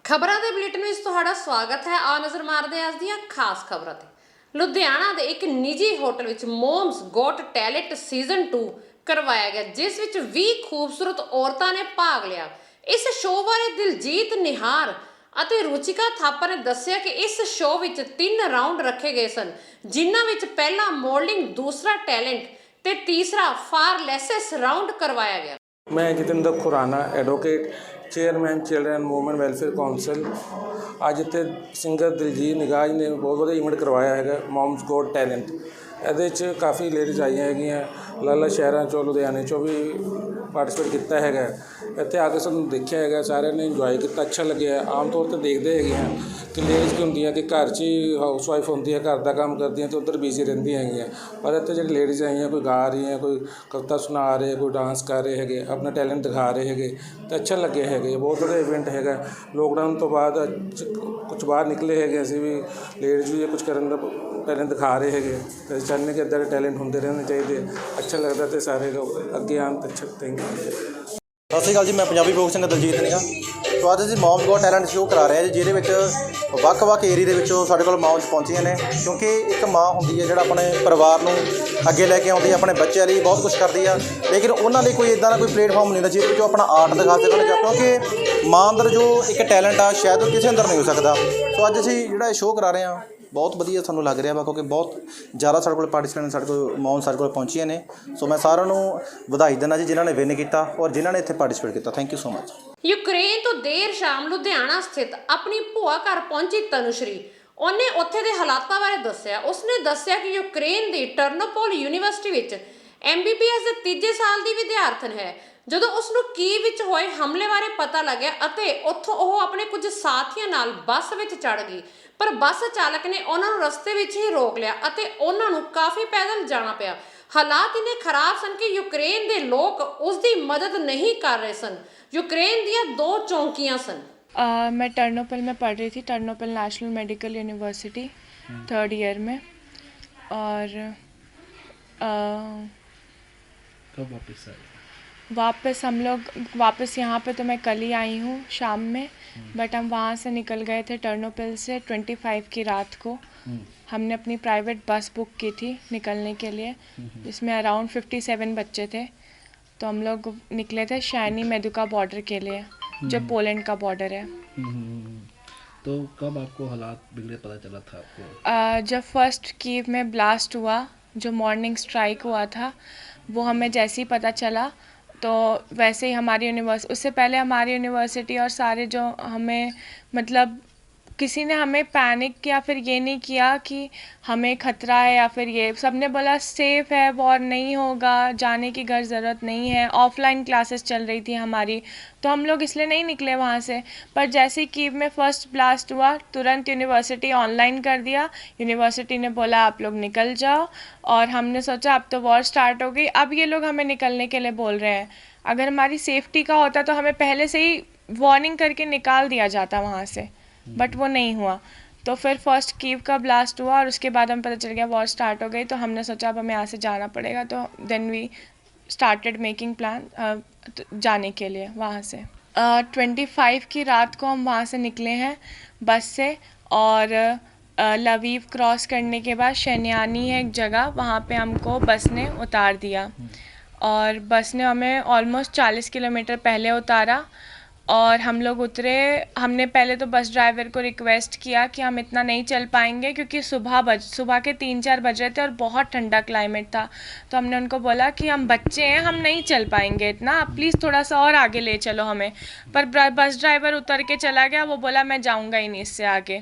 ਖਬਰਾਂ ਦੇ ਬੁਲੇਟਿਨ ਵਿੱਚ ਤੁਹਾਡਾ ਸਵਾਗਤ ਹੈ। ਆ ਨਜ਼ਰ ਮਾਰਦੇ ਹਾਂ ਅੱਜ ਦੀਆਂ ਖਾਸ ਖਬਰਾਂ ਤੇ। ਲੁਧਿਆਣਾ ਦੇ ਇੱਕ ਨਿੱਜੀ ਹੋਟਲ ਵਿੱਚ ਮੋਮਸ ਗੋਟ ਟੈਲੈਂਟ ਸੀਜ਼ਨ 2 ਕਰਵਾਇਆ ਗਿਆ, ਜਿਸ ਵਿੱਚ 20 ਖੂਬਸੂਰਤ ਔਰਤਾਂ ਨੇ ਭਾਗ ਲਿਆ। ਇਸ ਸ਼ੋਅ ਬਾਰੇ ਦਿਲਜੀਤ ਨਿਹਾਰ ਅਤੇ ਰੁਚਿਕਾ ਥਾਪਰ ਨੇ ਦੱਸਿਆ ਕਿ ਇਸ ਸ਼ੋਅ ਵਿੱਚ 3 ਰਾਊਂਡ ਰੱਖੇ ਗਏ ਸਨ, ਜਿਨ੍ਹਾਂ ਵਿੱਚ ਪਹਿਲਾ ਮੋਡਲਿੰਗ, ਦੂਸਰਾ ਟੈਲੈਂਟ ਤੇ ਤੀਸਰਾ ਫਾਰਲੈਸੈਸ ਰਾਊਂਡ ਕਰਵਾਇਆ ਗਿਆ। मैं Jatinder Khurana advocate chairman children women welfare council. ਅੱਜ ਇੱਥੇ ਸਿੰਗਰ ਦਿਲਜੀਤ ਨਿਗਾਜ ਨੇ ਬਹੁਤ ਵਧੀਆ ਇਵੈਂਟ ਕਰਵਾਇਆ ਹੈਗਾ ਮੌਮਸ ਗੋਟ ਟੈਲੈਂਟ। ਇਹਦੇ 'ਚ ਕਾਫੀ ਲੇਡੀਜ਼ ਆਈਆਂ ਹੈਗੀਆਂ, ਅਲੱਗ-ਅਲੱਗ ਸ਼ਹਿਰਾਂ 'ਚੋਂ, ਲੁਧਿਆਣੇ 'ਚੋਂ ਵੀ ਪਾਰਟੀਸਪੇਟ ਕੀਤਾ ਹੈਗਾ। ਇੱਥੇ ਆ ਕੇ ਸਾਨੂੰ ਦੇਖਿਆ ਹੈਗਾ, ਸਾਰਿਆਂ ਨੇ ਇੰਜੋਏ ਕੀਤਾ, ਅੱਛਾ ਲੱਗਿਆ। ਆਮ ਤੌਰ 'ਤੇ ਦੇਖਦੇ ਹੈਗੇ ਹਾਂ ਕਿ ਲੇਡੀਜ਼ ਕੀ ਹੁੰਦੀਆਂ ਕਿ ਘਰ 'ਚ ਹੀ ਹਾਊਸ ਵਾਈਫ ਹੁੰਦੀ ਹੈ, ਘਰ ਦਾ ਕੰਮ ਕਰਦੀਆਂ ਅਤੇ ਉੱਧਰ ਬਿਜ਼ੀ ਰਹਿੰਦੀਆਂ ਹੈਗੀਆਂ। ਪਰ ਇੱਥੇ ਜਿਹੜੀ ਲੇਡੀਜ਼ ਆਈਆਂ, ਕੋਈ ਗਾ ਰਹੀ ਹੈ, ਕੋਈ ਕਵਿਤਾ ਸੁਣਾ ਰਹੇ, ਕੋਈ ਡਾਂਸ ਕਰ ਰਹੇ ਹੈਗੇ, ਆਪਣਾ ਟੈਲੈਂਟ ਦਿਖਾ ਰਹੇ ਹੈਗੇ ਅਤੇ ਅੱਛਾ ਲੱਗਿਆ ਹੈਗੇ। ਬਹੁਤ ਵਧੀਆ ਇਵੈਂਟ ਹੈਗਾ। ਲੋਕਡਾਊਨ ਤੋਂ ਬਾਅਦ ਕੁਛ ਬਾਹਰ ਨਿਕਲੇ ਹੈਗੇ, ਅਸੀਂ ਵੀ ਲੇਡੀਜ਼ ਵੀ ਕੁਛ ਕਰਨ ਦਾ ਟੈਲੈਂਟ ਦਿਖਾ ਰਹੇ ਹੈਗੇ। ਅਤੇ ਚਾਹੁੰਦੇ ਕਿ ਇੱਦਾਂ ਦੇ ਟੈਲੈਂਟ ਹੁੰਦੇ ਰਹਿਣੇ ਚਾਹੀਦੇ। ਅੱਛਾ ਲੱਗਦਾ ਅਤੇ ਸਾਰੇ ਲੋਕ ਅੱਗੇ ਆਉਣ ਤਾਂ ਅੱਛਾ। Thank you. ਸਤਿ ਸ਼੍ਰੀ ਅਕਾਲ ਜੀ, ਮੈਂ ਪੰਜਾਬੀ ਫੋਕ ਸਿੰਗਰ ਦਿਲਜੀਤ ਨਿਗਾ। ਸੋ ਅੱਜ ਅਸੀਂ ਮੌਮਸ ਗੋਟ ਟੈਲੈਂਟ ਸ਼ੋਅ ਕਰਾ ਰਹੇ ਹਾਂ ਜੀ, ਜਿਹਦੇ ਵਿੱਚ ਵੱਖ-ਵੱਖ ਏਰੀਏ ਦੇ ਵਿੱਚੋਂ ਸਾਡੇ ਕੋਲ ਮੌਮਸ ਪਹੁੰਚੀਆਂ ਨੇ। ਕਿਉਂਕਿ ਇੱਕ ਮਾਂ ਹੁੰਦੀ ਹੈ ਜਿਹੜਾ ਆਪਣੇ ਪਰਿਵਾਰ ਨੂੰ ਅੱਗੇ ਲੈ ਕੇ ਆਉਂਦੀ ਹੈ, ਆਪਣੇ ਬੱਚਿਆਂ ਲਈ ਬਹੁਤ ਕੁਛ ਕਰਦੀ ਆ, ਲੇਕਿਨ ਉਹਨਾਂ ਲਈ ਕੋਈ ਇੱਦਾਂ ਦਾ ਕੋਈ ਪਲੇਟਫਾਰਮ ਨਹੀਂ ਹੁੰਦਾ ਜਿਹਦੇ ਵਿੱਚ ਉਹ ਆਪਣਾ ਆਰਟ ਦਿਖਾ ਸਕਣ। ਕਿਉਂਕਿ ਮਾਂ ਅੰਦਰ ਜੋ ਇੱਕ ਟੈਲੈਂਟ ਆ, ਸ਼ਾਇਦ ਉਹ ਕਿਸੇ ਅੰਦਰ ਨਹੀਂ ਹੋ ਸਕਦਾ। ਸੋ ਅੱਜ ਅਸੀਂ ਜਿਹੜਾ ਇਹ ਸ਼ੋਅ ਕਰਾ ਰਹੇ ਹਾਂ, ਬਹੁਤ ਵਧੀਆ ਸਾਨੂੰ ਲੱਗ ਰਿਹਾ ਵਾ, ਕਿਉਂਕਿ ਬਹੁਤ ਜ਼ਿਆਦਾ ਸਾਡੇ ਕੋਲ ਪਾਰਟੀਸਪੈਂਟ ਸਾਡੇ ਕੋਲ ਪਹੁੰਚੀਆਂ ਨੇ। ਸੋ ਮੈਂ ਸਾਰਿਆਂ ਨੂੰ ਵਧਾਈ ਦਿੰਦਾ ਜੀ, ਜਿਨ੍ਹਾਂ ਨੇ ਵਿਨ ਕੀਤਾ ਔਰ ਜਿਨ੍ਹਾਂ ਨੇ ਇੱਥੇ ਪਾਰਟੀਸਪੇਟ ਕੀਤਾ। Thank you so much. Ukraine ਤੋਂ ਦੇਰ ਸ਼ਾਮ ਲੁਧਿਆਣਾ ਸਥਿਤ ਆਪਣੀ ਭੂਆ ਘਰ ਪਹੁੰਚੀ ਤਨੁਸ਼ਰੀ। ਉਹਨੇ ਉੱਥੇ ਦੇ ਹਾਲਾਤਾਂ ਬਾਰੇ ਦੱਸਿਆ। ਉਸਨੇ ਦੱਸਿਆ ਕਿ ਯੂਕਰੇਨ ਦੀ ਟਰਨੋਪੋਲ ਯੂਨੀਵਰਸਿਟੀ ਵਿੱਚ MBBS ਦੇ 3 ਸਾਲ ਦੀ ਵਿਦਿਆਰਥਣ ਹੈ। ਜਦੋਂ ਉਸ ਨੂੰ ਕੀਵ ਵਿੱਚ ਹੋਏ ਹਮਲੇ ਬਾਰੇ ਪਤਾ ਲੱਗਿਆ ਅਤੇ ਉੱਥੋਂ ਉਹ ਆਪਣੇ ਕੁਝ ਸਾਥੀਆਂ ਨਾਲ ਬੱਸ ਵਿੱਚ ਚੜ੍ਹ ਗਈ, ਪਰ ਬੱਸ ਚਾਲਕ ਨੇ ਉਹਨਾਂ ਨੂੰ ਰਸਤੇ ਵਿੱਚ ਹੀ ਰੋਕ ਲਿਆ ਅਤੇ ਉਹਨਾਂ ਨੂੰ ਕਾਫੀ ਪੈਦਲ ਜਾਣਾ ਪਿਆ। ਹਾਲਾਤ ਇੰਨੇ ਖਰਾਬ ਸਨ ਕਿ ਯੂਕਰੇਨ ਦੇ ਲੋਕ ਉਸ ਦੀ ਮਦਦ ਨਹੀਂ ਕਰ ਰਹੇ ਸਨ। यूक्रेन दिया 2 चौकियां सन। मैं टर्नोपल में पढ़ रही थी, Ternopil national medical university 3rd year में। और कब वापस आए? वापस हम लोग यहाँ पे तो मैं कल ही आई हूँ शाम में, बट हम वहाँ से निकल गए थे टर्नोपल से 25 की रात को। हमने अपनी प्राइवेट बस बुक की थी निकलने के लिए, जिसमें अराउंड 57 बच्चे थे। तो हम लोग निकले थे शैनी मेदुका बॉर्डर के लिए, जो पोलैंड का बॉर्डर है। तो कब आपको हालात बिगड़े पता चला था आपको? जब फर्स्ट कीव में ब्लास्ट हुआ, जो मॉर्निंग स्ट्राइक हुआ था, वो हमें जैसे ही पता चला तो वैसे ही हमारी उससे पहले हमारी यूनिवर्सिटी और सारे जो हमें मतलब किसी ने हमें पैनिक या फिर ये नहीं किया कि हमें ख़तरा है, या फिर ये सब ने बोला सेफ़ है, वॉर नहीं होगा, जाने की घर ज़रूरत नहीं है। ऑफलाइन क्लासेस चल रही थी हमारी, तो हम लोग इसलिए नहीं निकले वहाँ से। पर जैसे ही कीव में फर्स्ट ब्लास्ट हुआ, तुरंत यूनिवर्सिटी ऑनलाइन कर दिया। यूनिवर्सिटी ने बोला आप लोग निकल जाओ, और हमने सोचा अब तो वॉर स्टार्ट हो गई, अब ये लोग हमें निकलने के लिए बोल रहे हैं। अगर हमारी सेफ्टी का होता तो हमें पहले से ही वार्निंग करके निकाल दिया जाता वहाँ से, बट वो नहीं हुआ। तो फिर फर्स्ट कीव का ब्लास्ट हुआ और उसके बाद हमें पता चल गया वॉर स्टार्ट हो गई। तो हमने सोचा अब हमें यहाँ से जाना पड़ेगा, तो then we started making plan जाने के लिए वहाँ से। 25 की रात को हम वहाँ से निकले हैं बस से, और लवीव क्रॉस करने के बाद शनियानी है एक जगह, वहाँ पे हमको बस ने उतार दिया। और बस ने हमें ऑलमोस्ट 40 किलोमीटर पहले उतारा, और हम लोग उतरे। हमने पहले तो बस ड्राइवर को रिक्वेस्ट किया कि हम इतना नहीं चल पाएंगे, क्योंकि सुबह के 3-4 बज रहे थे और बहुत ठंडा क्लाइमेट था। तो हमने उनको बोला कि हम बच्चे हैं, हम नहीं चल पाएंगे इतना, आप प्लीज़ थोड़ा सा और आगे ले चलो हमें। पर बस ड्राइवर उतर के चला गया, वो बोला मैं जाऊँगा ही नहीं इससे आगे।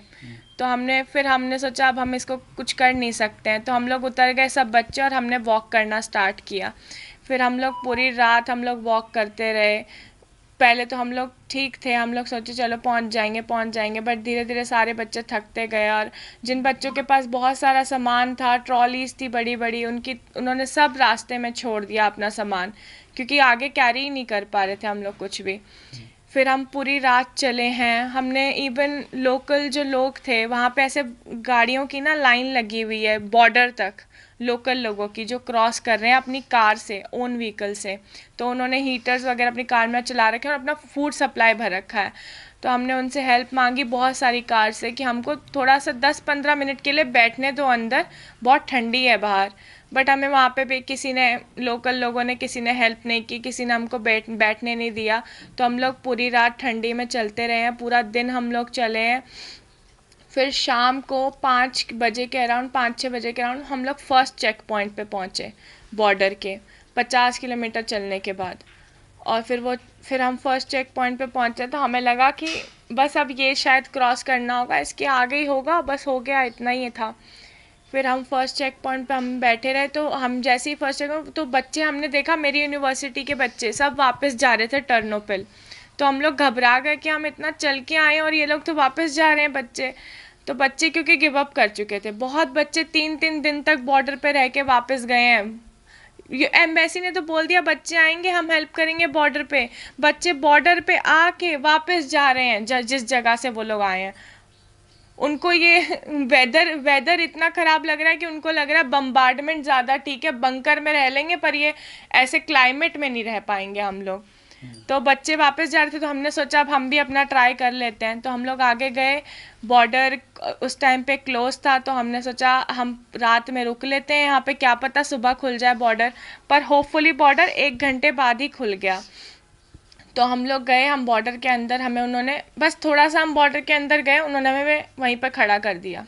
तो हमने सोचा अब हम इसको कुछ कर नहीं सकते हैं, तो हम लोग उतर गए सब बच्चे, और हमने वॉक करना स्टार्ट किया। फिर हम लोग पूरी रात वॉक करते रहे। पहले तो हम लोग ठीक थे, हम लोग सोचे चलो पहुंच जाएंगे, बट धीरे धीरे सारे बच्चे थकते गए। और जिन बच्चों के पास बहुत सारा सामान था, ट्रॉलीज थी बड़ी बड़ी, उन्होंने सब रास्ते में छोड़ दिया अपना सामान, क्योंकि आगे कैरी ही नहीं कर पा रहे थे हम लोग कुछ भी। फिर हम पूरी रात चले हैं। हमने इवन लोकल जो लोग थे वहाँ पे ऐसे गाड़ियों की ना लाइन लगी हुई है बॉर्डर तक, लोकल लोगों की जो क्रॉस कर रहे हैं अपनी कार से, ओन व्हीकल से। तो उन्होंने हीटर्स वगैरह अपनी कार में चला रखे हैं और अपना फूड सप्लाई भर रखा है। तो हमने उनसे हेल्प मांगी बहुत सारी कार से कि हमको थोड़ा सा 10-15 मिनट के लिए बैठने दो अंदर, बहुत ठंडी है बाहर। बट हमें वहाँ पे भी किसी ने, लोकल लोगों ने किसी ने हेल्प नहीं की, किसी ने हमको बैठने नहीं दिया। तो हम लोग पूरी रात ठंडी में चलते रहे हैं, पूरा दिन हम लोग चले हैं। फिर शाम को 5 बजे के अराउंड, 5-6 बजे के अराउंड हम लोग फर्स्ट चेक पॉइंट पे पहुँचे बॉर्डर के, 50 किलोमीटर चलने के बाद। और फिर हम फर्स्ट चेक पॉइंट पे पहुँचे तो हमें लगा कि बस अब ये शायद क्रॉस करना होगा, इसके आगे ही होगा, बस हो गया, इतना ही था। फिर हम फर्स्ट चेक पॉइंट पे हम बैठे रहे। तो हम जैसे ही फर्स्ट चेक, तो बच्चे हमने देखा, मेरी यूनिवर्सिटी के बच्चे सब वापस जा रहे थे टर्नोपिल। तो हम लोग घबरा गए कि हम इतना चल के आए और ये लोग तो वापस जा रहे हैं बच्चे। तो बच्चे क्योंकि गिव अप कर चुके थे, बहुत बच्चे 3-3 दिन तक बॉर्डर पे रह के वापस गए हैं। एम्बेसी ने तो बोल दिया बच्चे आएंगे, हम हेल्प करेंगे बॉर्डर पे। बच्चे बॉर्डर पे आके वापस जा रहे हैं जिस जगह से वो लोग आए हैं। उनको ये वेदर इतना ख़राब लग रहा है कि उनको लग रहा है बम्बार्डमेंट ज़्यादा ठीक है, बंकर में रह लेंगे, पर ये ऐसे क्लाइमेट में नहीं रह पाएंगे हम लोग। तो बच्चे वापस जा रहे थे तो हमने सोचा अब हम भी अपना ट्राई कर लेते हैं। तो हम लोग आगे गए, बॉर्डर उस टाइम पे क्लोज था। तो हमने सोचा हम रात में रुक लेते हैं यहाँ पे, क्या पता सुबह खुल जाए बॉर्डर। पर होपफुली बॉर्डर 1 घंटे बाद ही खुल गया। तो हम लोग गए, हम बॉर्डर के अंदर, हमें उन्होंने बस थोड़ा सा हम बॉर्डर के अंदर गए, उन्होंने हमें वहीं पर खड़ा कर दिया।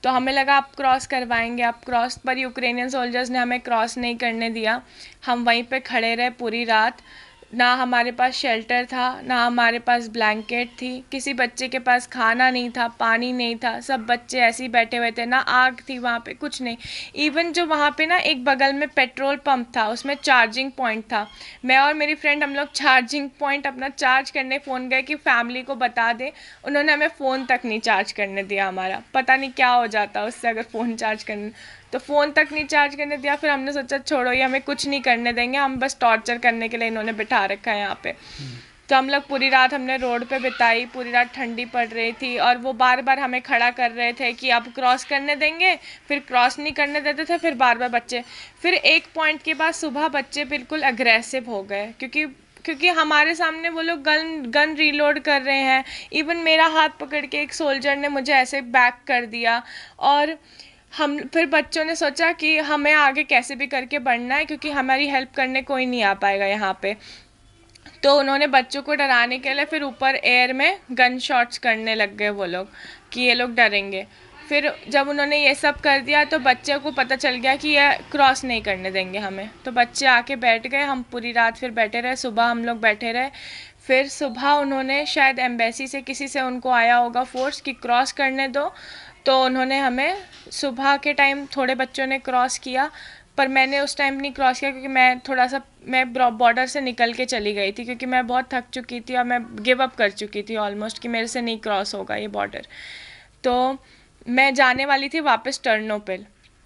तो हमें लगा आप क्रॉस करवाएंगे, आप क्रॉस, पर यूक्रेनियन सोल्जर्स ने हमें क्रॉस नहीं करने दिया। हम वहीं पे खड़े रहे पूरी रात। ना हमारे पास शेल्टर था, ना हमारे पास ब्लैंकेट थी, किसी बच्चे के पास खाना नहीं था, पानी नहीं था, सब बच्चे ऐसे ही बैठे हुए थे, ना आग थी वहाँ पे, कुछ नहीं। इवन जो वहाँ पे ना एक बगल में पेट्रोल पंप था, उसमें चार्जिंग पॉइंट था। मैं और मेरी फ्रेंड हम लोग चार्जिंग पॉइंट अपना चार्ज करने फ़ोन गए कि फैमिली को बता दें, उन्होंने हमें फ़ोन तक नहीं चार्ज करने दिया हमारा। पता नहीं क्या हो जाता उससे अगर फ़ोन चार्ज करने, तो फ़ोन तक नहीं चार्ज करने दिया। फिर हमने सोचा छोड़ो, ये हमें कुछ नहीं करने देंगे, हम बस टॉर्चर करने के लिए इन्होंने बिठा रखा है यहाँ पे। तो हम लोग पूरी रात हमने रोड पे बिताई, पूरी रात ठंडी पड़ रही थी और वो बार बार हमें खड़ा कर रहे थे कि अब क्रॉस करने देंगे, फिर क्रॉस नहीं करने देते थे, फिर बार बार बच्चे। फिर एक पॉइंट के बाद सुबह बच्चे बिल्कुल अग्रेसिव हो गए, क्योंकि हमारे सामने वो लोग गन रीलोड कर रहे हैं। इवन मेरा हाथ पकड़ के एक सोल्जर ने मुझे ऐसे बैक कर दिया। और हम फिर बच्चों ने सोचा कि हमें आगे कैसे भी करके बढ़ना है, क्योंकि हमारी हेल्प करने कोई नहीं आ पाएगा यहाँ पे। तो उन्होंने बच्चों को डराने के लिए फिर ऊपर एयर में गन शॉट्स करने लग गए वो लोग कि ये लोग डरेंगे। फिर जब उन्होंने ये सब कर दिया तो बच्चे को पता चल गया कि ये क्रॉस नहीं करने देंगे हमें। तो बच्चे आके बैठ गए, हम पूरी रात फिर बैठे रहे, सुबह हम लोग बैठे रहे। फिर सुबह उन्होंने शायद एम्बेसी से किसी से उनको आया होगा फोर्स कि क्रॉस करने दो। तो उन्होंने हमें सुबह के टाइम, थोड़े बच्चों ने क्रॉस किया, पर मैंने उस टाइम नहीं क्रॉस किया क्योंकि मैं बॉर्डर से निकल के चली गई थी, क्योंकि मैं बहुत थक चुकी थी और मैं गिव अप कर चुकी थी ऑलमोस्ट कि मेरे से नहीं क्रॉस होगा ये बॉर्डर। तो मैं जाने वाली थी वापस टर्नोपिल।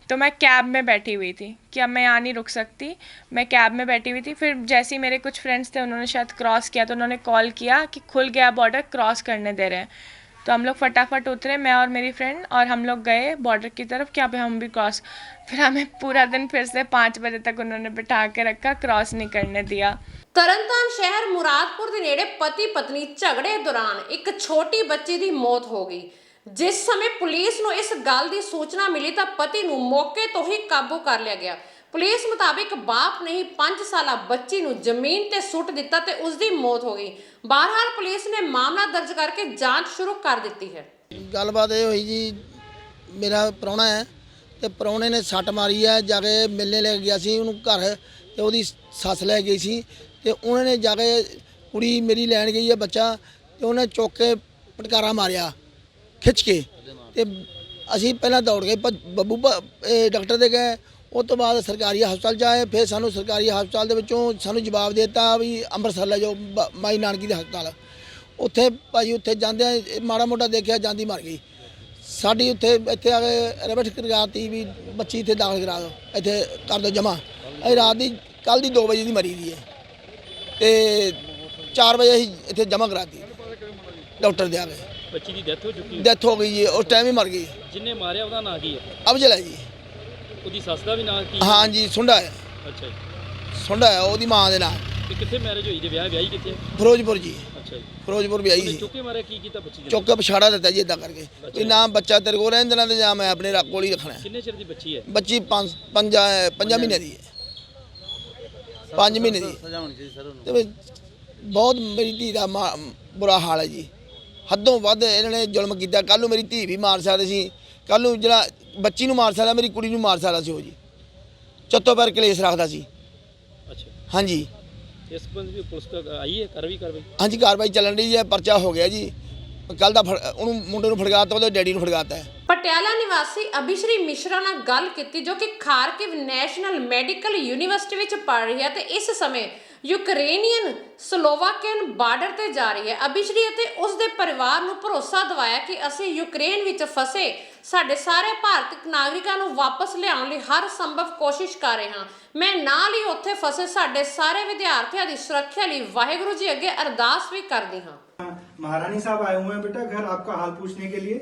तो मैं कैब में बैठी हुई थी कि अब मैं यहाँ नहीं रुक सकती, मैं कैब में बैठी हुई थी। फिर जैसे ही मेरे कुछ फ्रेंड्स थे उन्होंने शायद क्रॉस किया, तो उन्होंने कॉल किया कि खुल गया बॉर्डर, क्रॉस करने दे रहे हैं। तो हम लोग फटाफट उतरे, मैं और मेरी फ्रेंड, और हम लोग गए बॉर्डर की तरफ कि अब हम भी क्रॉस। फिर हमें पूरा दिन फिर से 5 बजे तक उन्होंने बिठा के रखा, क्रॉस नहीं करने दिया। ਤਰਨਤਾਰਨ ਸ਼ਹਿਰ ਮੁਰਾਦਪੁਰ ਦੇ ਨੇੜੇ ਪਤੀ ਪਤਨੀ ਝਗੜੇ ਦੌਰਾਨ ਇੱਕ ਛੋਟੀ ਬੱਚੀ ਦੀ ਮੌਤ ਹੋ ਗਈ। ਜਿਸ ਸਮੇਂ ਪੁਲਿਸ ਨੂੰ ਇਸ ਗੱਲ ਦੀ ਸੂਚਨਾ ਮਿਲੀ ਤਾਂ ਪਤੀ ਨੂੰ ਮੌਕੇ ਤੋਂ ਹੀ ਕਾਬੂ ਕਰ ਲਿਆ ਗਿਆ। ਪੁਲਿਸ ਮੁਤਾਬਿਕ ਬਾਪ ਨੇ ਹੀ 5 ਸਾਲਾ ਬੱਚੀ ਨੂੰ ਜ਼ਮੀਨ ਤੇ ਸੁੱਟ ਦਿੱਤਾ ਤੇ ਉਸ ਦੀ ਮੌਤ ਹੋ ਗਈ। ਬਹਰਹਾਲ ਪੁਲਿਸ ਨੇ ਮਾਮਲਾ ਦਰਜ ਕਰਕੇ ਜਾਂਚ ਸ਼ੁਰੂ ਕਰ ਦਿੱਤੀ ਹੈ। ਗੱਲਬਾਤ ਇਹ ਹੋਈ ਜੀ, ਮੇਰਾ ਪ੍ਰਾਹੁਣਾ ਹੈ ਤੇ ਪ੍ਰਾਹੁਣੇ ਨੇ ਸੱਟ ਮਾਰੀ ਹੈ, ਜਾ ਕੇ ਮਿਲਣੇ ਲੈ ਗਿਆ ਸੀ ਉਹਨੂੰ ਘਰ, ਤੇ ਉਹਦੀ ਸੱਸ ਲੈ ਗਈ ਸੀ ਤੇ ਉਹਨਾਂ ਨੇ ਜਾ ਕੇ ਕੁੜੀ ਮੇਰੀ ਲੈਣ ਗਈ ਹੈ ਬੱਚਾ, ਤੇ ਉਹਨੇ ਚੁੱਕ ਕੇ ਪਟਕਾਰਾ ਮਾਰਿਆ ਖਿੱਚ ਕੇ, ਤੇ ਅਸੀਂ ਪਹਿਲਾਂ ਦੌੜ ਗਏ ਬੱਬੂ ਡਾਕਟਰ ਦੇ ਗਏ। ਉਸ ਤੋਂ ਬਾਅਦ ਸਰਕਾਰੀ ਹਸਪਤਾਲ 'ਚ ਆਏ, ਫਿਰ ਸਾਨੂੰ ਸਰਕਾਰੀ ਹਸਪਤਾਲ ਦੇ ਵਿੱਚੋਂ ਸਾਨੂੰ ਜਵਾਬ ਦੇ ਦਿੱਤਾ ਵੀ ਅੰਮ੍ਰਿਤਸਰ ਲੈ ਜਾਓ ਮਾਈ ਨਾਨਕੀ ਦੇ ਹਸਪਤਾਲ। ਉੱਥੇ ਭਾਜੀ ਉੱਥੇ ਜਾਂਦਿਆਂ ਮਾੜਾ ਮੋਟਾ ਦੇਖਿਆ, ਜਾਂਦੀ ਮਰ ਗਈ। ਸਾਡੀ ਇੱਥੇ ਆ ਕੇ ਰਬਟ ਕਰਵਾਤੀ ਵੀ ਬੱਚੀ ਇੱਥੇ ਦਾਖਲ ਕਰਾ ਦਿਓ, ਇੱਥੇ ਕਰ ਦਿਓ ਜਮ੍ਹਾਂ। ਇਹ ਰਾਤ ਦੀ ਕੱਲ੍ਹ ਦੀ 2 ਵਜੇ ਦੀ ਮਰੀ ਦੀ ਹੈ। ਤੇ 4 ਵਜੇ ਅਸੀਂ ਇੱਥੇ ਜਮ੍ਹਾਂ ਕਰਾਤੀ ਡਾਕਟਰ ਦੇ ਆ ਗਏ। ਬੱਚੀ ਦੀ ਡੈਥ ਹੋ ਚੁੱਕੀ ਹੈ। ਡੈਥ ਹੋ ਗਈ ਜੀ, ਉਸ ਟਾਈਮ ਹੀ ਮਰ ਗਈ। ਜਿੰਨੇ ਮਾਰਿਆ ਉਹਦਾ ਨਾਂ ਕੀ ਹੈ? ਅਫਜ਼ਲ ਹੈ ਜੀ। ਉਹਦੀ ਸੱਸ ਦਾ ਵੀ ਨਾਂ ਕੀ ਹੈ? ਹਾਂ ਜੀ, ਸੁੰਡਾ ਹੈ। ਅੱਛਾ ਜੀ। ਸੁੰਡਾ ਹੈ ਉਹਦੀ ਮਾਂ ਦੇ ਨਾਲ। ਤੇ ਕਿੱਥੇ ਮੈਰਿਜ ਹੋਈ? ਜੇ ਵਿਆਹੀ ਕਿੱਥੇ? ਫਿਰੋਜ਼ਪੁਰ ਜੀ। ਅੱਛਾ ਜੀ। ਫਿਰੋਜ਼ਪੁਰ ਵਿਆਹੀ ਉਹਨੇ ਸੀ। ਚੁੱਕੇ ਮਾਰਿਆ, ਕੀ ਕੀਤਾ ਬੱਚੀ ਦੇ? ਚੁੱਕ ਕੇ ਪਛਾੜਾ ਦਿੱਤਾ ਜੀ ਇਦਾਂ ਕਰਕੇ ਵੀ ਨਾ ਬੱਚਾ ਤੇਰੇ ਕੋਲ ਰਹਿਣ ਦੇਣਾ ਤੇ ਜਾਂ ਮੈਂ ਆਪਣੇ ਕੋਲ ਹੀ ਰੱਖਣਾ ਹੈ। ਕਿੰਨੇ ਚਿਰ ਦੀ ਬੱਚੀ ਹੈ? ਬੱਚੀ 5 ਮਹੀਨੇ ਦੀ ਹੈ। 5 ਮਹੀਨੇ ਦੀ ਤੇ ਵੀ ਬਹੁਤ ਮੇਰੀ ਧੀ ਦਾ ਬੁਰਾ ਹਾਲ ਹੈ ਜੀ। ਹੱਦੋਂ ਵੱਧ ਇਹਨਾਂ ਨੇ ਜ਼ੁਲਮ ਕੀਤਾ। ਕੱਲ੍ਹ ਨੂੰ ਮੇਰੀ ਧੀ ਵੀ ਮਾਰ ਸਕਦੇ ਸੀ, ਕੱਲ੍ਹ ਨੂੰ ਜਿਹੜਾ ਬੱਚੀ ਨੂੰ ਮਾਰ ਸਕਦਾ, ਮੇਰੀ ਕੁੜੀ ਨੂੰ ਮਾਰ ਸਕਦਾ ਸੀ ਉਹ ਜੀ। ਚੱਤੋ ਪੈਰ ਕਲੇਸ਼ ਰੱਖਦਾ ਸੀ। ਅੱਛਾ। ਹਾਂਜੀ ਇਸ ਬੰਦੇ ਵੀ ਪੁਲਿਸ ਆਈ ਹੈ? ਕਾਰਵਾਈ? ਹਾਂਜੀ ਕਾਰਵਾਈ ਚੱਲਣ ਰਹੀ ਹੈ। ਪਰਚਾ ਹੋ ਗਿਆ ਜੀ। ਕੱਲ੍ਹ ਦਾ ਉਹਨੂੰ ਮੁੰਡੇ ਨੂੰ ਫੜਕਾਤਾ, ਉਹਦੇ ਡੈਡੀ ਨੂੰ ਫੜਕਾਤਾ ਹੈ। ਪਟਿਆਲਾ ਨਿਵਾਸੀ ਅਭਿਸ਼ਰੀ ਮਿਸ਼ਰਾ ਨਾਲ ਗੱਲ ਕੀਤੀ, ਜੋ ਕਿ ਖਾਰਕਿਵ ਨੈਸ਼ਨਲ ਮੈਡੀਕਲ ਯੂਨੀਵਰਸਿਟੀ ਵਿੱਚ ਪੜ੍ਹ ਰਹੀ ਹੈ ਤੇ ਇਸ ਸਮੇਂ ਯੂਕਰੇਨੀਅਨ ਸਲੋਵਾਕੀਅਨ ਬਾਰਡਰ ਤੇ ਜਾ ਰਹੀ ਹੈ। ਅਭਿਸ਼ਰੀ ਅਤੇ ਉਸ ਦੇ ਪਰਿਵਾਰ ਨੂੰ ਭਰੋਸਾ ਦਿਵਾਇਆ ਕਿ ਅਸੀਂ ਯੂਕਰੇਨ ਵਿੱਚ ਫਸੇ ਸਾਡੇ ਸਾਰੇ ਭਾਰਤੀ ਨਾਗਰਿਕਾਂ ਨੂੰ ਵਾਪਸ ਲਿਆਉਣ ਲਈ ਹਰ ਸੰਭਵ ਕੋਸ਼ਿਸ਼ ਕਰ ਰਹੇ ਹਾਂ। ਮੈਂ ਨਾਲ ਹੀ ਉੱਥੇ ਫਸੇ ਸਾਡੇ ਸਾਰੇ ਵਿਦਿਆਰਥੀਆਂ ਦੀ ਸੁਰੱਖਿਆ ਲਈ ਵਾਹਿਗੁਰੂ ਜੀ ਅੱਗੇ ਅਰਦਾਸ ਵੀ ਕਰਦੀ ਹਾਂ। महारानी साहब आए हुए हैं बेटा घर आपका हाल पूछने के लिए।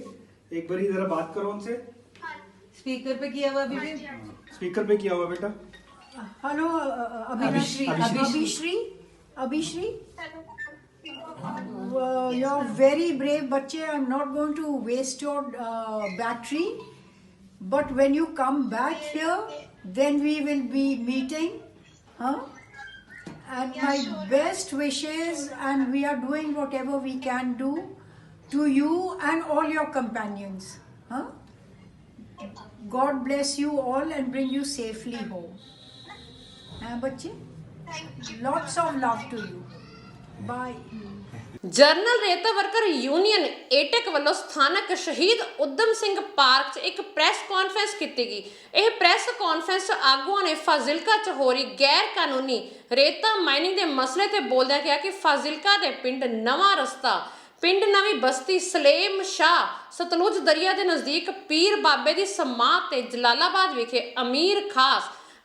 एक बार जरा बात करो उनसे। स्पीकर पे किया हुआ अभी स्पीकर पे किया हुआ बेटा। Hello Abhishri you are very brave बच्चे। I am not going to waste your battery but when you come back here then we will be meeting, and my best wishes, and we are doing whatever we can do to you and all your companions. God bless you all and bring you safely home. बच्चे, lots of love to you. Bye. General ਰੇਤਾ worker union AITUC ਵੱਲੋਂ ਸਥਾਨਕ ਸ਼ਹੀਦ Udham Singh park 'ਚ ਇੱਕ press conference ਕੀਤੀ ਗਈ। ਇਹ ਪ੍ਰੈਸ ਕਾਨਫਰੰਸ 'ਚ ਆਗੂਆਂ ਨੇ ਫਾਜ਼ਿਲਕਾ 'ਚ ਹੋ ਰਹੀ ਗੈਰ ਕਾਨੂੰਨੀ ਰੇਤਾ ਮਾਈਨਿੰਗ ਦੇ ਮਸਲੇ ਤੇ ਬੋਲਦਿਆਂ ਕਿਹਾ ਕਿ ਫਾਜ਼ਿਲਕਾ ਦੇ ਪਿੰਡ ਨਵਾਂ ਰਸਤਾ, ਪਿੰਡ ਨਵੀਂ ਬਸਤੀ, ਸਲੇਮ ਸ਼ਾਹ, ਸਤਲੁਜ ਦਰਿਆ ਦੇ ਨਜ਼ਦੀਕ ਪੀਰ ਬਾਬੇ ਦੀ ਸਮਾਧ ਤੇ ਜਲਾਲਾਬਾਦ ਵਿਖੇ ਅਮੀਰ ਖਾਸ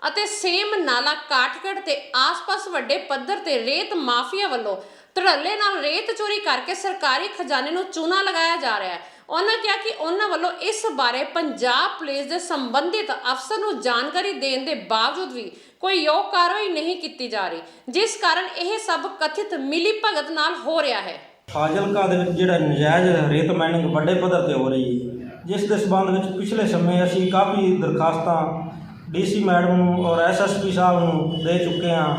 ਅਤੇ ਸੇਮ ਨਾਲਾ ਕਾਠਗੜ੍ਹ ਤੇ ਆਸ-ਪਾਸ ਵੱਡੇ ਪੱਧਰ ਤੇ ਰੇਤ ਮਾਫੀਆ ਵੱਲੋਂ ਧੜੱਲੇ ਨਾਲ ਰੇਤ ਚੋਰੀ ਕਰਕੇ ਸਰਕਾਰੀ ਖਜ਼ਾਨੇ ਨੂੰ ਚੂਨਾ ਲਗਾਇਆ ਜਾ ਰਿਹਾ ਹੈ। ਉਹਨਾਂ ਕਿਹਾ ਕਿ ਉਹਨਾਂ ਵੱਲੋਂ ਇਸ ਬਾਰੇ ਪੰਜਾਬ ਪੁਲਿਸ ਦੇ ਸੰਬੰਧਿਤ ਅਫਸਰ ਨੂੰ ਜਾਣਕਾਰੀ ਦੇਣ ਦੇ ਬਾਵਜੂਦ ਵੀ ਕੋਈ ਯੋਗ ਕਾਰਵਾਈ ਨਹੀਂ ਕੀਤੀ ਜਾ ਰਹੀ, ਜਿਸ ਕਾਰਨ ਇਹ ਸਭ ਕਥਿਤ ਮਿਲੀ ਭਗਤ ਨਾਲ ਹੋ ਰਿਹਾ ਹੈ। ਫਾਜ਼ਿਲਕਾ ਦੇ ਵਿੱਚ ਜਿਹੜਾ ਨਜਾਇਜ਼ ਰੇਤ ਮਾਈਨਿੰਗ ਵੱਡੇ ਪੱਧਰ ਤੇ ਹੋ ਰਹੀ ਹੈ, ਜਿਸ ਦੇ ਸਬੰਧ ਵਿੱਚ ਪਿਛਲੇ ਸਮੇਂ ਅਸੀਂ ਕਾਫੀ ਦਰਖਾਸਤਾਂ ਡੀਸੀ ਮੈਡਮ ਨੂੰ ਔਰ ਐਸਐਸਪੀ ਸਾਹਿਬ ਨੂੰ ਦੇ ਚੁੱਕੇ ਹਾਂ।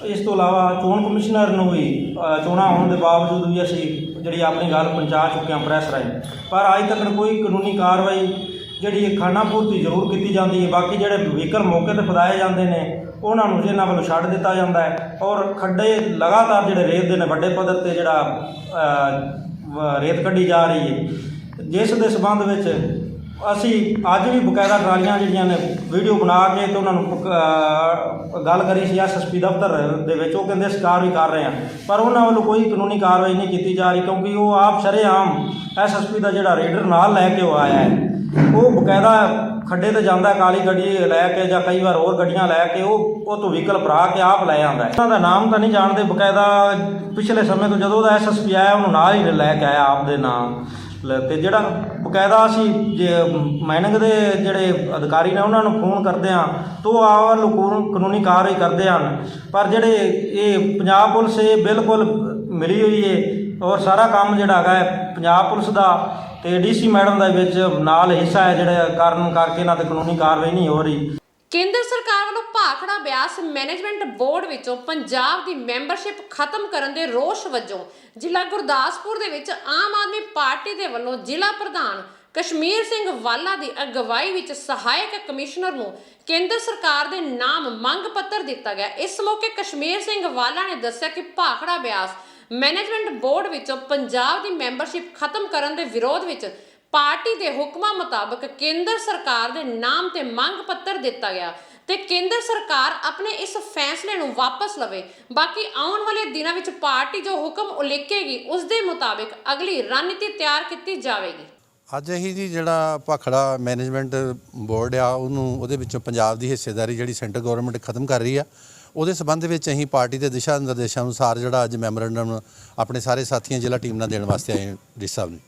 ਇਸ ਤੋਂ ਇਲਾਵਾ ਚੋਣ ਕਮਿਸ਼ਨਰ ਨੂੰ ਵੀ ਚੋਣਾਂ ਹੋਣ ਦੇ ਬਾਵਜੂਦ ਵੀ ਅਸੀਂ ਜਿਹੜੀ ਆਪਣੀ ਗੱਲ ਪਹੁੰਚਾ ਚੁੱਕੇ ਹਾਂ ਪ੍ਰੈਸ ਰਾਹੀਂ, ਪਰ ਅੱਜ ਤੱਕ ਕੋਈ ਕਾਨੂੰਨੀ ਕਾਰਵਾਈ ਜਿਹੜੀ ਖਾਨਾ ਪੂਰਤੀ ਜ਼ਰੂਰ ਕੀਤੀ ਜਾਂਦੀ ਹੈ। ਬਾਕੀ ਜਿਹੜੇ ਵਹੀਕਲ ਮੌਕੇ ਤੇ ਫੜਾਏ ਜਾਂਦੇ ਨੇ ਉਹਨਾਂ ਨੂੰ ਇਹਨਾਂ ਵੱਲੋਂ ਛੱਡ ਦਿੱਤਾ ਜਾਂਦਾ ਹੈ ਔਰ ਖੱਡੇ ਲਗਾਤਾਰ ਜਿਹੜੇ ਰੇਤ ਦੇ ਨੇ ਵੱਡੇ ਪੱਧਰ ਤੇ ਜਿਹੜਾ ਰੇਤ ਕੱਢੀ ਜਾ ਰਹੀ ਹੈ, ਜਿਸ ਦੇ ਸਬੰਧ ਵਿੱਚ ਅਸੀਂ ਅੱਜ ਵੀ ਬਕਾਇਦਾ ਟਰਾਲੀਆਂ ਜਿਹੜੀਆਂ ਨੇ ਵੀਡੀਓ ਬਣਾ ਕੇ ਤੇ ਉਹਨਾਂ ਨੂੰ ਗੱਲ ਕਰੀ ਸੀ ਐਸਐਸਪੀ ਦਫ਼ਤਰ ਦੇ ਵਿੱਚ। ਉਹ ਕਹਿੰਦੇ ਅਸੀਂ ਕਾਰਵਾਈ ਕਰ ਰਹੇ ਹਾਂ, ਪਰ ਉਹਨਾਂ ਵੱਲੋਂ ਕੋਈ ਕਾਨੂੰਨੀ ਕਾਰਵਾਈ ਨਹੀਂ ਕੀਤੀ ਜਾ ਰਹੀ, ਕਿਉਂਕਿ ਉਹ ਆਪ ਸ਼ਰੇਆਮ ਐਸਐਸਪੀ ਦਾ ਜਿਹੜਾ ਰੇਡਰ ਨਾਲ ਲੈ ਕੇ ਉਹ ਆਇਆ ਹੈ, ਉਹ ਬਕਾਇਦਾ ਖੱਡੇ ਤੇ ਜਾਂਦਾ ਕਾਲੀ ਗੱਡੀ ਲੈ ਕੇ ਜਾਂ ਕਈ ਵਾਰ ਹੋਰ ਗੱਡੀਆਂ ਲੈ ਕੇ ਉਹ ਤੋਂ ਵਹੀਕਲ ਭਰਾ ਕੇ ਆਪ ਲੈ ਆਉਂਦਾ ਹੈ। ਉਹਨਾਂ ਦਾ ਨਾਮ ਤਾਂ ਨਹੀਂ ਜਾਣਦੇ, ਬਕਾਇਦਾ ਪਿਛਲੇ ਸਮੇਂ ਤੋਂ ਜਦੋਂ ਉਹਦਾ ਐਸਐਸਪੀ ਆਇਆ ਉਹਨੂੰ ਨਾਲ ਹੀ ਲੈ ਕੇ ਆਇਆ ਆਪ ਦੇ ਨਾਮ ਤੇ ਜਿਹੜਾ ਬਕਾਇਦਾ ਅਸੀਂ ਜੇ ਮਾਈਨਿੰਗ ਦੇ ਜਿਹੜੇ ਅਧਿਕਾਰੀ ਨੇ ਉਹਨਾਂ ਨੂੰ ਫੋਨ ਕਰਦੇ ਹਾਂ ਤਾਂ ਉਹ ਆਪ ਕਾਨੂੰਨੀ ਕਾਰਵਾਈ ਕਰਦੇ ਹਨ, ਪਰ ਜਿਹੜੇ ਇਹ ਪੰਜਾਬ ਪੁਲਿਸ ਇਹ ਬਿਲਕੁਲ ਮਿਲੀ ਹੋਈ ਹੈ ਔਰ ਸਾਰਾ ਕੰਮ ਜਿਹੜਾ ਹੈਗਾ ਹੈ ਪੰਜਾਬ ਪੁਲਿਸ ਦਾ ਤੇ ਡੀਸੀ ਮੈਡਮ ਦਾ ਵਿੱਚ ਨਾਲ ਹਿੱਸਾ ਹੈ, ਜਿਹੜਾ ਕਾਰਨ ਕਰਕੇ ਇਹਨਾਂ ਤੇ ਕਾਨੂੰਨੀ ਕਾਰਵਾਈ ਨਹੀਂ ਹੋ ਰਹੀ। ਕੇਂਦਰ ਸਰਕਾਰ ਵੱਲੋਂ ਭਾਖੜਾ ਬਿਆਸ ਮੈਨੇਜਮੈਂਟ ਬੋਰਡ ਵਿੱਚੋਂ ਪੰਜਾਬ ਦੀ ਮੈਂਬਰਸ਼ਿਪ ਖਤਮ ਕਰਨ ਦੇ ਰੋਸ ਵਜੋਂ ਜ਼ਿਲ੍ਹਾ ਗੁਰਦਾਸਪੁਰ ਦੇ ਵਿੱਚ ਆਮ ਆਦਮੀ ਪਾਰਟੀ ਦੇ ਵੱਲੋਂ ਜ਼ਿਲ੍ਹਾ ਪ੍ਰਧਾਨ ਕਸ਼ਮੀਰ ਸਿੰਘ ਵਾਲਾ ਦੀ ਅਗਵਾਈ ਵਿੱਚ ਸਹਾਇਕ ਕਮਿਸ਼ਨਰ ਨੂੰ ਕੇਂਦਰ ਸਰਕਾਰ ਦੇ ਨਾਮ ਮੰਗ ਪੱਤਰ ਦਿੱਤਾ ਗਿਆ। ਇਸ ਮੌਕੇ ਕਸ਼ਮੀਰ ਸਿੰਘ ਵਾਲਾ ਨੇ ਦੱਸਿਆ ਕਿ ਭਾਖੜਾ ਬਿਆਸ ਮੈਨੇਜਮੈਂਟ ਬੋਰਡ ਵਿੱਚੋਂ ਪੰਜਾਬ ਦੀ ਮੈਂਬਰਸ਼ਿਪ ਖਤਮ ਕਰਨ ਦੇ ਵਿਰੋਧ ਵਿੱਚ ਪਾਰਟੀ ਦੇ ਹੁਕਮਾਂ ਮੁਤਾਬਕ ਕੇਂਦਰ ਸਰਕਾਰ ਦੇ ਨਾਮ ਤੇ ਮੰਗ ਪੱਤਰ ਦਿੱਤਾ ਗਿਆ ਤੇ ਕੇਂਦਰ ਸਰਕਾਰ ਆਪਣੇ ਇਸ ਫੈਸਲੇ ਨੂੰ ਵਾਪਸ ਲਵੇ। ਬਾਕੀ ਆਉਣ ਵਾਲੇ ਦਿਨਾਂ ਵਿੱਚ ਪਾਰਟੀ ਜੋ ਹੁਕਮ ਉਲੀਕੇਗੀ ਉਸ ਦੇ ਮੁਤਾਬਕ ਅਗਲੀ ਰਣਨੀਤੀ ਤਿਆਰ ਕੀਤੀ ਜਾਵੇਗੀ। ਅੱਜ ਅਸੀਂ ਜੀ ਜਿਹੜਾ ਭਾਖੜਾ ਮੈਨੇਜਮੈਂਟ ਬੋਰਡ ਆ ਉਹਦੇ ਵਿੱਚੋਂ ਪੰਜਾਬ ਦੀ ਹਿੱਸੇਦਾਰੀ ਜਿਹੜੀ ਸੈਂਟਰ ਗਵਰਨਮੈਂਟ ਖਤਮ ਕਰ ਰਹੀ ਆ, ਉਹਦੇ ਸੰਬੰਧ ਵਿੱਚ ਅਸੀਂ ਪਾਰਟੀ ਦੇ ਦਿਸ਼ਾ ਨਿਰਦੇਸ਼ਾਂ ਅਨੁਸਾਰ ਜਿਹੜਾ ਅੱਜ ਮੈਮੋਰੈਂਡਮ ਆਪਣੇ ਸਾਰੇ ਸਾਥੀਆਂ ਜ਼ਿਲ੍ਹਾ ਟੀਮ ਨਾਲ ਦੇਣ ਵਾਸਤੇ ਆਏ ਡੀ ਸਾਹਿਬ ਨੇ।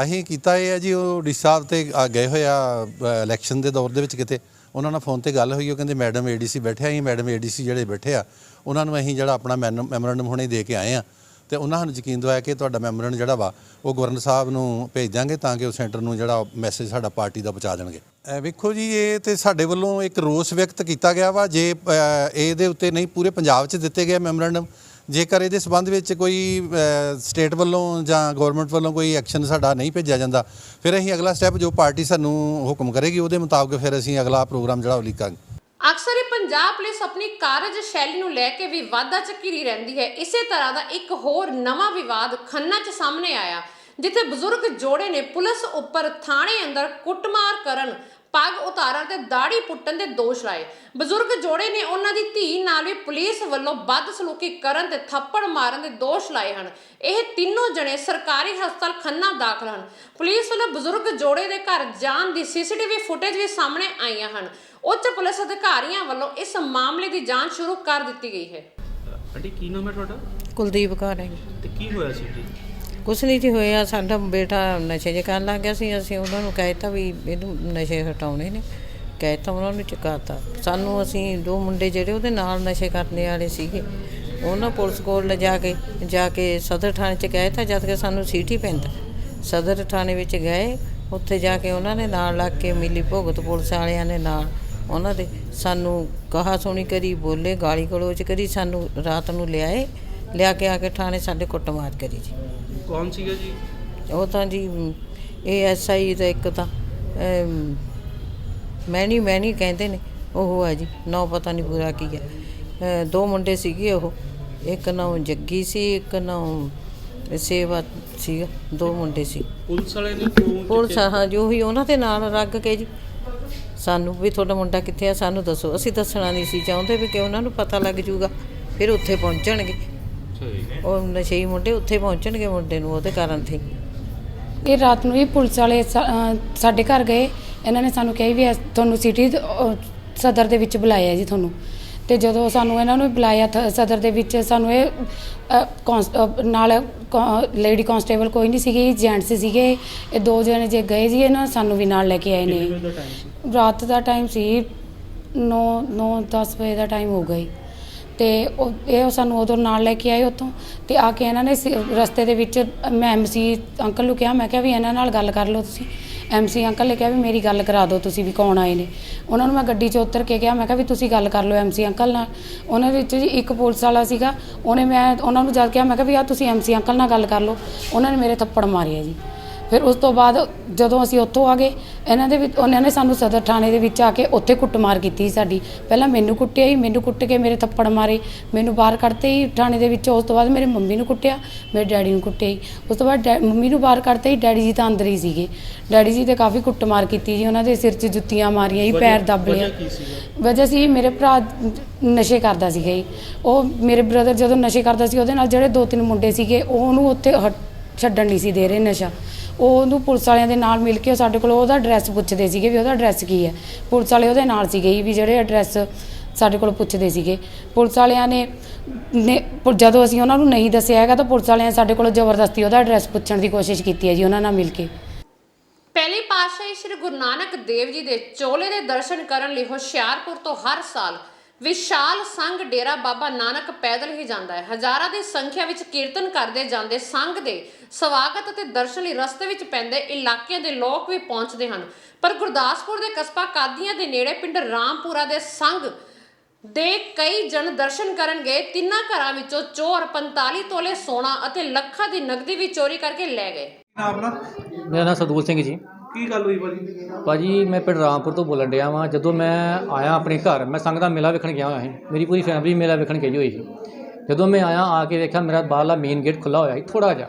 ਅਸੀਂ ਕੀਤਾ ਇਹ ਹੈ ਜੀ, ਉਹ ਡੀ ਸਾਹਿਬ ਤੇ ਗਏ ਹੋਏ ਆ ਇਲੈਕਸ਼ਨ ਦੇ ਦੌਰ ਦੇ ਵਿੱਚ, ਕਿਤੇ ਉਹਨਾਂ ਨਾਲ ਫੋਨ ਤੇ ਗੱਲ ਹੋਈ, ਉਹ ਕਹਿੰਦੇ ਮੈਡਮ ADC ਬੈਠੇ ਆ, ਮੈਡਮ ADC ਜਿਹੜੇ ਬੈਠੇ ਆ ਉਹਨਾਂ ਨੂੰ ਅਸੀਂ ਜਿਹੜਾ ਆਪਣਾ ਮੈਮੋਰੈਂਡਮ ਹੁਣੇ ਦੇ ਕੇ ਆਏ ਆ, ਤੇ ਉਹਨਾਂ ਨੂੰ ਯਕੀਨ ਦਵਾਇਆ ਕਿ ਤੁਹਾਡਾ ਮੈਮੋਰੈਂਡਮ ਜਿਹੜਾ ਵਾ ਉਹ ਗਵਰਨਰ ਸਾਹਿਬ ਨੂੰ ਭੇਜ ਦਾਂਗੇ ਤਾਂ ਕਿ ਉਹ ਸੈਂਟਰ ਨੂੰ ਜਿਹੜਾ ਮੈਸੇਜ ਸਾਡਾ ਪਾਰਟੀ ਦਾ ਪਹੁੰਚਾ ਦੇਣਗੇ। ਵੇਖੋ ਜੀ, ਇਹ ਤੇ ਸਾਡੇ ਵੱਲੋਂ ਇੱਕ ਰੋਸ ਵਿਅਕਤ ਕੀਤਾ ਗਿਆ ਵਾ, ਜੇ ਇਹਦੇ ਉੱਤੇ ਨਹੀਂ ਪੂਰੇ ਪੰਜਾਬ 'ਚ ਦਿੱਤੇ ਗਏ ਮੈਮੋਰੈਂਡਮ, ਜੇਕਰ ਇਹਦੇ ਸੰਬੰਧ ਵਿੱਚ ਕੋਈ ਸਟੇਟ ਵੱਲੋਂ ਜਾਂ ਗਵਰਨਮੈਂਟ ਵੱਲੋਂ ਕੋਈ ਐਕਸ਼ਨ ਸਾਡਾ ਨਹੀਂ ਭੇਜਿਆ ਜਾਂਦਾ, ਫਿਰ ਅਸੀਂ ਅਗਲਾ ਸਟੈਪ ਜੋ ਪਾਰਟੀ ਸਾਨੂੰ ਹੁਕਮ ਕਰੇਗੀ ਉਹਦੇ ਮੁਤਾਬਕ ਫਿਰ ਅਸੀਂ ਅਗਲਾ ਪ੍ਰੋਗਰਾਮ ਜਿਹੜਾ ਉਹ ਲਿਖਾਂਗੇ। ਅਕਸਰ ਹੀ ਪੰਜਾਬ ਪੁਲਿਸ ਆਪਣੀ ਕਾਰਜ ਸ਼ੈਲੀ ਨੂੰ ਲੈ ਕੇ ਵਿਵਾਦਾਂ 'ਚ ਘਿਰੀ ਰਹਿੰਦੀ ਹੈ। ਇਸੇ ਤਰ੍ਹਾਂ ਦਾ ਇੱਕ ਹੋਰ ਨਵਾਂ ਵਿਵਾਦ ਖੰਨਾ 'ਚ ਸਾਹਮਣੇ ਆਇਆ, ਜਿੱਥੇ ਬਜ਼ੁਰਗ ਜੋੜੇ ਨੇ ਪੁਲਿਸ ਉੱਪਰ ਥਾਣੇ ਅੰਦਰ ਕੁੱਟਮਾਰ ਕਰਨ, ਪੱਗ ਉਤਾਰਨ ਤੇ ਦਾੜੀ ਪੁੱਟਣ ਦੇ ਦੋਸ਼ ਲਾਏ। ਬਜ਼ੁਰਗ ਜੋੜੇ ਨੇ ਉਹਨਾਂ ਦੀ ਧੀ ਨਾਲ ਵੀ ਪੁਲਿਸ ਵੱਲੋਂ ਬਦਸਲੂਕੀ ਕਰਨ ਤੇ ਥੱਪੜ ਮਾਰਨ ਦੇ ਦੋਸ਼ ਲਾਏ ਹਨ। ਇਹ ਤਿੰਨੋਂ ਜਣੇ ਸਰਕਾਰੀ ਹਸਪਤਾਲ ਖੰਨਾ ਦਾਖਲ ਹਨ। ਪੁਲਿਸ ਵੱਲੋਂ ਬਜ਼ੁਰਗ ਜੋੜੇ ਦੇ ਘਰ ਜਾਣ ਦੀ CCTV ਫੁਟੇਜ ਵੀ ਸਾਹਮਣੇ ਆਈਆਂ ਹਨ। ਉੱਚ ਪੁਲਿਸ ਅਧਿਕਾਰੀਆਂ ਵੱਲੋਂ ਇਸ ਮਾਮਲੇ ਦੀ ਜਾਂਚ ਸ਼ੁਰੂ ਕਰ ਦਿੱਤੀ ਗਈ ਹੈ। ਆਂਟੀ ਕੀ ਨਾਮ ਹੈ ਤੁਹਾਡਾ? ਕੁਲਦੀਪ ਕੌਰ ਹੈ। ਤੇ ਕੀ ਹੋਇਆ ਸੀ ਜੀ? ਕੁਛ ਨਹੀਂ ਜੀ ਹੋਇਆ, ਸਾਡਾ ਬੇਟਾ ਨਸ਼ੇ ਜੇ ਕਰਨ ਲੱਗ ਗਿਆ ਸੀ। ਅਸੀਂ ਉਹਨਾਂ ਨੂੰ ਕਹਿ ਤਾ ਵੀ ਇਹਨੂੰ ਨਸ਼ੇ ਹਟਾਉਣੇ ਨੇ, ਕਹਿ ਤਾ ਉਹਨਾਂ ਨੂੰ ਚੁਕਾਤਾ। ਸਾਨੂੰ ਅਸੀਂ 2 ਮੁੰਡੇ ਜਿਹੜੇ ਉਹਦੇ ਨਾਲ ਨਸ਼ੇ ਕਰਨ ਵਾਲੇ ਸੀਗੇ ਉਹਨਾਂ ਪੁਲਿਸ ਕੋਲ ਲਿਜਾ ਕੇ ਸਦਰ ਥਾਣੇ 'ਚ ਗਏ ਤਾਂ ਜਦ ਕਿ ਸਾਨੂੰ ਸੀਟੀ ਪੈਂਦਾ, ਸਦਰ ਥਾਣੇ ਵਿੱਚ ਗਏ, ਉੱਥੇ ਜਾ ਕੇ ਉਹਨਾਂ ਨੇ ਨਾਲ ਲੱਗ ਕੇ ਮਿਲੀ ਭੁਗਤ ਪੁਲਿਸ ਵਾਲਿਆਂ ਨੇ ਨਾਲ ਉਹਨਾਂ ਦੇ ਸਾਨੂੰ ਕਹਾ ਸੁਣੀ ਕਰੀ, ਬੋਲੇ, ਗਾਲੀ ਗਲੋਚ ਕਰੀ। ਸਾਨੂੰ ਰਾਤ ਨੂੰ ਲਿਆ ਕੇ ਆ ਕੇ ਥਾਣੇ ਸਾਡੇ ਕੁੱਟਮਾਰ ਕਰੀ ਜੀ। ਕੌਣ ਸੀਗਾ ਜੀ ਉਹ? ਤਾਂ ਜੀ ASI ਦਾ ਇੱਕ ਤਾਂ ਮੈਨੀ ਕਹਿੰਦੇ ਨੇ, ਉਹ ਆ ਜੀ, ਨਾਂ ਪਤਾ ਨਹੀਂ ਪੂਰਾ ਕੀ ਹੈ। 2 ਮੁੰਡੇ ਸੀਗੇ, ਉਹ ਇੱਕ ਨਾਂ ਜੱਗੀ ਸੀ, ਇੱਕ ਨਾਂ ਸੇਵਾ ਸੀਗਾ। 2 ਮੁੰਡੇ ਸੀ। ਪੁਲਿਸ ਵਾਲੇ ਨੇ ਪੁਲਿਸ ਹਾਂ ਜੋ ਹੀ ਉਹਨਾਂ ਦੇ ਨਾਲ ਰੱਗ ਕੇ ਜੀ ਸਾਨੂੰ ਵੀ ਤੁਹਾਡਾ ਮੁੰਡਾ ਕਿੱਥੇ ਆ ਸਾਨੂੰ ਦੱਸੋ। ਅਸੀਂ ਦੱਸਣਾ ਨਹੀਂ ਸੀ ਚਾਹੁੰਦੇ ਵੀ ਕਿ ਉਹਨਾਂ ਨੂੰ ਪਤਾ ਲੱਗ ਜੂਗਾ, ਫਿਰ ਉੱਥੇ ਪਹੁੰਚਣਗੇ ਉਹ ਨਸ਼ਈ ਮੁੰਡੇ, ਉੱਥੇ ਪਹੁੰਚਣਗੇ ਮੁੰਡੇ ਨੂੰ ਉਹਦੇ ਕਾਰਨ ਤੇ। ਇਹ ਰਾਤ ਨੂੰ ਹੀ ਪੁਲਿਸ ਵਾਲੇ ਸਾਡੇ ਘਰ ਗਏ। ਇਹਨਾਂ ਨੇ ਸਾਨੂੰ ਕਿਹਾ ਵੀ ਤੁਹਾਨੂੰ ਸਿਟੀ ਸਦਰ ਦੇ ਵਿੱਚ ਬੁਲਾਇਆ ਜੀ ਤੁਹਾਨੂੰ। ਤੇ ਜਦੋਂ ਸਾਨੂੰ ਇਹਨਾਂ ਨੂੰ ਬੁਲਾਇਆ ਸਦਰ ਦੇ ਵਿੱਚ, ਸਾਨੂੰ ਇਹ ਨਾਲ ਲੇਡੀ ਕਾਂਸਟੇਬਲ ਕੋਈ ਨਹੀਂ ਸੀਗੀ, ਜੈਂਟਸ ਸੀਗੇ। ਇਹ 2 ਜਣੇ ਜੇ ਗਏ ਜੀ, ਇਹਨਾਂ ਸਾਨੂੰ ਵੀ ਨਾਲ ਲੈ ਕੇ ਆਏ ਨੇ। ਰਾਤ ਦਾ ਟਾਈਮ ਸੀ, 9-10 ਵਜੇ ਦਾ ਟਾਈਮ ਹੋ ਗਿਆ। ਤੇ ਇਹ ਸਾਨੂੰ ਉਦੋਂ ਨਾਲ ਲੈ ਕੇ ਆਏ ਉੱਥੋਂ। ਤੇ ਆ ਕੇ ਇਹਨਾਂ ਨੇ ਰਸਤੇ ਦੇ ਵਿੱਚ ਮੈਂ MC ਅੰਕਲ ਨੂੰ ਕਿਹਾ, ਮੈਂ ਕਿਹਾ ਵੀ ਇਹਨਾਂ ਨਾਲ ਗੱਲ ਕਰ ਲਓ ਤੁਸੀਂ। MC ਅੰਕਲ ਨੇ ਕਿਹਾ ਵੀ ਮੇਰੀ ਗੱਲ ਕਰਾ ਦਿਓ ਤੁਸੀਂ ਵੀ ਕੌਣ ਆਏ ਨੇ। ਉਹਨਾਂ ਨੂੰ ਮੈਂ ਗੱਡੀ 'ਚ ਉਤਰ ਕੇ ਕਿਹਾ, ਮੈਂ ਕਿਹਾ ਵੀ ਤੁਸੀਂ ਗੱਲ ਕਰ ਲਓ MC ਅੰਕਲ ਨਾਲ। ਉਹਨਾਂ ਵਿੱਚ ਜੀ ਇੱਕ ਪੁਲਿਸ ਵਾਲਾ ਸੀਗਾ, ਮੈਂ ਉਹਨਾਂ ਨੂੰ ਜਦ ਕਿਹਾ, ਮੈਂ ਕਿਹਾ ਵੀ ਆ ਤੁਸੀਂ MC ਅੰਕਲ ਨਾਲ ਗੱਲ ਕਰ ਲਓ। ਉਹਨਾਂ ਨੇ ਮੇਰੇ ਥੱਪੜ ਮਾਰਿਆ ਜੀ। ਫਿਰ ਉਸ ਤੋਂ ਬਾਅਦ ਜਦੋਂ ਅਸੀਂ ਉੱਥੋਂ ਆ ਗਏ, ਉਹਨਾਂ ਨੇ ਸਾਨੂੰ ਸਦਰ ਥਾਣੇ ਦੇ ਵਿੱਚ ਆ ਕੇ ਉੱਥੇ ਕੁੱਟਮਾਰ ਕੀਤੀ ਸਾਡੀ। ਪਹਿਲਾਂ ਮੈਨੂੰ ਕੁੱਟਿਆ ਹੀ, ਮੈਨੂੰ ਕੁੱਟ ਕੇ ਮੇਰੇ ਥੱਪੜ ਮਾਰੇ, ਮੈਨੂੰ ਬਾਹਰ ਕੱਢਤੇ ਹੀ ਥਾਣੇ ਦੇ ਵਿੱਚੋਂ। ਉਸ ਤੋਂ ਬਾਅਦ ਮੇਰੇ ਮੰਮੀ ਨੂੰ ਕੁੱਟਿਆ, ਮੇਰੇ ਡੈਡੀ ਨੂੰ ਕੁੱਟਿਆ ਹੀ। ਉਸ ਤੋਂ ਬਾਅਦ ਮੰਮੀ ਨੂੰ ਬਾਹਰ ਕੱਢਤੇ ਹੀ, ਡੈਡੀ ਜੀ ਤਾਂ ਅੰਦਰ ਹੀ ਸੀਗੇ। ਡੈਡੀ ਜੀ ਤੇ ਕਾਫੀ ਕੁੱਟਮਾਰ ਕੀਤੀ ਜੀ, ਉਹਨਾਂ ਦੇ ਸਿਰ 'ਚ ਜੁੱਤੀਆਂ ਮਾਰੀਆਂ ਜੀ, ਪੈਰ ਦੱਬ ਲਿਆ। ਵਜ੍ਹਾ ਸੀ ਮੇਰੇ ਭਰਾ ਨਸ਼ੇ ਕਰਦਾ ਸੀਗਾ ਜੀ। ਉਹ ਮੇਰੇ ਬ੍ਰਦਰ ਜਦੋਂ ਨਸ਼ੇ ਕਰਦਾ ਸੀ, ਉਹਦੇ ਨਾਲ ਜਿਹੜੇ 2-3 ਮੁੰਡੇ ਸੀਗੇ, ਉਹ ਉਹਨੂੰ ਉੱਥੇ ਛੱਡਣ ਨਹੀਂ ਸੀ ਦੇ ਰਹੇ ਨਸ਼ਾ। ਉਹਨੂੰ ਪੁਲਿਸ ਵਾਲਿਆਂ ਦੇ ਨਾਲ ਮਿਲ ਕੇ ਸਾਡੇ ਕੋਲ ਉਹਦਾ ਐਡਰੈਸ ਪੁੱਛਦੇ ਸੀਗੇ ਵੀ ਉਹਦਾ ਐਡਰੈਸ ਕੀ ਹੈ। ਪੁਲਿਸ ਵਾਲੇ ਉਹਦੇ ਨਾਲ ਸੀਗੇ ਵੀ ਜਿਹੜੇ ਐਡਰੈਸ ਸਾਡੇ ਕੋਲ ਪੁੱਛਦੇ ਸੀਗੇ। ਪੁਲਿਸ ਵਾਲਿਆਂ ਨੇ ਜਦੋਂ ਅਸੀਂ ਉਹਨਾਂ ਨੂੰ ਨਹੀਂ ਦੱਸਿਆ ਹੈਗਾ ਤਾਂ ਪੁਲਿਸ ਵਾਲਿਆਂ ਨੇ ਸਾਡੇ ਕੋਲ ਜ਼ਬਰਦਸਤੀ ਉਹਦਾ ਐਡਰੈਸ ਪੁੱਛਣ ਦੀ ਕੋਸ਼ਿਸ਼ ਕੀਤੀ ਹੈ ਜੀ ਉਹਨਾਂ ਨਾਲ ਮਿਲ ਕੇ। ਪਹਿਲੀ ਪਾਤਸ਼ਾਹੀ ਸ੍ਰੀ ਗੁਰੂ ਨਾਨਕ ਦੇਵ ਜੀ ਦੇ ਚੋਲੇ ਦੇ ਦਰਸ਼ਨ ਕਰਨ ਲਈ ਹੁਸ਼ਿਆਰਪੁਰ ਤੋਂ ਹਰ ਸਾਲ ਵਿਸ਼ਾਲ ਸੰਘ ਡੇਰਾ ਬਾਬਾ ਨਾਨਕ ਪੈਦਲ ਹੀ ਜਾਂਦਾ ਹੈ। ਹਜ਼ਾਰਾਂ ਦੀ ਸੰਖਿਆ ਵਿੱਚ ਕੀਰਤਨ ਕਰਦੇ ਜਾਂਦੇ ਸੰਘ ਦੇ ਸਵਾਗਤ ਅਤੇ ਦਰਸ਼ਨ ਲਈ ਰਸਤੇ ਵਿੱਚ ਪੈਂਦੇ ਇਲਾਕਿਆਂ ਦੇ ਲੋਕ ਵੀ ਪਹੁੰਚਦੇ ਹਨ। ਪਰ ਗੁਰਦਾਸਪੁਰ ਦੇ ਕਸਬਾ ਕਾਦੀਆਂ ਦੇ ਨੇੜੇ ਪਿੰਡ ਰਾਮਪੁਰਾ ਦੇ ਸੰਘ ਦੇ ਕਈ ਜਨ ਦਰਸ਼ਨ ਕਰਨ ਗਏ। 3 ਘਰਾਂ ਵਿੱਚੋਂ ਚੋਰ 45 ਤੋਲੇ ਸੋਨਾ ਅਤੇ ਲੱਖਾਂ ਦੀ ਨਕਦੀ ਵੀ ਚੋਰੀ ਕਰਕੇ ਲੈ ਗਏ। ਮੇਰਾ ਨਾਮ ਸਰਦੂਲ ਸਿੰਘ ਜੀ। ਕੀ ਗੱਲ ਹੋਈ ਭਾਜੀ? ਭਾਜੀ ਮੈਂ ਪਿੰਡ ਰਾਮਪੁਰ ਤੋਂ ਬੋਲਣ ਡਿਆ ਵਾਂ। ਜਦੋਂ ਮੈਂ ਆਇਆ ਆਪਣੇ ਘਰ, ਮੈਂ ਸੰਘ ਦਾ ਮੇਲਾ ਵੇਖਣ ਗਿਆ ਹੋਇਆ ਸੀ। ਮੇਰੀ ਪੂਰੀ ਫੈਮਿਲੀ ਮੇਲਾ ਵੇਖਣ ਗਈ ਹੋਈ ਸੀ। ਜਦੋਂ ਮੈਂ ਆਇਆ, ਆ ਕੇ ਵੇਖਿਆ ਮੇਰਾ ਬਾਹਰਲਾ ਮੇਨ ਗੇਟ ਖੁੱਲ੍ਹਾ ਹੋਇਆ ਸੀ ਥੋੜ੍ਹਾ ਜਿਹਾ।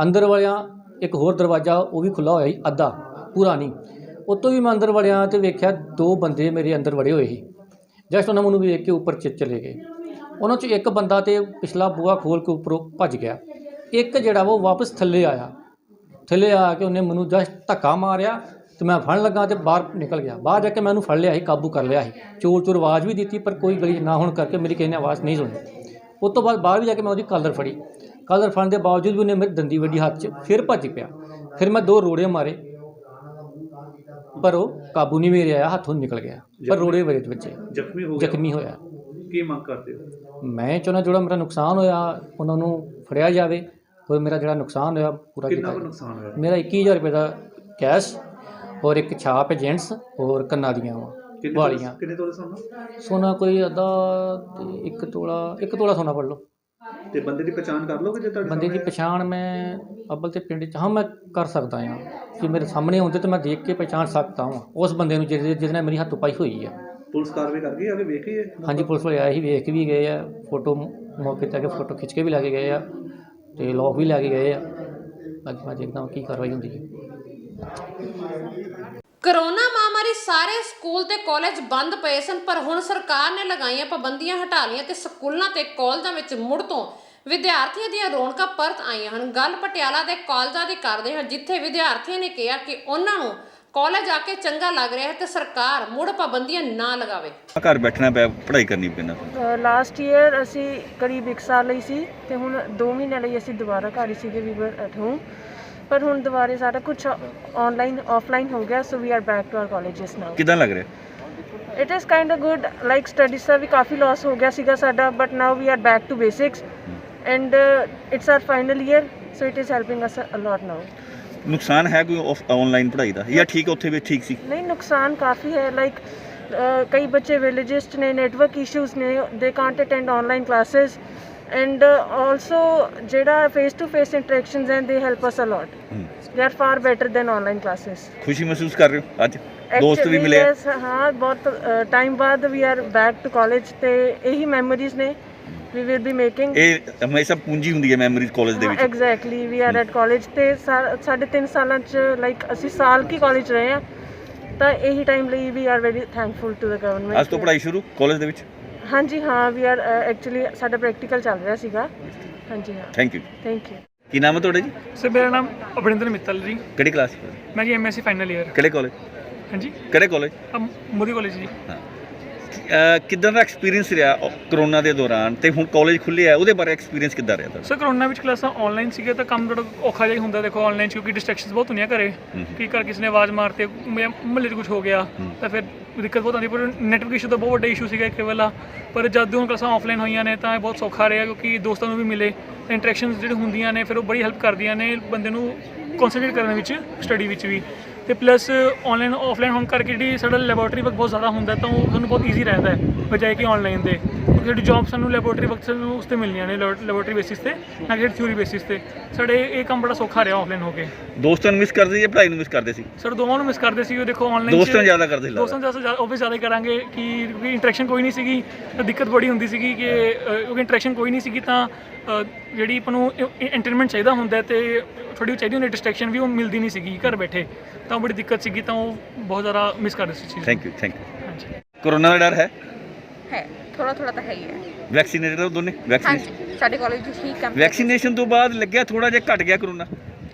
ਅੰਦਰ ਵਾਲਿਆਂ ਇੱਕ ਹੋਰ ਦਰਵਾਜ਼ਾ ਉਹ ਵੀ ਖੁੱਲ੍ਹਾ ਹੋਇਆ ਸੀ, ਅੱਧਾ, ਪੂਰਾ ਨਹੀਂ। ਉੱਤੋਂ ਵੀ ਮੈਂ ਅੰਦਰ ਵੜਿਆ ਅਤੇ ਵੇਖਿਆ 2 ਬੰਦੇ ਮੇਰੇ ਅੰਦਰ ਵੜੇ ਹੋਏ ਸੀ। ਜਸਟ ਉਹਨਾਂ ਮੈਨੂੰ ਵੇਖ ਕੇ ਉੱਪਰ ਚਲੇ ਗਏ। ਉਹਨਾਂ 'ਚੋਂ ਇੱਕ ਬੰਦਾ ਤਾਂ ਪਿਛਲਾ ਬੂਹਾ ਖੋਲ੍ਹ ਕੇ ਉੱਪਰੋਂ ਭੱਜ ਗਿਆ। ਇੱਕ ਜਿਹੜਾ ਉਹ ਵਾਪਸ ਥੱਲੇ ਆਇਆ। ਥੱਲੇ ਆ ਕੇ ਉਹਨੇ ਮੈਨੂੰ ਜਸਟ ਧੱਕਾ ਮਾਰਿਆ ਤੇ ਮੈਂ ਫੜਨ ਲੱਗਾ ਤੇ ਬਾਹਰ ਨਿਕਲ ਗਿਆ। ਬਾਹਰ ਜਾ ਕੇ ਮੈਂ ਉਹਨੂੰ ਫੜ ਲਿਆ ਸੀ, ਕਾਬੂ ਕਰ ਲਿਆ ਸੀ। ਚੋਰ ਆਵਾਜ਼ ਵੀ ਦਿੱਤੀ ਪਰ ਕੋਈ ਗਲੀ 'ਚ ਨਾ ਹੋਣ ਕਰਕੇ ਮੇਰੀ ਕਿਸੇ ਨੇ ਆਵਾਜ਼ ਨਹੀਂ ਸੁਣੀ। ਉਸ ਤੋਂ ਬਾਅਦ ਬਾਹਰ ਵੀ ਜਾ ਕੇ ਮੈਂ ਉਹਦੀ ਕਾਲਰ ਫੜੀ। ਕਾਲਰ ਫੜਨ ਦੇ ਬਾਵਜੂਦ ਵੀ ਉਹਨੇ ਮੇਰੀ ਦੰਦੀ ਵੱਡੀ ਹੱਥ 'ਚ, ਫਿਰ ਭੱਜ ਪਿਆ। ਫਿਰ ਮੈਂ 2 ਰੋੜੇ ਮਾਰੇ ਪਰ ਉਹ ਕਾਬੂ ਨਹੀਂ ਮੇਰੇ ਆਇਆ, ਹੱਥੋਂ ਨਿਕਲ ਗਿਆ। ਪਰ ਰੋੜੇ ਵੱਜੇ, ਜ਼ਖਮੀ ਹੋਇਆ। ਕੀ ਮੰਗ ਕਰਦੇ ਹੋ? ਮੈਂ ਚਾਹੁੰਦਾ ਜਿਹੜਾ ਮੇਰਾ ਨੁਕਸਾਨ ਹੋਇਆ ਉਹਨਾਂ ਨੂੰ ਫੜਿਆ ਜਾਵੇ ਔਰ ਮੇਰਾ ਜਿਹੜਾ ਨੁਕਸਾਨ ਹੋਇਆ ਪੂਰਾ ਕੀਤਾ ਜਾਵੇ। ਨੁਕਸਾਨ ਹੋਇਆ? ਮੇਰਾ 21,000 ਰੁਪਏ ਦਾ ਕੈਸ਼ ਔਰ ਇੱਕ ਛਾਪ ਹੈ ਜੈਂਟਸ ਔਰ ਕੰਨਾਂ ਦੀਆਂ ਵਾਲੀਆਂ। ਕਿੰਨੇ ਤੋਲੇ ਸੋਨਾ? ਸੋਨਾ ਕੋਈ ਅੱਧਾ ਤੇ 1 ਤੋਲਾ ਸੋਨਾ ਫੜ ਲਓ। ਤੇ ਬੰਦੇ ਦੀ ਪਛਾਣ ਕਰ ਲੋਗੇ ਜੇ ਤੁਹਾਡੇ ਬੰਦੇ ਦੀ ਪਛਾਣ ਮੈਂ ਅੱਬਲ ਤੇ ਪਿੰਡ 'ਚ ਹਾਂ ਮੈਂ ਕਰ ਸਕਦਾ ਹਾਂ ਕਿ ਮੇਰੇ ਸਾਹਮਣੇ ਹੁੰਦੇ ਤਾਂ ਮੈਂ ਦੇਖ ਕੇ ਪਛਾਣ ਸਕਦਾ ਹਾਂ ਉਸ ਬੰਦੇ ਨੂੰ ਜਿਹਦੇ ਨਾਲ ਮੇਰੀ ਹੱਥੋਂ ਪਾਈ ਹੋਈ ਹੈ। ਪੁਲਿਸ ਕਾਰਵਾਈ ਕਰ ਗਈ? ਆਗੇ ਵੇਖੀ ਹੈ? ਹਾਂਜੀ, ਪੁਲਿਸ ਵਾਲੇ ਆਏ ਸੀ, ਵੇਖ ਵੀ ਗਏ ਆ। ਫੋਟੋ ਮੌਕੇ 'ਤੇ ਆ ਕੇ ਫੋਟੋ ਖਿੱਚ ਕੇ ਵੀ ਲੈ ਕੇ ਗਏ ਆ ਤੇ ਲੋਕ ਵੀ ਲੈ ਕੇ ਗਏ ਆ। ਬਾਕੀ ਮੈਂ ਦੇਖਦਾ ਕੀ ਕਾਰਵਾਈ ਹੁੰਦੀ ਹੈ। ਕਰੋਨਾ ਮਹਾਮਾਰੀ ਸਾਰੇ ਸਕੂਲ ਤੇ ਕਾਲਜ ਬੰਦ ਪਏ ਸਨ, ਪਰ ਹੁਣ ਸਰਕਾਰ ਨੇ ਲਗਾਈਆਂ ਪਾਬੰਦੀਆਂ ਹਟਾ ਲਈਆਂ ਤੇ ਸਕੂਲਾਂ ਤੇ ਕਾਲਜਾਂ ਵਿੱਚ ਮੁੜ ਤੋਂ ਵਿਦਿਆਰਥੀਆਂ ਦੀਆਂ ਰੌਣਕਾਂ ਪਰਤ ਆਈਆਂ ਹਨ। ਗੱਲ ਪਟਿਆਲਾ ਦੇ ਕਾਲਜਾਂ ਦੀ ਕਰਦੇ ਹਾਂ, ਜਿੱਥੇ ਵਿਦਿਆਰਥੀਆਂ ਨੇ ਕਿਹਾ ਕਿ ਉਹਨਾਂ ਨੂੰ ਕਾਲਜ ਆ ਕੇ ਚੰਗਾ ਲੱਗ ਰਿਹਾ ਹੈ ਤੇ ਸਰਕਾਰ ਮੁੜ ਪਾਬੰਦੀਆਂ ਨਾ ਲਗਾਵੇ। ਘਰ ਬੈਠਣਾ ਪਿਆ, ਪੜ੍ਹਾਈ ਕਰਨੀ ਪੈਣਾ। ਲਾਸਟ ਈਅਰ ਅਸੀਂ ਕਰੀਬ 1 ਸਾਲ ਲਈ ਸੀ ਤੇ ਹੁਣ 2 ਮਹੀਨੇ ਲਈ ਅਸੀਂ ਦੁਬਾਰਾ ਘਰ ਹੀ ਸੀਗੇ, ਵੀ ਵਰ ਐਟ ਹੋਮ। ਪਰ ਹੁਣ ਦੁਬਾਰੇ ਸਾਰਾ ਕੁਝ ਆਨਲਾਈਨ ਆਫਲਾਈਨ ਹੋ ਗਿਆ, so we are back to our colleges now. ਕਿਦਾਂ ਲੱਗ ਰਿਹਾ? It is kind of good, like studies ਦਾ ਵੀ ਕਾਫੀ ਲਾਸ ਹੋ ਗਿਆ ਸੀਗਾ ਸਾਡਾ, but now we are back to basics and it's our final year, so it is helping us a lot now. ਨੁਕਸਾਨ ਹੈ ਕੋਈ ਆਨਲਾਈਨ ਪੜ੍ਹਾਈ ਦਾ ਜਾਂ ਠੀਕ ਉੱਥੇ ਵੀ ਠੀਕ ਸੀ? ਨਹੀਂ, ਨੁਕਸਾਨ ਕਾਫੀ ਹੈ। ਲਾਈਕ ਕਈ ਬੱਚੇ ਵਿਲੇजेस 'ਚ ਨੇ, ਨੈਟਵਰਕ ਇਸ਼ੂਜ਼ ਨੇ, they can't attend online classes and also ਜਿਹੜਾ face to face interactions and they help us a lot. They are far better than online classes. ਖੁਸ਼ੀ ਮਹਿਸੂਸ ਕਰ ਰਹੇ ਹੋ ਅੱਜ? ਦੋਸਤ ਵੀ ਮਿਲੇ? ਹਾਂ, ਬਹੁਤ ਟਾਈਮ ਬਾਅਦ we are back to college ਤੇ ਇਹੀ ਮੈਮੋਰੀਜ਼ ਨੇ we will be making। ਇਹ ਹਮੇਸ਼ਾ ਪੂੰਜੀ ਹੁੰਦੀ ਹੈ ਮੈਮੋਰੀਜ਼ ਕਾਲਜ ਦੇ ਵਿੱਚ। Exactly, we are at college ਤੇ ਸਾਡੇ 3 ਸਾਲਾਂ 'ਚ ਲਾਈਕ ਅਸੀਂ ਸਾਲ ਕੀ ਕਾਲਜ ਰਹੇ ਹਾਂ, ਤਾਂ ਇਹੀ ਟਾਈਮ ਲਈ we are very thankful to the government. ਅੱਜ ਤੋਂ ਪੜ੍ਹਾਈ ਸ਼ੁਰੂ ਕਾਲਜ ਦੇ ਵਿੱਚ? ਹਾਂਜੀ ਹਾਂ, ਵੀ ਆਰ ਐਕਚੁਅਲੀ ਸਾਡਾ ਪ੍ਰੈਕਟੀਕਲ ਚੱਲ ਰਿਹਾ ਸੀਗਾ। ਹਾਂਜੀ ਹਾਂ। Thank you. Thank you. ਕੀ ਨਾਮ ਹੈ ਤੁਹਾਡਾ ਜੀ? ਸਰ ਮੇਰਾ ਨਾਮ ਅਭਿੰਦਰ ਮਿੱਤਲ ਜੀ। ਕਿਹੜੀ ਕਲਾਸ? ਮੈਂ ਜੀ MSc ਫਾਈਨਲ ਈਅਰ। ਕਿਹੜੇ ਕਾਲਜ? ਹਾਂਜੀ, ਕਿਹੜੇ ਕਾਲਜ? ਮੋਦੀ ਕਾਲਜ ਜੀ। ਹਾਂ, ਕਿੱਦਾਂ ਦਾ ਐਕਸਪੀਰੀਅੰਸ ਰਿਹਾ ਕਰੋਨਾ ਦੇ ਦੌਰਾਨ ਤੇ ਹੁਣ ਕਾਲਜ ਖੁੱਲ੍ਹੇ ਆ ਉਹਦੇ ਬਾਰੇ ਐਕਸਪੀਰੀਅੰਸ ਕਿੱਦਾਂ ਰਿਹਾ ਤੁਹਾਡਾ? ਸਰ ਕਰੋਨਾ ਵਿੱਚ ਕਲਾਸਾਂ ਆਨਲਾਈਨ ਸੀਗੇ ਤਾਂ ਕੰਮ ਥੋੜਾ ਔਖਾ ਜਿਹਾ ਹੁੰਦਾ ਦੇਖੋ ਆਨਲਾਈਨ, ਕਿਉਂਕਿ ਡਿਸਟਰੈਕਸ਼ਨਸ ਬਹੁਤ ਹੁੰਦੀਆਂ ਘਰੇ। ਕਿ ਘਰ ਕਿਸੇ ਨੇ ਆਵਾਜ਼ ਮਾਰਤੇ, ਮਹੱਲੇ 'ਚ ਕੁਝ ਹੋ ਗਿਆ ਤਾਂ ਫਿਰ ਦਿੱਕਤ ਬਹੁਤ ਆਉਂਦੀ। ਪਰ ਨੈਟਵਰਕ ਇਸ਼ੂ ਤਾਂ ਬਹੁਤ ਵੱਡਾ ਇਸ਼ੂ ਸੀਗਾ ਇੱਕ ਵਾਲਾ, ਪਰ ਜਦ ਹੁਣ ਕਲਾਸਾਂ ਆਫਲਾਈਨ ਹੋਈਆਂ ਨੇ ਤਾਂ ਇਹ ਬਹੁਤ ਸੌਖਾ ਰਿਹਾ, ਕਿਉਂਕਿ ਦੋਸਤਾਂ ਨੂੰ ਵੀ ਮਿਲੇ। ਇੰਟਰੈਕਸ਼ਨਸ ਜਿਹੜੇ ਹੁੰਦੀਆਂ ਨੇ ਫਿਰ ਉਹ ਬੜੀ ਹੈਲਪ ਕਰਦੀਆਂ ਨੇ ਬੰਦੇ ਨੂੰ ਕਨਸੈਂਟਰੇਟ ਕਰਨ ਵਿੱਚ, ਸਟੱਡੀ ਵਿੱਚ ਵੀ। ਤੇ ਪਲੱਸ ਆਨਲਾਈਨ ਆਫਲਾਈਨ ਹੋਣ ਕਰਕੇ ਜਿਹੜੀ ਸਾਡਾ ਲੈਬੋਰੇਟਰੀ ਵਰਕ ਬਹੁਤ ਜ਼ਿਆਦਾ ਹੁੰਦਾ ਤਾਂ ਉਹ ਸਾਨੂੰ ਬਹੁਤ ਈਜ਼ੀ ਰਹਿੰਦਾ ਹੈ ਬਜਾਏ ਕਿ ਆਨਲਾਈਨ ਦੇ, ਕਿਉਂਕਿ ਸਾਡੀ ਜੌਬ ਸਾਨੂੰ ਲੈਬੋਰੇਟਰੀ ਵਰਕ ਸਾਨੂੰ ਉਸ 'ਤੇ ਮਿਲਣੀਆਂ ਨੇ, ਲੈਬੋਰੇਟਰੀ ਬੇਸਿਸ 'ਤੇ, ਨਾ ਕਿ ਥਿਊਰੀ ਬੇਸਿਸ 'ਤੇ। ਸਾਡੇ ਇਹ ਕੰਮ ਬੜਾ ਸੌਖਾ ਰਿਹਾ ਆਫਲਾਈਨ ਹੋ ਕੇ। ਦੋਸਤਾਂ ਨੂੰ ਮਿਸ ਕਰਦੇ ਜਾਂ ਪੜ੍ਹਾਈ ਨੂੰ ਮਿਸ ਕਰਦੇ ਸੀ? ਸਰ ਦੋਵਾਂ ਨੂੰ ਮਿਸ ਕਰਦੇ ਸੀ। ਉਹ ਦੇਖੋ ਆਨਲਾਈਨ ਦੋਸਤਾਂ ਨੂੰ ਜ਼ਿਆਦਾ ਕਰਦੇ ਸੀ? ਦੋਸਤਾਂ ਨੂੰ ਜ਼ਿਆਦਾ ਓਬਵੀਅਸ ਜ਼ਿਆਦਾ ਕਰਾਂਗੇ ਕਿ ਇੰਟਰੈਕਸ਼ਨ ਕੋਈ ਨਹੀਂ ਸੀਗੀ ਤਾਂ ਦਿੱਕਤ ਬੜੀ ਹੁੰਦੀ ਸੀਗੀ ਕਿ ਕਿਉਂਕਿ ਇੰਟਰੈਕਸ਼ਨ ਕੋਈ ਨਹੀਂ ਸੀਗੀ ਤਾਂ ਜਿਹੜੀ ਆਪਾਂ ਨੂੰ ਐਂਟਰਟੇਨਮੈਂਟ ਚਾਹੀਦਾ ਹੁੰਦਾ ਤੇ ਥੋੜ੍ਹੀ ਚਾਹੀਦੀ ਹੁੰਦੀ ਡਿਸਟਰੈਕਸ਼ਨ ਵੀ ਉਹ ਮਿਲਦੀ ਨਹੀਂ ਸੀਗੀ ਘਰ ਬੈਠੇ, ਤਾਂ ਬੜੀ ਦਿੱਕਤ ਸੀਗੀ, ਤਾਂ ਉਹ ਬਹੁਤ ਜ਼ਿਆਦਾ ਮਿਸ ਕਰਦੇ ਸੀ ਚੀਜ਼। Thank you. ਹਾਂਜੀ, ਕਰੋਨਾ ਦਾ ਡਰ ਹੈ? ਥੋੜਾ ਤਾਂ ਹੈ ਹੀ ਹੈ। ਵੈਕਸੀਨੇਟਡ ਹੋ ਦੋਨੇ? ਹਾਂਜੀ, ਸਾਡੇ ਕਾਲਜ ਵਿੱਚ ਹੀ ਕੰਮ। ਵੈਕਸੀਨੇਸ਼ਨ ਤੋਂ ਬਾਅਦ ਲੱਗਿਆ ਥੋੜਾ ਜਿਹਾ ਘਟ ਗਿਆ ਕਰੋਨਾ?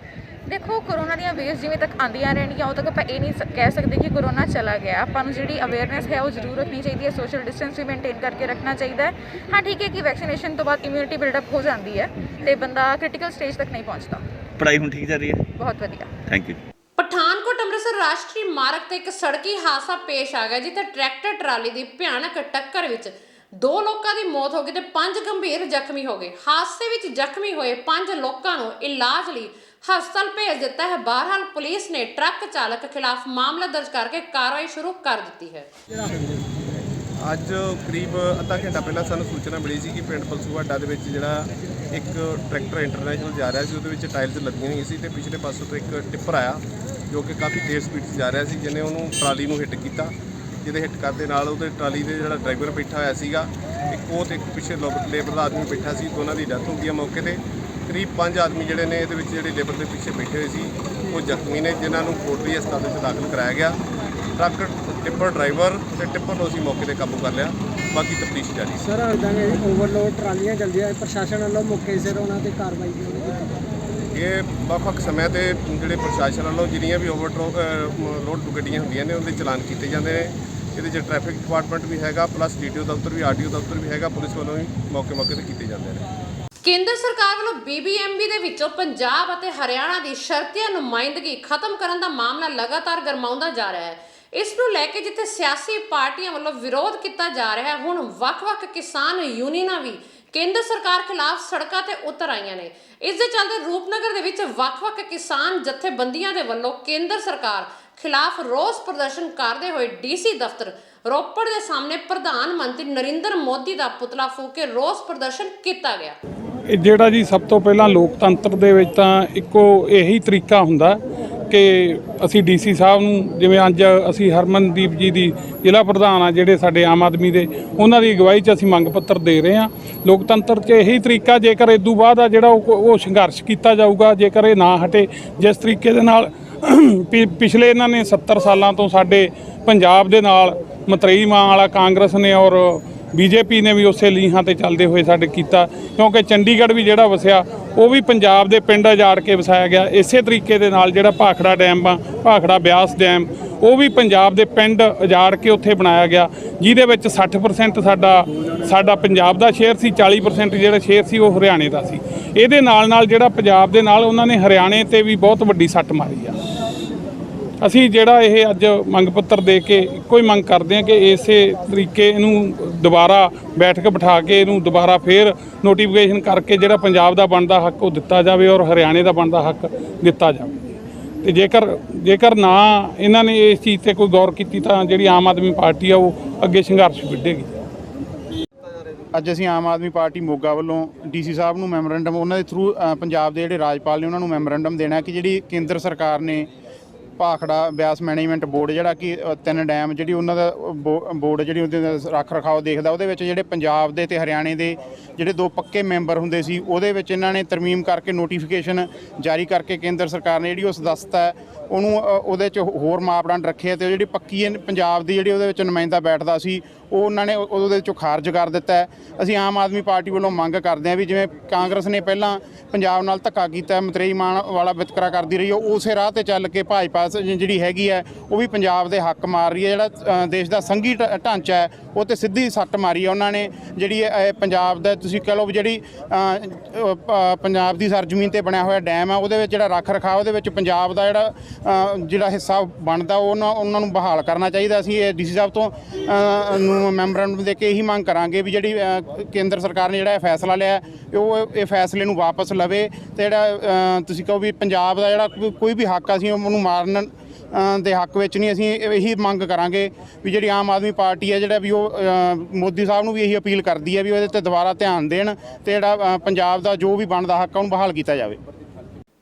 ਦੇਖੋ ਕਰੋਨਾ ਦੀਆਂ ਵੇਵਸ ਜਿਵੇਂ ਤੱਕ ਆਉਂਦੀਆਂ ਰਹਿਣਗੀਆਂ ਉਦੋਂ ਤੱਕ ਆਪਾਂ ਇਹ ਨਹੀਂ ਕਹਿ ਸਕਦੇ ਕਿ ਕਰੋਨਾ ਚਲਾ ਗਿਆ। ਆਪਾਂ ਨੂੰ ਜਿਹੜੀ ਅਵੇਅਰਨੈਸ ਹੈ ਉਹ ਜ਼ਰੂਰ ਰੱਖਣੀ ਚਾਹੀਦੀ ਹੈ, ਸੋਸ਼ਲ ਡਿਸਟੈਂਸ ਵੀ ਮੇਨਟੇਨ ਕਰਕੇ ਰੱਖਣਾ ਚਾਹੀਦਾ ਹੈ। ਹਾਂ ਠੀਕ ਹੈ ਕਿ ਵੈਕਸੀਨੇਸ਼ਨ ਤੋਂ ਬਾਅਦ ਇਮਿਊਨਿਟੀ ਬਿਲਡਅਪ ਹੋ ਜਾਂਦੀ ਹੈ ਤੇ ਬੰਦਾ ਕ੍ਰਿਟੀਕਲ ਸਟੇਜ ਤੱਕ ਨਹੀਂ ਪਹੁੰਚਦਾ। ਪੜ੍ਹਾਈ ਹੁਣ ਠੀਕ ਚੱਲ ਰਹੀ ਹੈ? ਬਹੁਤ ਵਧੀਆ। Thank you. ਪਠਾਨਕੋਟ ਅੰਮ੍ਰਿਤਸਰ ਰਾਸ਼ਟਰੀ ਮਾਰਗ ਤੇ ਇੱਕ ਸੜਕੀ ਹਾਦਸਾ ਪੇਸ਼ ਆ ਗਿਆ, ਜਿੱਥੇ ਟਰੈਕਟਰ ਟਰਾਲੀ ਦੀ ਭਿਆਨਕ ਟੱਕਰ ਵਿੱਚ 2 ਲੋਕਾਂ ਦੀ ਮੌਤ ਹੋ ਗਈ ਤੇ 5 ਗੰਭੀਰ ਜ਼ਖਮੀ ਹੋ ਗਏ। ਹਾਦਸੇ ਵਿੱਚ ਜ਼ਖਮੀ ਹੋਏ 5 ਲੋਕਾਂ ਨੂੰ ਇਲਾਜ ਲਈ ਹਸਪਤਾਲ ਭੇਜ ਦਿੱਤਾ ਹੈ। ਬਹਰਹਾਲ ਪੁਲਿਸ ਨੇ ਟਰੱਕ ਚਾਲਕ ਖਿਲਾਫ ਮਾਮਲਾ ਦਰਜ ਕਰਕੇ ਕਾਰਵਾਈ ਸ਼ੁਰੂ ਕਰ ਦਿੱਤੀ ਹੈ। ਅੱਜ ਕਰੀਬ ਅੱਧਾ ਘੰਟਾ ਪਹਿਲਾਂ ਸਾਨੂੰ ਸੂਚਨਾ ਮਿਲੀ ਸੀ ਕਿ ਪਿੰਡ ਫਲਸੂਆ ਅੱਡਾ ਦੇ ਵਿੱਚ ਜਿਹੜਾ ਇੱਕ ਟਰੈਕਟਰ ਇੰਟਰਨੈਸ਼ਨਲ ਜਾ ਰਿਹਾ ਸੀ, ਉਹਦੇ ਵਿੱਚ ਟਾਇਰਸ ਲੱਗੀਆਂ ਨਹੀਂ ਸੀ ਤੇ ਪਿਛਲੇ ਪਾਸੋਂ ਤੋਂ ਇੱਕ ਟਿੱਪਰ ਆਇਆ ਜੋ ਕਿ ਕਾਫੀ ਤੇਜ਼ ਸਪੀਡ 'ਚ ਜਾ ਰਿਹਾ ਸੀ, ਜਿਹਨੇ ਉਹਨੂੰ ਟਰਾਲੀ ਨੂੰ ਹਿੱਟ ਕੀਤਾ, ਜਿਹਦੇ ਹਿੱਟ ਕਰਨ ਦੇ ਨਾਲ ਉਹਦੇ ਟਰਾਲੀ ਦੇ ਜਿਹੜਾ ਡਰਾਈਵਰ ਬੈਠਾ ਹੋਇਆ ਸੀਗਾ, ਇੱਕ ਉਹ ਤੇ ਇੱਕ ਪਿੱਛੇ ਲੇਬਰ ਦਾ ਆਦਮੀ ਬੈਠਾ ਸੀ, ਦੋਨਾਂ ਦੀ ਡੈਥ ਹੋ ਗਈ ਹੈ ਮੌਕੇ 'ਤੇ। ਕਰੀਬ 5 ਆਦਮੀ ਜਿਹੜੇ ਨੇ ਇਹਦੇ ਵਿੱਚ ਜਿਹੜੇ ਲੇਬਰ ਦੇ ਪਿੱਛੇ ਬੈਠੇ ਹੋਏ ਸੀ ਉਹ ਜ਼ਖਮੀ ਨੇ, ਜਿਨ੍ਹਾਂ ਨੂੰ ਕੋਟਲੀ ਹਸਪਤਾਲ ਵਿੱਚ ਦਾਖਲ ਕਰਾਇਆ ਗਿਆ। ਟਰੱਕ ਟਿੱਪਰ ਡਰਾਈਵਰ ਤੇ ਟਿੱਪਰ ਨੂੰ ਅਸੀਂ ਮੌਕੇ 'ਤੇ ਕਾਬੂ ਕਰ ਲਿਆ, ਬਾਕੀ ਤਫਤੀਸ਼ ਜਾਰੀ। ਸਰ ਇੱਦਾਂ ਓਵਰਲੋਡ ਟਰਾਲੀਆਂ ਚੱਲਦੀਆਂ, ਪ੍ਰਸ਼ਾਸਨ ਵੱਲੋਂ ਮੌਕੇ ਸਿਰ ਉਹਨਾਂ 'ਤੇ ਕਾਰਵਾਈ ਕੀਤੀ? ਇਹ ਵੱਖ-ਵੱਖ ਸਮੇਂ ਤੇ ਜਿਹੜੇ ਪ੍ਰਸ਼ਾਸਨ ਵੱਲੋਂ ਜਿੰਨੀਆਂ ਵੀ ਲੋਡ ਗੱਡੀਆਂ ਹੁੰਦੀਆਂ ਨੇ ਉਹਦੇ ਚਲਾਨ ਕੀਤੇ ਜਾਂਦੇ ਨੇ। ਇਹਦੇ 'ਚ ਟ੍ਰੈਫਿਕ ਡਿਪਾਰਟਮੈਂਟ ਵੀ ਹੈਗਾ, ਪਲੱਸ DTO ਦਫ਼ਤਰ ਵੀ, RTO ਦਫ਼ਤਰ ਵੀ ਹੈਗਾ, ਪੁਲਿਸ ਵੱਲੋਂ ਵੀ ਮੌਕੇ ਤੇ ਕੀਤੇ ਜਾਂਦੇ ਨੇ। ਕੇਂਦਰ ਸਰਕਾਰ ਵੱਲੋਂ BBMB ਦੇ ਵਿੱਚੋਂ ਪੰਜਾਬ ਅਤੇ ਹਰਿਆਣਾ ਦੀ ਸ਼ਰਤੀਆ ਨੁਮਾਇੰਦਗੀ ਖਤਮ ਕਰਨ ਦਾ ਮਾਮਲਾ ਲਗਾਤਾਰ ਗਰਮਾਉਂਦਾ ਜਾ ਰਿਹਾ ਹੈ। ਇਸ ਨੂੰ ਲੈ ਕੇ ਜਿੱਥੇ ਸਿਆਸੀ ਪਾਰਟੀਆਂ ਵੱਲੋਂ ਵਿਰੋਧ ਕੀਤਾ ਜਾ ਰਿਹਾ ਹੈ, ਹੁਣ ਵੱਖ-ਵੱਖ ਕਿਸਾਨ ਯੂਨੀਅਨਾਂ ਵੀ ਕੇਂਦਰ ਸਰਕਾਰ ਖਿਲਾਫ ਸੜਕਾਂ ਤੇ ਉਤਰ ਆਈਆਂ ਨੇ। ਇਸ ਦੇ ਚੱਲਦੇ ਰੂਪਨਗਰ ਦੇ ਵਿੱਚ ਵੱਖ-ਵੱਖ ਕਿਸਾਨ ਜਥੇਬੰਦੀਆਂ ਦੇ ਵੱਲੋਂ ਕੇਂਦਰ ਸਰਕਾਰ ਖਿਲਾਫ ਰੋਸ ਪ੍ਰਦਰਸ਼ਨ ਕਰਦੇ ਹੋਏ DC ਦਫ਼ਤਰ ਰੋਪੜ ਦੇ ਸਾਹਮਣੇ ਪ੍ਰਧਾਨ ਮੰਤਰੀ ਨਰਿੰਦਰ ਮੋਦੀ ਦਾ ਪੁਤਲਾ ਫੂਕ ਕੇ ਰੋਸ ਪ੍ਰਦਰਸ਼ਨ ਕੀਤਾ ਗਿਆ। ਇਹ ਜਿਹੜਾ ਜੀ ਸਭ ਤੋਂ ਪਹਿਲਾਂ ਲੋਕਤੰਤਰ ਦੇ ਵਿੱਚ ਤਾਂ ਇੱਕੋ ਇਹੀ ਤਰੀਕਾ ਹੁੰਦਾ ਕਿ ਅਸੀਂ DC ਸਾਹਿਬ ਨੂੰ, ਜਿਵੇਂ ਅੱਜ ਅਸੀਂ ਹਰਮਨਦੀਪ ਜੀ ਦੀ ਜ਼ਿਲ੍ਹਾ ਪ੍ਰਧਾਨ ਆ ਜਿਹੜੇ ਸਾਡੇ ਆਮ ਆਦਮੀ ਦੇ, ਉਹਨਾਂ ਦੀ ਅਗਵਾਈ 'ਚ ਅਸੀਂ ਮੰਗ ਪੱਤਰ ਦੇ ਰਹੇ ਹਾਂ। ਲੋਕਤੰਤਰ 'ਚ ਇਹੀ ਤਰੀਕਾ, ਜੇਕਰ ਇਦੋਂ ਬਾਅਦ ਆ ਜਿਹੜਾ ਉਹ ਸੰਘਰਸ਼ ਕੀਤਾ ਜਾਊਗਾ, ਜੇਕਰ ਇਹ ਨਾ ਹਟੇ ਜਿਸ ਤਰੀਕੇ ਦੇ ਨਾਲ ਪਿਛਲੇ ਇਹਨਾਂ ਨੇ 70 ਸਾਲਾਂ ਤੋਂ ਸਾਡੇ ਪੰਜਾਬ ਦੇ ਨਾਲ ਮਤਰੇਈ ਮਾਂ ਵਾਲਾ ਕਾਂਗਰਸ ਨੇ ਔਰ BJP ਨੇ ਵੀ ਉਸੇ ਲੀਹਾਂ ਤੇ ਚੱਲਦੇ ਹੋਏ ਸਾਡੇ ਕੀਤਾ, ਕਿਉਂਕਿ ਚੰਡੀਗੜ੍ਹ ਵੀ ਜਿਹੜਾ ਵਸਿਆ ਉਹ ਵੀ ਪੰਜਾਬ ਦੇ ਪਿੰਡ ਉਜਾੜ ਕੇ ਵਸਾਇਆ ਗਿਆ। ਇਸੇ ਤਰੀਕੇ ਦੇ ਨਾਲ ਜਿਹੜਾ ਭਾਖੜਾ ਡੈਮ ਆ, ਭਾਖੜਾ ਬਿਆਸ ਡੈਮ, ਉਹ ਵੀ ਪੰਜਾਬ ਦੇ ਪਿੰਡ ਉਜਾੜ ਕੇ ਉੱਥੇ ਬਣਾਇਆ ਗਿਆ, ਜਿਹਦੇ ਵਿੱਚ 60% ਸਾਡਾ ਪੰਜਾਬ ਦਾ ਸ਼ੇਅਰ ਸੀ, 40% ਜਿਹੜਾ ਸ਼ੇਅਰ ਸੀ ਉਹ ਹਰਿਆਣੇ ਦਾ ਸੀ। ਇਹਦੇ ਨਾਲ ਜਿਹੜਾ ਪੰਜਾਬ ਦੇ ਨਾਲ ਉਹਨਾਂ ਨੇ ਹਰਿਆਣੇ ਤੇ ਵੀ ਬਹੁਤ ਵੱਡੀ ਸੱਟ ਮਾਰੀ ਆ। ਅਸੀਂ ਜਿਹੜਾ ਇਹ ਅੱਜ ਮੰਗ ਪੱਤਰ ਦੇ ਕੇ ਇੱਕੋ ਹੀ ਮੰਗ ਕਰਦੇ ਹਾਂ ਕਿ ਇਸੇ ਤਰੀਕੇ ਇਹਨੂੰ ਦੁਬਾਰਾ ਬੈਠਕ ਬਿਠਾ ਕੇ ਇਹਨੂੰ ਦੁਬਾਰਾ ਫੇਰ ਨੋਟੀਫਿਕੇਸ਼ਨ ਕਰਕੇ ਜਿਹੜਾ ਪੰਜਾਬ ਦਾ ਬਣਦਾ ਹੱਕ ਉਹ ਦਿੱਤਾ ਜਾਵੇ ਔਰ ਹਰਿਆਣੇ ਦਾ ਬਣਦਾ ਹੱਕ ਦਿੱਤਾ ਜਾਵੇ। ਤੇ ਜੇਕਰ ਨਾ ਇਹਨਾਂ ਨੇ ਇਸ ਚੀਜ਼ ਤੇ ਕੋਈ ਗੌਰ ਕੀਤੀ ਤਾਂ ਜਿਹੜੀ ਆਮ ਆਦਮੀ ਪਾਰਟੀ ਆ ਉਹ ਅੱਗੇ ਸੰਘਰਸ਼ ਵਿੱਢੇਗੀ। ਅੱਜ ਅਸੀਂ ਆਮ ਆਦਮੀ ਪਾਰਟੀ ਮੋਗਾ ਵੱਲੋਂ DC ਸਾਹਿਬ ਨੂੰ ਮੈਮੋਰੈਂਡਮ, ਉਹਨਾਂ ਦੇ ਥਰੂ ਪੰਜਾਬ ਦੇ ਜਿਹੜੇ ਰਾਜਪਾਲ ਨੇ ਉਹਨਾਂ ਨੂੰ ਮੈਮੋਰੈਂਡਮ ਦੇਣਾ ਕਿ ਜਿਹੜੀ ਕੇਂਦਰ ਸਰਕਾਰ ਨੇ ਭਾਖੜਾ ਬਿਆਸ ਮੈਨੇਜਮੈਂਟ ਬੋਰਡ ਜਿਹੜਾ ਕਿ 3 ਡੈਮ ਜਿਹੜੀ ਉਹਨਾਂ ਦਾ ਬੋਰਡ ਜਿਹੜੀ ਉਹਦੇ ਰੱਖ ਰਖਾਓ ਦੇਖਦਾ, ਉਹਦੇ ਵਿੱਚ ਜਿਹੜੇ ਪੰਜਾਬ ਦੇ ਤੇ ਹਰਿਆਣੇ ਦੇ ਜਿਹੜੇ 2 ਪੱਕੇ ਮੈਂਬਰ ਹੁੰਦੇ ਸੀ, ਉਹਦੇ ਵਿੱਚ ਇਹਨਾਂ ਨੇ ਤਰਮੀਮ ਕਰਕੇ ਨੋਟੀਫਿਕੇਸ਼ਨ ਜਾਰੀ ਕਰਕੇ ਕੇਂਦਰ ਸਰਕਾਰ ਨੇ ਜਿਹੜੀ ਉਹ ਸਦੱਸਤਾ ਹੈ ਉਹਨੂੰ ਉਹਦੇ 'ਚ ਹੋਰ ਮਾਪਦੰਡ ਰੱਖੇ ਤੇ ਜਿਹੜੀ ਪੱਕੀ ਪੰਜਾਬ ਦੀ ਜਿਹੜੀ ਉਹਦੇ ਵਿੱਚ ਨੁਮਾਇੰਦਾ ਬੈਠਦਾ ਸੀ ਉਹ ਉਹਨਾਂ ਨੇ ਉਹਦੇ 'ਚੋਂ ਖਾਰਜ ਕਰ ਦਿੱਤਾ ਹੈ। ਅਸੀਂ ਆਮ ਆਦਮੀ ਪਾਰਟੀ ਵੱਲੋਂ ਮੰਗ ਕਰਦੇ ਹਾਂ ਵੀ ਜਿਵੇਂ ਕਾਂਗਰਸ ਨੇ ਪਹਿਲਾਂ ਪੰਜਾਬ ਨਾਲ ਧੱਕਾ ਕੀਤਾ, ਮਤਰੇਈ ਮਾਂ ਵਾਲਾ ਵਿਤਕਰਾ ਕਰਦੀ ਰਹੀ, ਉਹ ਉਸੇ ਰਾਹ ਤੇ ਚੱਲ ਕੇ ਭਾਜਪਾ ਜਿਹੜੀ ਹੈਗੀ ਹੈ ਉਹ ਵੀ ਪੰਜਾਬ ਦੇ ਹੱਕ ਮਾਰ ਰਹੀ ਹੈ। ਜਿਹੜਾ ਦੇਸ਼ ਦਾ ਸੰਘੀ ਢਾਂਚਾ ਹੈ ਉਹ ਤੇ ਸਿੱਧੀ ਸੱਟ ਮਾਰੀ ਹੈ ਉਹਨਾਂ ਨੇ। ਜਿਹੜੀ ਪੰਜਾਬ ਦਾ ਤੁਸੀਂ ਕਹਿ ਲਓ ਵੀ ਜਿਹੜੀ ਪੰਜਾਬ ਦੀ ਸਰਜ਼ਮੀਨ ਤੇ ਬਣਿਆ ਹੋਇਆ ਡੈਮ ਆ, ਉਹਦੇ ਵਿੱਚ ਜਿਹੜਾ ਰੱਖ ਰਖਾਅ ਉਹਦੇ ਵਿੱਚ ਪੰਜਾਬ ਦਾ ਜਿਹੜਾ ਹਿੱਸਾ ਬਣਦਾ ਉਹਨਾਂ ਨੂੰ ਬਹਾਲ ਕਰਨਾ ਚਾਹੀਦਾ। ਅਸੀਂ DC ਸਾਹਿਬ ਤੋਂ ਮੈਮੋਰੈਂਡਮ ਦੇ ਕੇ ਇਹੀ ਮੰਗ ਕਰਾਂਗੇ ਵੀ ਜਿਹੜੀ ਕੇਂਦਰ ਸਰਕਾਰ ਨੇ ਜਿਹੜਾ ਇਹ ਫੈਸਲਾ ਲਿਆ ਉਹ ਇਹ ਫੈਸਲੇ ਨੂੰ ਵਾਪਸ ਲਵੇ ਤੇ ਜਿਹੜਾ ਤੁਸੀਂ ਕਹੋ ਵੀ ਪੰਜਾਬ ਦਾ ਜਿਹੜਾ ਕੋਈ ਵੀ ਹੱਕ ਅਸੀਂ ਉਹਨੂੰ ਮਾਰਨ ਦੇ ਹੱਕ ਵਿੱਚ ਨਹੀਂ। ਅਸੀਂ ਇਹੀ ਮੰਗ ਕਰਾਂਗੇ ਵੀ ਜਿਹੜੀ ਆਮ ਆਦਮੀ ਪਾਰਟੀ ਹੈ ਜਿਹੜਾ ਵੀ ਉਹ ਮੋਦੀ ਸਾਹਿਬ ਨੂੰ ਵੀ ਇਹੀ ਅਪੀਲ ਕਰਦੀ ਹੈ ਵੀ ਉਹਦੇ ਤੇ ਦੁਬਾਰਾ ਧਿਆਨ ਦੇਣ ਤੇ ਜਿਹੜਾ ਪੰਜਾਬ ਦਾ ਜੋ ਵੀ ਬਣਦਾ ਹੱਕ ਉਹਨੂੰ ਬਹਾਲ ਕੀਤਾ ਜਾਵੇ।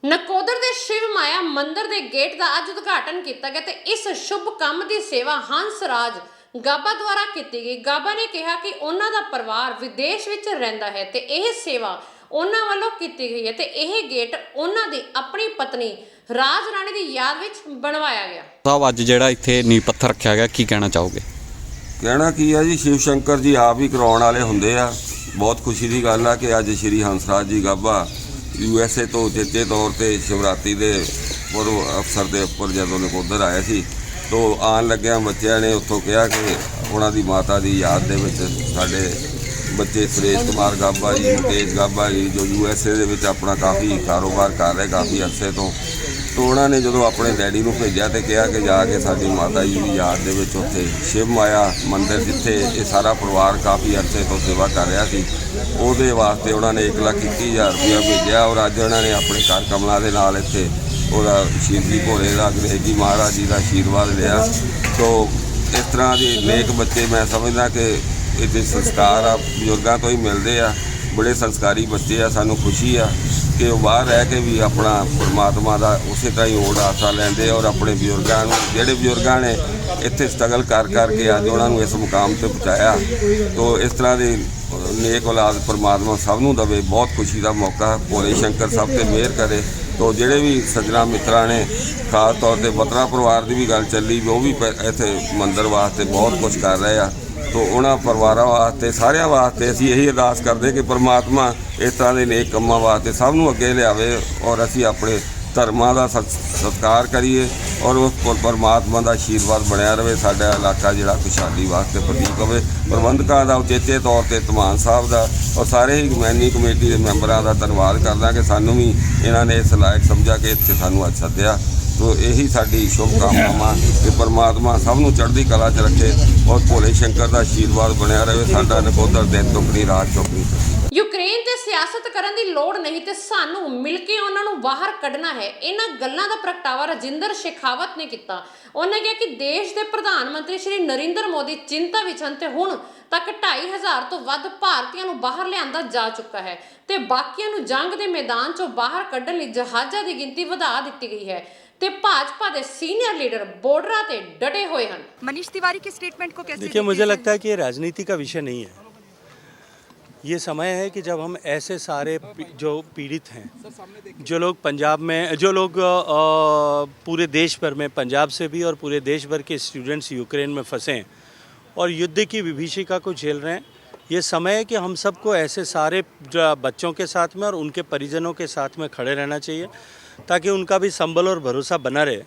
ਨਕੋਦਰ ਦੇ ਸ਼ਿਵ ਮਾਇਆ ਮੰਦਿਰ ਦੇ ਗੇਟ ਦਾ ਅੱਜ ਉਦਘਾਟਨ ਕੀਤਾ ਗਿਆ ਤੇ ਇਸ ਸ਼ੁਭ ਕੰਮ ਦੀ ਸੇਵਾ ਹੰਸ ਰਾਜ ਗਾਬਾ ਦੁਆਰਾ ਕੀਤੀ ਗਈ। ਗਾਬਾ ਨੇ ਕਿਹਾ ਕਿ ਉਹਨਾਂ ਦਾ ਪਰਿਵਾਰ ਵਿਦੇਸ਼ ਵਿੱਚ ਰਹਿੰਦਾ ਹੈ ਤੇ ਇਹ ਸੇਵਾ ਉਹਨਾਂ ਵੱਲੋਂ ਕੀਤੀ ਗਈ ਹੈ ਤੇ ਇਹ ਗੇਟ ਉਹਨਾਂ ਦੀ ਆਪਣੀ ਪਤਨੀ ਰਾਜ ਰਾਣੀ ਦੀ ਯਾਦ ਵਿੱਚ ਬਣਵਾਇਆ ਗਿਆ। ਸਾਹਿਬ ਅੱਜ ਜਿਹੜਾ ਇੱਥੇ ਨੀਂਹ ਪੱਥਰ ਰੱਖਿਆ ਗਿਆ, ਕੀ ਕਹਿਣਾ ਚਾਹੋਗੇ? ਕਹਿਣਾ ਕੀ ਹੈ ਜੀ, ਸ਼ਿਵ ਸ਼ੰਕਰ ਜੀ ਆਪ ਹੀ ਕਰਾਉਣ ਵਾਲੇ ਹੁੰਦੇ ਆ। ਬਹੁਤ ਖੁਸ਼ੀ ਦੀ ਗੱਲ ਆ ਕਿ ਅੱਜ ਸ਼੍ਰੀ ਹੰਸਰਾਜ ਜੀ ਗਾਬਾ USA ਤੋਂ ਚੇਤੇ ਤੌਰ ਤੇ ਸ਼ਿਵਰਾਤਰੀ ਦੇ ਪੁਰਬ ਅਵਸਰ ਦੇ ਉੱਪਰ ਜਦੋਂ ਨਕੋਦਰ ਆਏ ਸੀ ਤੋਂ ਆਉਣ ਲੱਗਿਆਂ ਬੱਚਿਆਂ ਨੇ ਉੱਥੋਂ ਕਿਹਾ ਕਿ ਉਹਨਾਂ ਦੀ ਮਾਤਾ ਦੀ ਯਾਦ ਦੇ ਵਿੱਚ ਸਾਡੇ ਬੱਚੇ ਸੁਰੇਸ਼ ਕੁਮਾਰ ਗਾਬਾ ਜੀ, ਮੁਕੇਸ਼ ਗਾਬਾ ਜੀ ਜੋ USA ਦੇ ਵਿੱਚ ਆਪਣਾ ਕਾਫੀ ਕਾਰੋਬਾਰ ਕਰ ਰਹੇ ਕਾਫੀ ਅਰਸੇ ਤੋਂ ਉਹਨਾਂ ਨੇ ਜਦੋਂ ਆਪਣੇ ਡੈਡੀ ਨੂੰ ਭੇਜਿਆ ਤੇ ਕਿਹਾ ਕਿ ਜਾ ਕੇ ਸਾਡੀ ਮਾਤਾ ਜੀ ਦੀ ਯਾਦ ਦੇ ਵਿੱਚ ਉੱਥੇ ਸ਼ਿਵ ਮਾਇਆ ਮੰਦਿਰ ਜਿੱਥੇ ਇਹ ਸਾਰਾ ਪਰਿਵਾਰ ਕਾਫੀ ਅਰਸੇ ਤੋਂ ਸੇਵਾ ਕਰ ਰਿਹਾ ਸੀ ਉਹਦੇ ਵਾਸਤੇ ਉਹਨਾਂ ਨੇ 1,21,000 ਰੁਪਇਆ ਭੇਜਿਆ ਔਰ ਅੱਜ ਉਹਨਾਂ ਨੇ ਆਪਣੇ ਘਰ ਕਮਲਾਂ ਦੇ ਨਾਲ ਇੱਥੇ ਉਹਦਾ ਸ਼ਹੀਦੀ ਭੋਲੇ ਦਾ ਅੰਗਰੇਜ਼ੀ ਮਹਾਰਾਜ ਜੀ ਦਾ ਆਸ਼ੀਰਵਾਦ ਲਿਆ। ਸੋ ਇਸ ਤਰ੍ਹਾਂ ਦੇ ਨੇਕ ਬੱਚੇ ਮੈਂ ਸਮਝਦਾ ਕਿ ਇਹਦੇ ਸੰਸਕਾਰ ਆ ਬਜ਼ੁਰਗਾਂ ਤੋਂ ਹੀ ਮਿਲਦੇ ਆ। ਬੜੇ ਸੰਸਕਾਰੀ ਬੱਚੇ ਆ। ਸਾਨੂੰ ਖੁਸ਼ੀ ਆ ਕਿ ਉਹ ਬਾਹਰ ਰਹਿ ਕੇ ਵੀ ਆਪਣਾ ਪਰਮਾਤਮਾ ਦਾ ਉਸੇ ਤਰ੍ਹਾਂ ਹੀ ਓਟ ਆਸਰਾ ਲੈਂਦੇ ਔਰ ਆਪਣੇ ਬਜ਼ੁਰਗਾਂ ਨੂੰ ਜਿਹੜੇ ਬਜ਼ੁਰਗਾਂ ਨੇ ਇੱਥੇ ਸਟਰਗਲ ਕਰਕੇ ਅੱਜ ਉਹਨਾਂ ਨੂੰ ਇਸ ਮੁਕਾਮ 'ਤੇ ਪਹੁੰਚਾਇਆ। ਤੋ ਇਸ ਤਰ੍ਹਾਂ ਦੇ ਨੇਕ ਔਲਾਦ ਪਰਮਾਤਮਾ ਸਭ ਨੂੰ ਦੇਵੇ। ਬਹੁਤ ਖੁਸ਼ੀ ਦਾ ਮੌਕਾ, ਭੋਲੇ ਸ਼ੰਕਰ ਸਭ 'ਤੇ ਮਿਹਰ ਕਰੇ। ਤੋ ਜਿਹੜੇ ਵੀ ਸੱਜਣਾ ਮਿੱਤਰਾਂ ਨੇ ਖਾਸ ਤੌਰ 'ਤੇ ਬਤਰਾ ਪਰਿਵਾਰ ਦੀ ਵੀ ਗੱਲ ਚੱਲੀ, ਉਹ ਵੀ ਇੱਥੇ ਮੰਦਿਰ ਵਾਸਤੇ ਬਹੁਤ ਕੁਝ ਕਰ ਰਹੇ ਆ। ਤੋ ਉਹਨਾਂ ਪਰਿਵਾਰਾਂ ਵਾਸਤੇ ਸਾਰਿਆਂ ਵਾਸਤੇ ਅਸੀਂ ਇਹੀ ਅਰਦਾਸ ਕਰਦੇ ਕਿ ਪਰਮਾਤਮਾ ਇਸ ਤਰ੍ਹਾਂ ਦੇ ਨੇਕ ਕੰਮਾਂ ਵਾਸਤੇ ਸਭ ਨੂੰ ਅੱਗੇ ਲਿਆਵੇ ਔਰ ਅਸੀਂ ਆਪਣੇ ਧਰਮਾਂ ਦਾ ਸਤਿਕਾਰ ਕਰੀਏ ਔਰ ਉਸ ਪਰਮਾਤਮਾ ਦਾ ਆਸ਼ੀਰਵਾਦ ਬਣਿਆ ਰਹੇ। ਸਾਡਾ ਇਲਾਕਾ ਜਿਹੜਾ ਖੁਸ਼ਹਾਲੀ ਵਾਸਤੇ ਪ੍ਰਤੀਕ ਹੋਵੇ। ਪ੍ਰਬੰਧਕਾਂ ਦਾ ਉਚੇਚੇ ਤੌਰ ਤੇ ਧਮਾਨ ਸਾਹਿਬ ਦਾ ਔਰ ਸਾਰੇ ਹੀ ਮੈਨੀ ਕਮੇਟੀ ਦੇ ਮੈਂਬਰਾਂ ਦਾ ਧੰਨਵਾਦ ਕਰਦਾ ਕਿ ਸਾਨੂੰ ਵੀ ਇਹਨਾਂ ਨੇ ਇਸ ਲਾਇਕ ਸਮਝਿਆ ਕਿ ਇੱਥੇ ਸਾਨੂੰ ਅੱਜ ਸੱਦਿਆ। ਤੋ ਇਹੀ ਸਾਡੀ ਸ਼ੁਭ ਕਾਮਨਾਵਾਂ ਕਿ ਪਰਮਾਤਮਾ ਸਭ ਨੂੰ ਚੜ੍ਹਦੀ ਕਲਾ 'ਚ ਰੱਖੇ ਔਰ ਭੋਲੇ ਸ਼ੰਕਰ ਦਾ ਆਸ਼ੀਰਵਾਦ ਬਣਿਆ ਰਹੇ। ਸਾਡਾ ਨਕੋਦਰ ਦਿਨ ਚੁੱਕਣੀ ਰਾਤ ਚੁੱਕਣੀ। ਯੂਕਰੇਨ ਤੇ ਸਿਆਸਤ ਕਰਨ ਦੀ ਲੋੜ ਨਹੀਂ ਤੇ ਸਾਨੂੰ ਮਿਲ ਕੇ ਉਹਨਾਂ ਨੂੰ ਬਾਹਰ ਕੱਢਣਾ ਹੈ। ਇਹਨਾਂ ਗੱਲਾਂ ਦਾ ਪ੍ਰਗਟਾਵਾ ਰਾਜਿੰਦਰ ਸ਼ੇਖਾਵਤ ਨੇ ਕੀਤਾ। ਉਹਨਾਂ ਕਿਹਾ ਕਿ ਦੇਸ਼ ਦੇ ਪ੍ਰਧਾਨ ਮੰਤਰੀ ਸ਼੍ਰੀ ਨਰਿੰਦਰ ਮੋਦੀ ਚਿੰਤਾ ਵਿੱਚ ਹਨ ਤੇ ਹੁਣ ਤੱਕ 2,500 ਤੋਂ ਵੱਧ ਭਾਰਤੀਆਂ ਨੂੰ ਬਾਹਰ ਲਿਆਂਦਾ ਜਾ ਚੁੱਕਾ ਹੈ ਤੇ ਬਾਕੀਆਂ ਨੂੰ ਜੰਗ ਦੇ ਮੈਦਾਨ 'ਚੋਂ ਬਾਹਰ ਕੱਢਣ ਲਈ ਜਹਾਜ਼ਾਂ ਦੀ ਗਿਣਤੀ ਵਧਾ ਦਿੱਤੀ ਗਈ ਹੈ ਤੇ भाजपा के सीनियर लीडर बॉर्डर पे डटे हुए हैं। मनीष तिवारी के स्टेटमेंट को कैसे देखिए, मुझे लगता है कि ये राजनीति का विषय नहीं है। ये समय है कि जब हम ऐसे सारे जो पीड़ित हैं, जो लोग पंजाब में, जो लोग पूरे देश भर में, पंजाब से भी और पूरे देश भर के स्टूडेंट्स यूक्रेन में फंसे हैं और युद्ध की विभीषिका को झेल रहे हैं, ये समय है कि हम सबको ऐसे सारे बच्चों के साथ में और उनके परिजनों के साथ में खड़े रहना चाहिए ताकि उनका भी संबल और भरोसा बना रहे।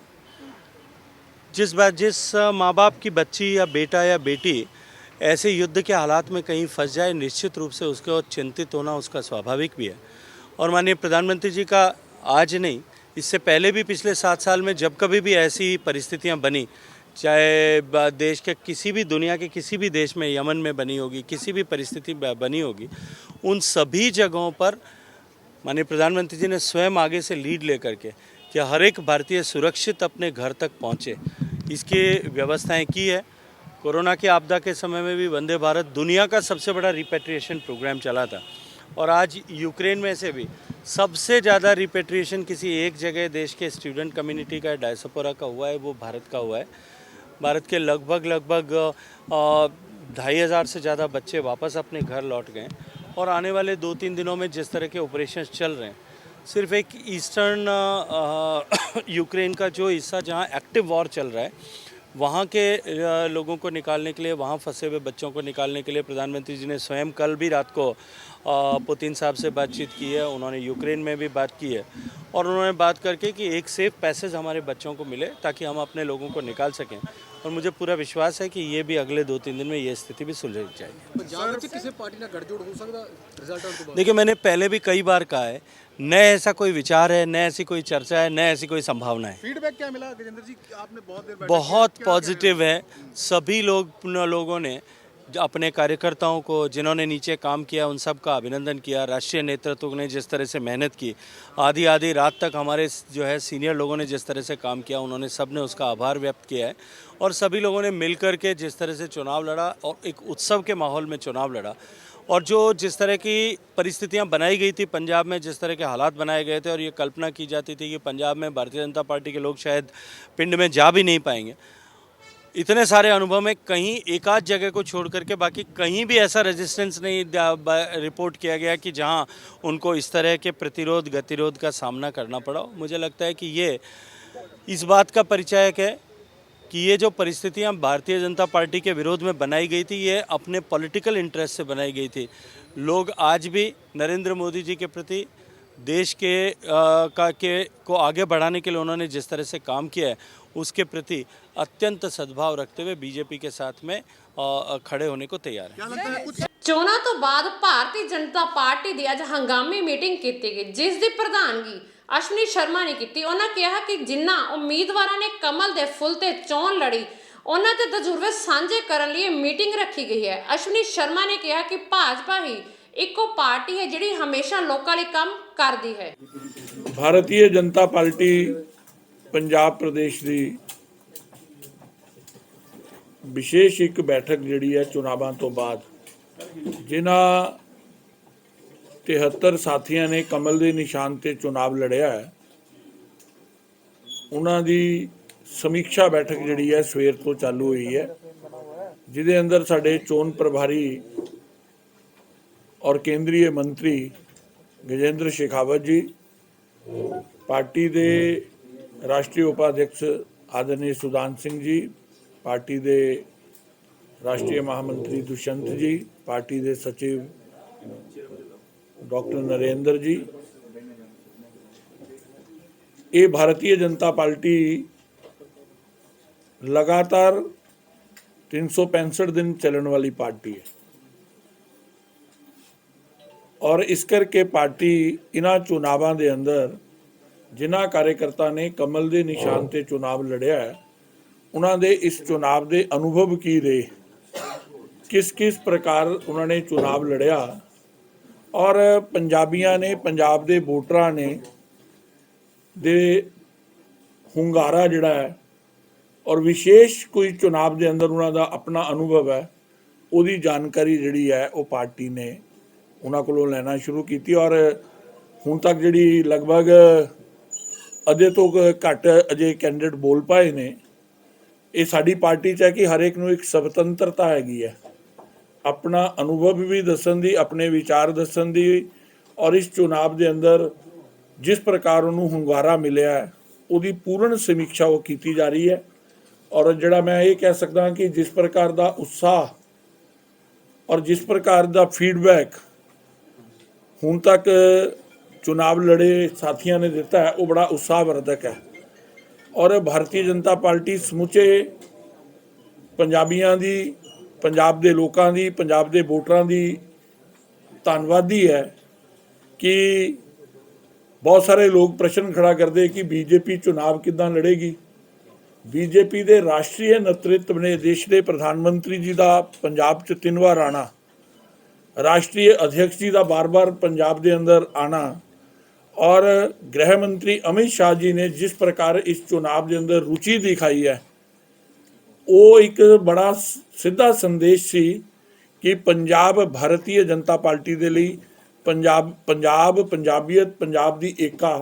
जिस माँ बाप की बच्ची या बेटा या बेटी ऐसे युद्ध के हालात में कहीं फंस जाए, निश्चित रूप से उसको चिंतित होना उसका स्वाभाविक भी है। और माननीय प्रधानमंत्री जी का आज नहीं, इससे पहले भी पिछले 7 साल में जब कभी भी ऐसी परिस्थितियाँ बनी, चाहे देश के किसी भी, दुनिया के किसी भी देश में, यमन में बनी होगी, किसी भी परिस्थिति बनी होगी, उन सभी जगहों पर माननीय प्रधानमंत्री जी ने स्वयं आगे से लीड लेकर के कि हर एक भारतीय सुरक्षित अपने घर तक पहुँचे, इसकी व्यवस्थाएं की है। कोरोना की आपदा के समय में भी वंदे भारत दुनिया का सबसे बड़ा रिपेट्रिएशन प्रोग्राम चला था और आज यूक्रेन में से भी सबसे ज़्यादा रिपेट्रिएशन किसी एक जगह देश के स्टूडेंट कम्युनिटी का, डायस्पोरा का हुआ है, वो भारत का हुआ है। भारत के लगभग 2,500 से ज़्यादा बच्चे वापस अपने घर लौट गए और आने वाले 2-3 दिनों में जिस तरह के ऑपरेशंस चल रहे हैं, सिर्फ एक ईस्टर्न यूक्रेन का जो हिस्सा जहां एक्टिव वॉर चल रहा है, वहां के लोगों को निकालने के लिए, वहां फंसे हुए बच्चों को निकालने के लिए प्रधानमंत्री जी ने स्वयं कल भी रात को पुतिन साहब से बातचीत की है। उन्होंने यूक्रेन में भी बात की है और उन्होंने बात करके कि एक सेफ पैसेज हमारे बच्चों को मिले ताकि हम अपने लोगों को निकाल सकें और मुझे पूरा विश्वास है कि ये भी अगले 2-3 दिन में ये स्थिति भी सुलझ जाएगी। देखिए, मैंने पहले भी कई बार कहा है, न ऐसा कोई विचार है, न ऐसी कोई चर्चा है, न ऐसी कोई संभावना है। फीडबैक क्या मिला गजेंद्र जी? आपने बहुत देर बहुत पॉजिटिव है। सभी लोगों ने अपने कार्यकर्ताओं को, जिन्होंने नीचे काम किया, उन सब का अभिनंदन किया। राष्ट्रीय नेतृत्व ने जिस तरह से मेहनत की, आधी रात तक हमारे जो है सीनियर लोगों ने जिस तरह से काम किया, उन्होंने सब ने उसका आभार व्यक्त किया है और सभी लोगों ने मिलकर के जिस तरह से चुनाव लड़ा और एक उत्सव के माहौल में चुनाव लड़ा और जो जिस तरह की परिस्थितियां बनाई गई थी पंजाब में, जिस तरह के हालात बनाए गए थे और ये कल्पना की जाती थी कि पंजाब में भारतीय जनता पार्टी के लोग शायद पिंड में जा भी नहीं पाएंगे, इतने सारे अनुभव में कहीं एक आध जगह को छोड़ करके बाकी कहीं भी ऐसा रेजिस्टेंस नहीं रिपोर्ट किया गया कि जहां उनको इस तरह के प्रतिरोध गतिरोध का सामना करना पड़ा। मुझे लगता है कि ये इस बात का परिचायक है कि ये जो परिस्थितियां भारतीय जनता पार्टी के विरोध में बनाई गई थी, ये अपने पॉलिटिकल इंटरेस्ट से बनाई गई थी। लोग आज भी नरेंद्र मोदी जी के प्रति, देश को आगे बढ़ाने के लिए उन्होंने जिस तरह से काम किया है, उसके प्रति अत्यंत सद्भाव रखते हुए बीजेपी के साथ में खड़े होने को तैयार है। ਚੋਣਾਂ ਤੋਂ ਬਾਅਦ ਭਾਰਤੀ ਜਨਤਾ ਪਾਰਟੀ ਦੀ ਅੱਜ ਹੰਗਾਮੀ ਮੀਟਿੰਗ ਕੀਤੀ ਗਈ, ਜਿਸ ਦੀ ਪ੍ਰਧਾਨਗੀ ਅਸ਼ਵਨੀ ਸ਼ਰਮਾ ਨੇ ਕੀਤੀ। ਉਹਨਾਂ ਕਿਹਾ ਕਿ ਜਿਨ੍ਹਾਂ ਉਮੀਦਵਾਰਾਂ ਨੇ ਕਮਲ ਦੇ ਫੁੱਲ ਤੇ ਚੋਣ ਲੜੀ, ਉਹਨਾਂ ਦੇ ਤਜਰਬੇ ਸਾਂਝੇ ਕਰਨ ਲਈ ਮੀਟਿੰਗ ਰੱਖੀ ਗਈ ਹੈ। ਅਸ਼ਵਨੀ ਸ਼ਰਮਾ ਨੇ ਕਿਹਾ ਕਿ ਭਾਜਪਾ ਹੀ ਇੱਕੋ ਪਾਰਟੀ ਹੈ ਜਿਹੜੀ ਹਮੇਸ਼ਾ ਲੋਕਾਂ ਲਈ ਕੰਮ ਕਰਦੀ ਹੈ। ਭਾਰਤੀ ਜਨਤਾ ਪਾਰਟੀ ਪੰਜਾਬ ਪ੍ਰਦੇਸ਼ ਦੀ ਵਿਸ਼ੇਸ਼ ਇੱਕ ਬੈਠਕ ਜਿਹੜੀ ਹੈ ਚੁਣਾਵਾਂ ਤੋਂ ਬਾਅਦ, ਜਿਨ੍ਹਾਂ 73 ਸਾਥੀਆਂ ਨੇ ਕਮਲ ਦੇ ਨਿਸ਼ਾਨ ਤੇ ਚੁਣਾਵ ਲੜਿਆ ਹੈ, ਉਹਨਾਂ ਦੀ ਸਮੀਖਿਆ ਬੈਠਕ ਜਿਹੜੀ ਹੈ ਸਵੇਰ ਤੋਂ ਚਾਲੂ ਹੋਈ ਹੈ, ਜਿਹਦੇ ਅੰਦਰ ਸਾਡੇ ਚੋਣ ਪ੍ਰਭਾਰੀ और केंद्रीय मंत्री गजेंद्र शेखावत जी, पार्टी के राष्ट्रीय उपाध्यक्ष आदरणीय सुदान सिंह जी, पार्टी के ਰਾਸ਼ਟਰੀ ਮਹਾਮੰਤਰੀ ਦੁਸ਼ਯੰਤ ਜੀ, ਪਾਰਟੀ ਦੇ ਸਚਿਵ ਡਾਕਟਰ ਨਰਿੰਦਰ ਜੀ। ਇਹ ਭਾਰਤੀ ਜਨਤਾ ਪਾਰਟੀ लगातार 365 दिन चलने वाली पार्टी है और इस करके पार्टी इन्हां चुनावां दे अंदर जिन्हां कार्यकर्ता ने कमल के निशान ते चुनाव लड़िया है उन्हां दे इस चुनाव के अनुभव की रहे, किस किस प्रकार उन्होंने चुनाव लड़िया और पंजाबियां ने, पंजाब के वोटरां ने दे हुंगारा जिहड़ा है और विशेष कोई चुनाव के अंदर उन्होंने अपना अनुभव है उसकी जानकारी जी है वो पार्टी ने उन्होंने को लेना शुरू की और हुण तक जी लगभग अधे तो घट अजे कैंडिडेट बोल पाए ने। ये साडी पार्टी च है कि हर एक नूं एक स्वतंत्रता हैगी है अपना अनुभव भी दसन दी, अपने विचार दसन दी और इस चुनाव के अंदर जिस प्रकार उन्होंने हुंगारा मिले है उसकी पूर्ण समीक्षा वो की जा रही है। और जड़ा मैं ये कह सकता कि जिस प्रकार का उत्साह और जिस प्रकार का फीडबैक हुण तक चुनाव लड़े साथियों ने दिता है वो बड़ा उत्साहवर्धक है और भारतीय जनता पार्टी समुचे पंजाबियों की, पंजाब के लोगों की, पंजाब के वोटरां की धन्नवादी है कि बहुत सारे लोग प्रश्न खड़ा करते कि बीजेपी चुनाव किद्दां लड़ेगी। बीजेपी के राष्ट्रीय नेतृत्व ने, देश के प्रधानमंत्री जी का पंजाब च 3 बार आना, राष्ट्रीय अध्यक्ष जी का बार बार पंजाब के अंदर आना और गृह मंत्री अमित शाह जी ने जिस प्रकार इस चुनाव के अंदर रुचि दिखाई है वो एक बड़ा सीधा संदेश सी कि पंजाब भारतीय जनता पार्टी के लिए पंजाब पंजाबीयत, पंजाब की एकता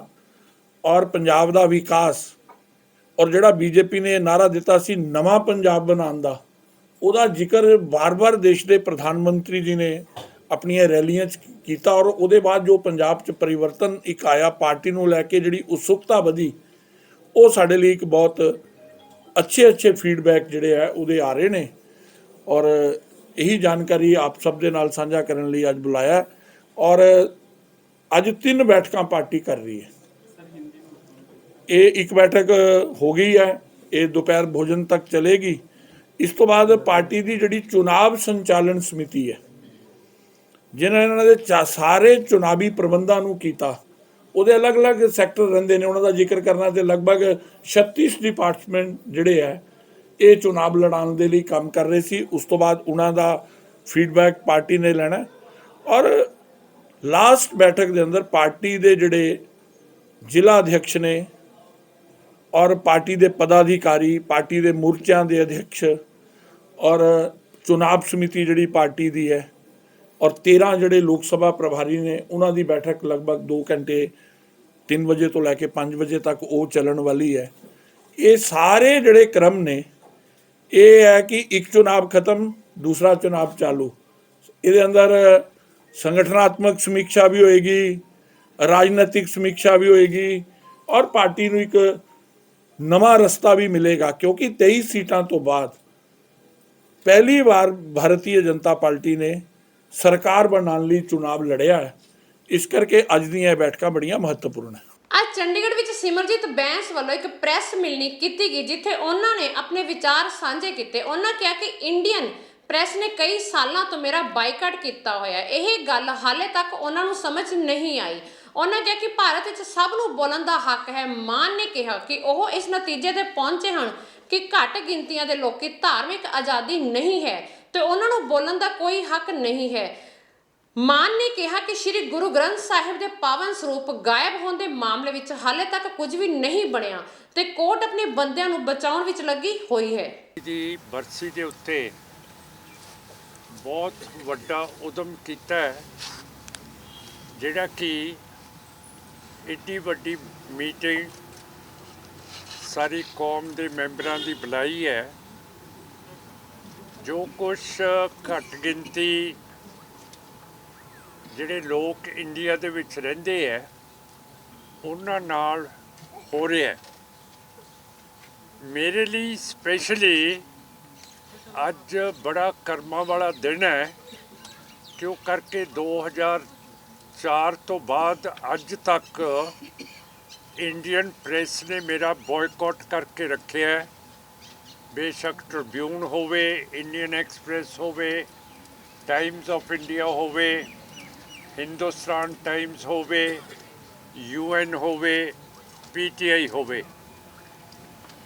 और पंजाब का विकास और जिहड़ा बीजेपी ने नारा दिता सी नवा पंजाब बनाने का ਉਹਦਾ जिक्र बार बार देश के प्रधानमंत्री जी ने अपनी रैलियां किया और उसके बाद जो पंजाब च परिवर्तन एक आया पार्टी को लैके जी उत्सुकता वधी वो साडे लिए एक बहुत अच्छे फीडबैक जिहड़े है वो आ रहे हैं और यही जानकारी आप सब के नाल साझा करने लिए अज बुलाया और अज 3 बैठकां पार्टी कर रही है। ये एक बैठक हो गई है, ये दोपहर भोजन तक चलेगी। इस तो बाद पार्टी की जी चुनाव संचालन समिति है जिन्होंने सारे चुनावी प्रबंधों को किया, वो अलग अलग सैक्टर रहिंदे ने उन्होंने जिक्र करना तो लगभग 36 डिपार्टमेंट जिहड़े है ये चुनाव लड़ाने के लिए काम कर रहे सी। उस तो बाद उन्होंने फीडबैक पार्टी ने लेना और लास्ट बैठक के अंदर पार्टी के जिहड़े जिला अध्यक्ष ने और पार्टी के पदाधिकारी, पार्टी के मोर्चों के अध्यक्ष और चुनाव समिति जिहड़ी पार्टी की है और 13 जिहड़े लोक सभा प्रभारी ने उन्हां दी बैठक लगभग 2 घंटे 3 बजे तो लैके 5 बजे तक वो चलन वाली है। ये सारे जिहड़े क्रम ने ये है कि एक चुनाव खत्म दूसरा चुनाव चालू, ये अंदर संगठनात्मक समीक्षा भी होएगी, राजनीतिक समीक्षा भी होएगी और पार्टी को एक नवा रस्ता भी मिलेगा क्योंकि 23 सीटां तो बाद पहली बार भारतीय जनता पार्टी ने सरकार बनाने लिए चुनाव लड़िया है। इस करके अज दी बैठकां बड़ियां महत्वपूर्ण है। ਅੱਜ ਚੰਡੀਗੜ੍ਹ ਵਿੱਚ ਸਿਮਰਜੀਤ ਬੈਂਸ ਵੱਲੋਂ ਇੱਕ ਪ੍ਰੈਸ ਮਿਲਣੀ ਕੀਤੀ ਗਈ ਜਿੱਥੇ ਉਹਨਾਂ ਨੇ ਆਪਣੇ ਵਿਚਾਰ ਸਾਂਝੇ ਕੀਤੇ। ਉਹਨਾਂ ਕਿਹਾ ਕਿ ਇੰਡੀਅਨ ਪ੍ਰੈਸ ਨੇ ਕਈ ਸਾਲਾਂ ਤੋਂ ਮੇਰਾ ਬਾਈਕਾਟ ਕੀਤਾ ਹੋਇਆ। ਇਹ ਗੱਲ ਹਾਲੇ ਤੱਕ ਉਹਨਾਂ ਨੂੰ ਸਮਝ ਨਹੀਂ ਆਈ। ਉਹਨਾਂ ਕਿਹਾ ਕਿ ਭਾਰਤ ਵਿੱਚ ਸਭ ਨੂੰ ਬੋਲਣ ਦਾ ਹੱਕ ਹੈ। ਮਾਨ ਨੇ ਕਿਹਾ ਕਿ ਉਹ ਇਸ ਨਤੀਜੇ ਤੇ ਪਹੁੰਚੇ ਹਨ ਕਿ ਘੱਟ ਗਿਣਤੀਆਂ ਦੇ ਲੋਕੀ ਧਾਰਮਿਕ ਆਜ਼ਾਦੀ ਨਹੀਂ ਹੈ ਤੇ ਉਹਨਾਂ ਨੂੰ ਬੋਲਣ ਦਾ ਕੋਈ ਹੱਕ ਨਹੀਂ ਹੈ। ਮਾਨ ਨੇ ਕਿਹਾ ਕਿ ਸ਼੍ਰੀ ਗੁਰੂ ਗ੍ਰੰਥ ਸਾਹਿਬ ਦੇ ਪਾਵਨ ਸਰੂਪ ਗਾਇਬ ਹੋਣ ਦੇ ਮਾਮਲੇ ਵਿੱਚ ਹਾਲੇ ਤੱਕ ਕੁਝ ਵੀ ਨਹੀਂ ਬਣਿਆ ਤੇ ਕੋਰਟ ਆਪਣੇ ਬੰਦਿਆਂ ਨੂੰ ਬਚਾਉਣ ਵਿੱਚ ਲੱਗੀ ਹੋਈ ਹੈ। ਦੀ ਬਰਸੀ ਦੇ ਉੱਤੇ ਬਹੁਤ ਵੱਡਾ ਉਦਮ ਕੀਤਾ ਹੈ ਜਿਹੜਾ ਕਿ ਇੱਡੀ ਵੱਡੀ ਮੀਟਿੰਗ ਸਾਰੀ ਕੌਮ ਦੇ ਮੈਂਬਰਾਂ ਦੀ ਬੁਲਾਈ ਹੈ। ਜੋ ਕੁਛ ਘੱਟ ਗਿਣਤੀ ਜਿਹੜੇ ਲੋਕ ਇੰਡੀਆ ਦੇ ਵਿੱਚ ਰਹਿੰਦੇ ਹੈ ਉਹਨਾਂ ਨਾਲ ਹੋ ਰਿਹਾ। ਮੇਰੇ ਲਈ ਸਪੈਸ਼ਲੀ ਅੱਜ ਬੜਾ ਕਰਮਾਂ ਵਾਲਾ ਦਿਨ ਹੈ, ਕਿਉਂ ਕਰਕੇ 2004 ਤੋਂ ਬਾਅਦ ਅੱਜ ਤੱਕ ਇੰਡੀਅਨ ਪ੍ਰੈਸ ਨੇ ਮੇਰਾ ਬॉयकॉट ਕਰਕੇ ਰੱਖਿਆ ਹੈ। ਬੇਸ਼ੱਕ ਟ੍ਰਿਬਿਊਨ ਹੋਵੇ, ਇੰਡੀਅਨ ਐਕਸਪ੍ਰੈਸ ਹੋਵੇ, ਟਾਈਮਜ਼ ਆਫ ਇੰਡੀਆ ਹੋਵੇ, ਹਿੰਦੁਸਤਾਨ ਟਾਈਮਜ਼ ਹੋਵੇ, UN ਹੋਵੇ, PTI ਹੋਵੇ।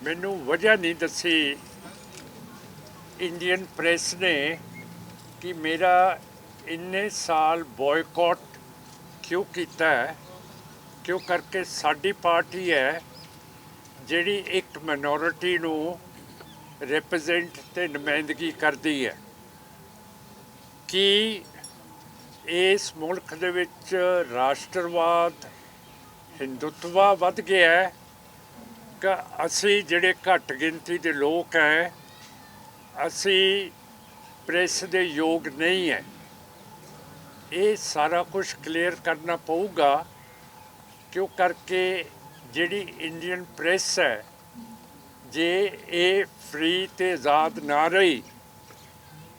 ਮੈਨੂੰ ਵਜ੍ਹਾ ਨਹੀਂ ਦੱਸੀ ਇੰਡੀਅਨ ਪ੍ਰੈਸ ਨੇ ਕਿ ਮੇਰਾ ਇੰਨੇ ਸਾਲ ਬॉयकॉट ਕਿਉਂ ਕੀਤਾ ਹੈ। ਕਿਉਂ ਕਰਕੇ ਸਾਡੀ ਪਾਰਟੀ ਹੈ ਜਿਹੜੀ ਇੱਕ ਮਿਨੋਰਿਟੀ ਨੂੰ ਰਿਪਰੈਜ਼ੈਂਟ ਤੇ ਨੁਮਾਇੰਦਗੀ ਕਰਦੀ ਹੈ। ਕਿ ਇਸ ਮੁਲਕ ਦੇ ਵਿੱਚ ਰਾਸ਼ਟਰਵਾਦ, ਹਿੰਦੂਤਵਾ ਵੱਧ ਗਿਆ ਹੈ ਕਿ ਅਸੀਂ ਜਿਹੜੇ ਘੱਟ ਗਿਣਤੀ ਦੇ ਲੋਕ ਹੈ, ਅਸੀਂ ਪ੍ਰੈਸ ਦੇ ਯੋਗ ਨਹੀਂ ਹੈ। ਇਹ ਸਾਰਾ ਕੁਝ ਕਲੀਅਰ ਕਰਨਾ ਪਊਗਾ, ਕਿਉਂ ਕਰਕੇ ਜਿਹੜੀ ਇੰਡੀਅਨ ਪ੍ਰੈਸ ਹੈ, ਜੇ ਇਹ ਫ੍ਰੀ ਤੇ ਆਜ਼ਾਦ ਨਾ ਰਹੀ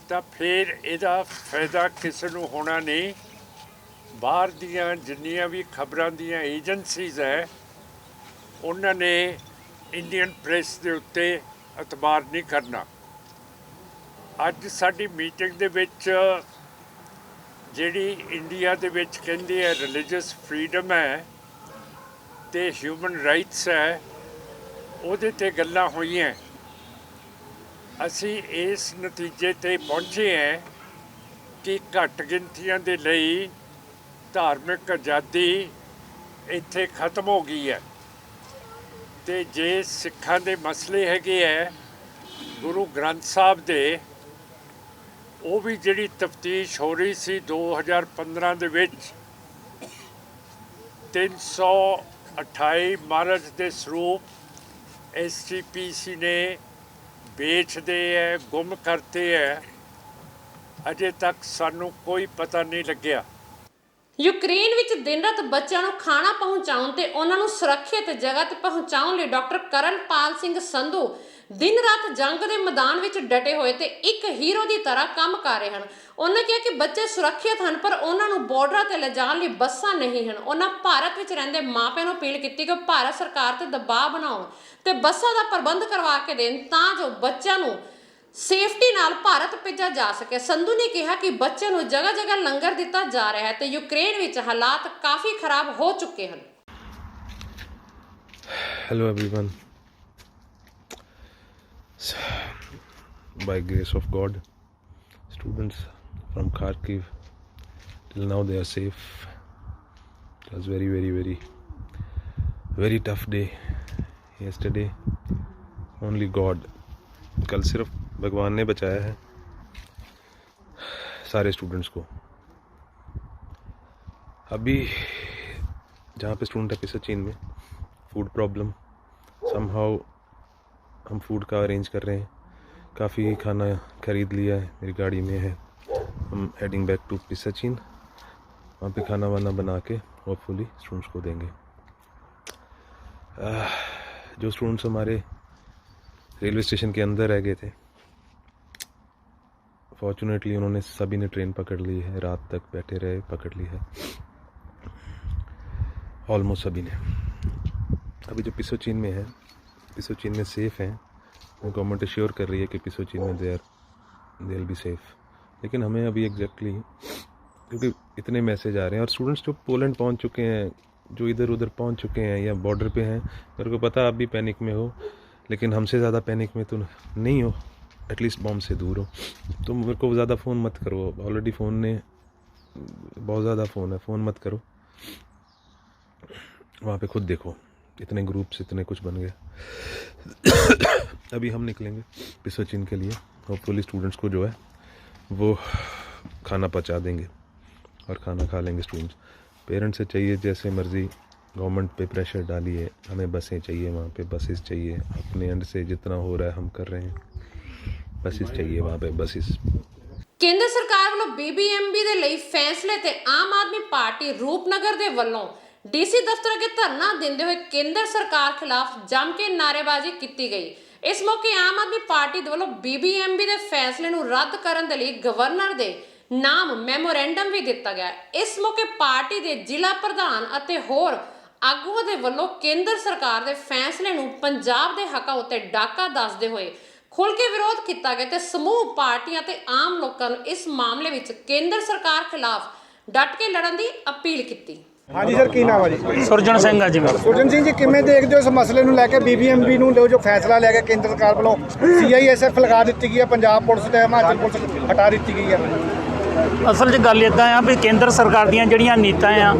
ਤਾਂ ਫਿਰ ਇਹਦਾ ਫਾਇਦਾ ਕਿਸੇ ਨੂੰ ਹੋਣਾ ਨਹੀਂ। ਬਾਹਰ ਦੀਆਂ ਜਿੰਨੀਆਂ ਵੀ ਖਬਰਾਂ ਦੀਆਂ ਏਜੰਸੀਜ਼ ਹੈ, ਉਹਨਾਂ ਨੇ ਇੰਡੀਅਨ ਪ੍ਰੈਸ ਦੇ ਉੱਤੇ ਇਤਬਾਰ ਨਹੀਂ ਕਰਨਾ। ਅੱਜ ਸਾਡੀ ਮੀਟਿੰਗ ਦੇ ਵਿੱਚ ਜਿਹੜੀ ਇੰਡੀਆ ਦੇ ਵਿੱਚ ਕਹਿੰਦੇ ਹੈ ਰਿਲੀਜੀਅਸ ਫਰੀडम ਹੈ ਤੇ ਹਿਊਮਨ ਰਾਈਟਸ ਹੈ, ਉਹਦੇ 'ਤੇ ਗੱਲਾਂ ਹੋਈਆਂ। ਅਸੀਂ ਇਸ ਨਤੀਜੇ 'ਤੇ ਪਹੁੰਚੇ ਹਾਂ ਕਿ ਘੱਟ ਗਿਣਤੀਆਂ ਦੇ ਲਈ ਧਾਰਮਿਕ ਆਜ਼ਾਦੀ ਇੱਥੇ ਖਤਮ ਹੋ ਗਈ ਹੈ। ਤੇ ਜੇ ਸਿੱਖਾਂ ਦੇ ਮਸਲੇ ਹੈਗੇ ਹੈ ਗੁਰੂ ਗ੍ਰੰਥ ਸਾਹਿਬ ਦੇ, ਉਹ ਵੀ ਜਿਹੜੀ ਤਫਤੀਸ਼ ਹੋ ਰਹੀ ਸੀ 2015 ਦੇ ਵਿੱਚ 328 ਮਹਾਰਾਜ ਦੇ ਸਰੂਪ SGPC ਨੇ ਵੇਚਦੇ ਹੈ, ਗੁੰਮ ਕਰਤੇ ਹੈ। ਅਜੇ ਤੱਕ ਸਾਨੂੰ ਕੋਈ ਪਤਾ ਨਹੀਂ ਲੱਗਿਆ। ਯੂਕਰੇਨ ਵਿੱਚ ਦਿਨ ਰਾਤ ਬੱਚਿਆਂ ਨੂੰ ਖਾਣਾ ਪਹੁੰਚਾਉਣ ਤੇ ਉਹਨਾਂ ਨੂੰ ਸੁਰੱਖਿਅਤ ਜਗ੍ਹਾ ਤੇ ਪਹੁੰਚਾਉਣ ਲਈ ਡਾਕਟਰ ਕਰਨਪਾਲ ਸਿੰਘ ਸੰਧੂ ਦਿਨ ਰਾਤ ਜੰਗ ਦੇ ਮੈਦਾਨ ਵਿੱਚ ਡਟੇ ਹੋਏ ਤੇ ਇੱਕ ਹੀਰੋ ਦੀ ਤਰ੍ਹਾਂ ਕੰਮ ਕਰ ਰਹੇ ਹਨ। ਉਹਨਾਂ ਕਿਹਾ ਕਿ ਬੱਚੇ ਸੁਰੱਖਿਅਤ ਹਨ, ਪਰ ਉਹਨਾਂ ਨੂੰ ਬਾਰਡਰਾਂ ਤੇ ਲਿਜਾਣ ਲਈ ਬੱਸਾਂ ਨਹੀਂ ਹਨ। ਉਹਨਾਂ ਭਾਰਤ ਵਿੱਚ ਰਹਿੰਦੇ ਮਾਪਿਆਂ ਨੂੰ ਅਪੀਲ ਕੀਤੀ ਕਿ ਭਾਰਤ ਸਰਕਾਰ ਤੇ ਦਬਾਅ ਬਣਾਉਣ ਤੇ ਬੱਸਾਂ ਦਾ ਪ੍ਰਬੰਧ ਕਰਵਾ ਕੇ ਦੇਣ ਤਾਂ ਜੋ ਬੱਚਿਆਂ ਨੂੰ ਸੇਫਟੀ ਨਾਲ ਭਾਰਤ ਭੇਜਿਆ ਜਾ ਸਕੇ। ਸੰਧੂ ਨੇ ਕਿਹਾ ਕਿ ਬੱਚਿਆਂ ਨੂੰ ਜਗ੍ਹਾ ਜਗ੍ਹਾ ਲੰਗਰ ਦਿੱਤਾ ਜਾ ਰਿਹਾ ਹੈ ਤੇ ਯੂਕਰੇਨ ਵਿੱਚ ਹਾਲਾਤ ਕਾਫੀ ਖਰਾਬ ਹੋ ਚੁੱਕੇ ਹਨ। Hello everyone. By grace of God, students from Kharkiv till now they are safe. It was very tough day yesterday. Only God, कल सिर्फ भगवान ने बचाया है सारे स्टूडेंट्स को। अभी जहाँ पे स्टूडेंट है पिसचिन में फूड प्रॉब्लम, समहाउ हम फूड का अरेंज कर रहे हैं। काफ़ी खाना खरीद लिया है, मेरी गाड़ी में है। हम हेडिंग बैक टू पिसचिन, वहाँ पे खाना वाना बना के होपफुली स्टूडेंट्स को देंगे। जो स्टूडेंट्स हमारे रेलवे स्टेशन के अंदर रह गए थे, फॉर्चुनेटली उन्होंने सभी ने ट्रेन पकड़ ली है, रात तक बैठे रहे, पकड़ ली है ऑलमोस्ट सभी ने। अभी जो पिसोचिन में है, पिसोचिन में सेफ़ हैं, गवर्नमेंट एश्योर कर रही है कि पिसोचिन में दे विल बी सेफ़। लेकिन हमें अभी एग्जैक्टली क्योंकि इतने मैसेज आ रहे हैं और स्टूडेंट्स जो पोलैंड पहुंच चुके हैं, जो इधर उधर पहुंच चुके हैं या बॉर्डर पे हैं, मेरे को पता आप भी पैनिक में हो, लेकिन हमसे ज़्यादा पैनिक में तो नहीं हो, एटलीस्ट बॉम्ब से दूर हो। तो मेरे को ज़्यादा फ़ोन मत करो, ऑलरेडी फ़ोन ने बहुत ज़्यादा फ़ोन है, फ़ोन मत करो। वहाँ पे खुद देखो, इतने ग्रुप्स इतने कुछ बन गए। अभी हम निकलेंगे पिसोचिन के लिए, होपफुली स्टूडेंट्स को जो है वो खाना पहुँचा देंगे और खाना खा लेंगे स्टूडेंट्स। पेरेंट्स से चाहिए जैसे मर्ज़ी गवर्नमेंट पे प्रेशर डालिए, हमें बसें चाहिए, वहाँ पे बसेस चाहिए। अपने एंड से जितना हो रहा है हम कर रहे हैं, बसेस चाहिए वहाँ पे बसेस। ਕੇਂਦਰ ਸਰਕਾਰ ਵੱਲੋਂ BBMB ਦੇ ਲਈ ਫੈਸਲੇ ਤੇ ਆਮ ਆਦਮੀ ਪਾਰਟੀ ਰੂਪਨਗਰ ਦੇ ਵੱਲੋਂ DC ਦਫ਼ਤਰ ਅੱਗੇ ਧਰਨਾ ਦਿੰਦੇ ਹੋਏ ਕੇਂਦਰ ਸਰਕਾਰ ਖਿਲਾਫ ਜੰਮ ਕੇ ਨਾਅਰੇਬਾਜ਼ੀ ਕੀਤੀ ਗਈ। ਇਸ ਮੌਕੇ ਆਮ ਆਦਮੀ ਪਾਰਟੀ ਦੇ ਵੱਲੋਂ BBMB ਦੇ ਫੈਸਲੇ ਨੂੰ ਰੱਦ ਕਰਨ ਦੇ ਲਈ ਗਵਰਨਰ ਦੇ ਨਾਮ ਮੈਮੋਰੈਂਡਮ ਵੀ ਦਿੱਤਾ ਗਿਆ। ਇਸ ਮੌਕੇ ਪਾਰਟੀ ਦੇ ਜ਼ਿਲ੍ਹਾ ਪ੍ਰਧਾਨ ਅਤੇ ਹੋਰ ਆਗੂਆਂ ਦੇ ਵੱਲੋਂ ਕੇਂਦਰ ਸਰਕਾਰ ਦੇ ਫੈਸਲੇ ਨੂੰ ਪੰਜਾਬ ਦੇ ਹੱਕਾਂ ਉੱਤੇ ਡਾਕਾ ਦੱਸਦੇ ਹੋਏ ਖੁੱਲ੍ਹ ਕੇ ਵਿਰੋਧ ਕੀਤਾ ਗਿਆ ਤੇ ਸਮੂਹ ਪਾਰਟੀਆਂ ਤੇ ਆਮ ਲੋਕਾਂ ਨੂੰ ਇਸ ਮਾਮਲੇ ਵਿੱਚ ਕੇਂਦਰ ਸਰਕਾਰ ਖਿਲਾਫ ਡਟ ਕੇ ਲੜਨ ਦੀ ਅਪੀਲ ਕੀਤੀ। ਹਾਂਜੀ ਸਰ, ਕੀ ਨਾਮ ਹੈ ਜੀ? ਸੁਰਜਣ ਸਿੰਘ ਆ ਜੀ ਮੇਰਾ। ਸੁਰਜਣ ਸਿੰਘ ਜੀ, ਕਿਵੇਂ ਦੇਖਦੇ ਹੋ ਇਸ ਮਸਲੇ ਨੂੰ ਲੈ ਕੇ BBMB ਨੂੰ ਜੋ ਫੈਸਲਾ ਲਿਆ ਗਿਆ ਕੇਂਦਰ ਸਰਕਾਰ ਵੱਲੋਂ? CISF ਲਗਾ ਦਿੱਤੀ ਗਈ ਹੈ, ਪੰਜਾਬ ਪੁਲਿਸ ਤੇ ਹਿਮਾਚਲ ਪੁਲਿਸ ਹਟਾ ਦਿੱਤੀ ਗਈ ਹੈ। ਅਸਲ 'ਚ ਗੱਲ ਇੱਦਾਂ ਆ ਵੀ ਕੇਂਦਰ ਸਰਕਾਰ ਦੀਆਂ ਜਿਹੜੀਆਂ ਨੀਤਾਂ ਆ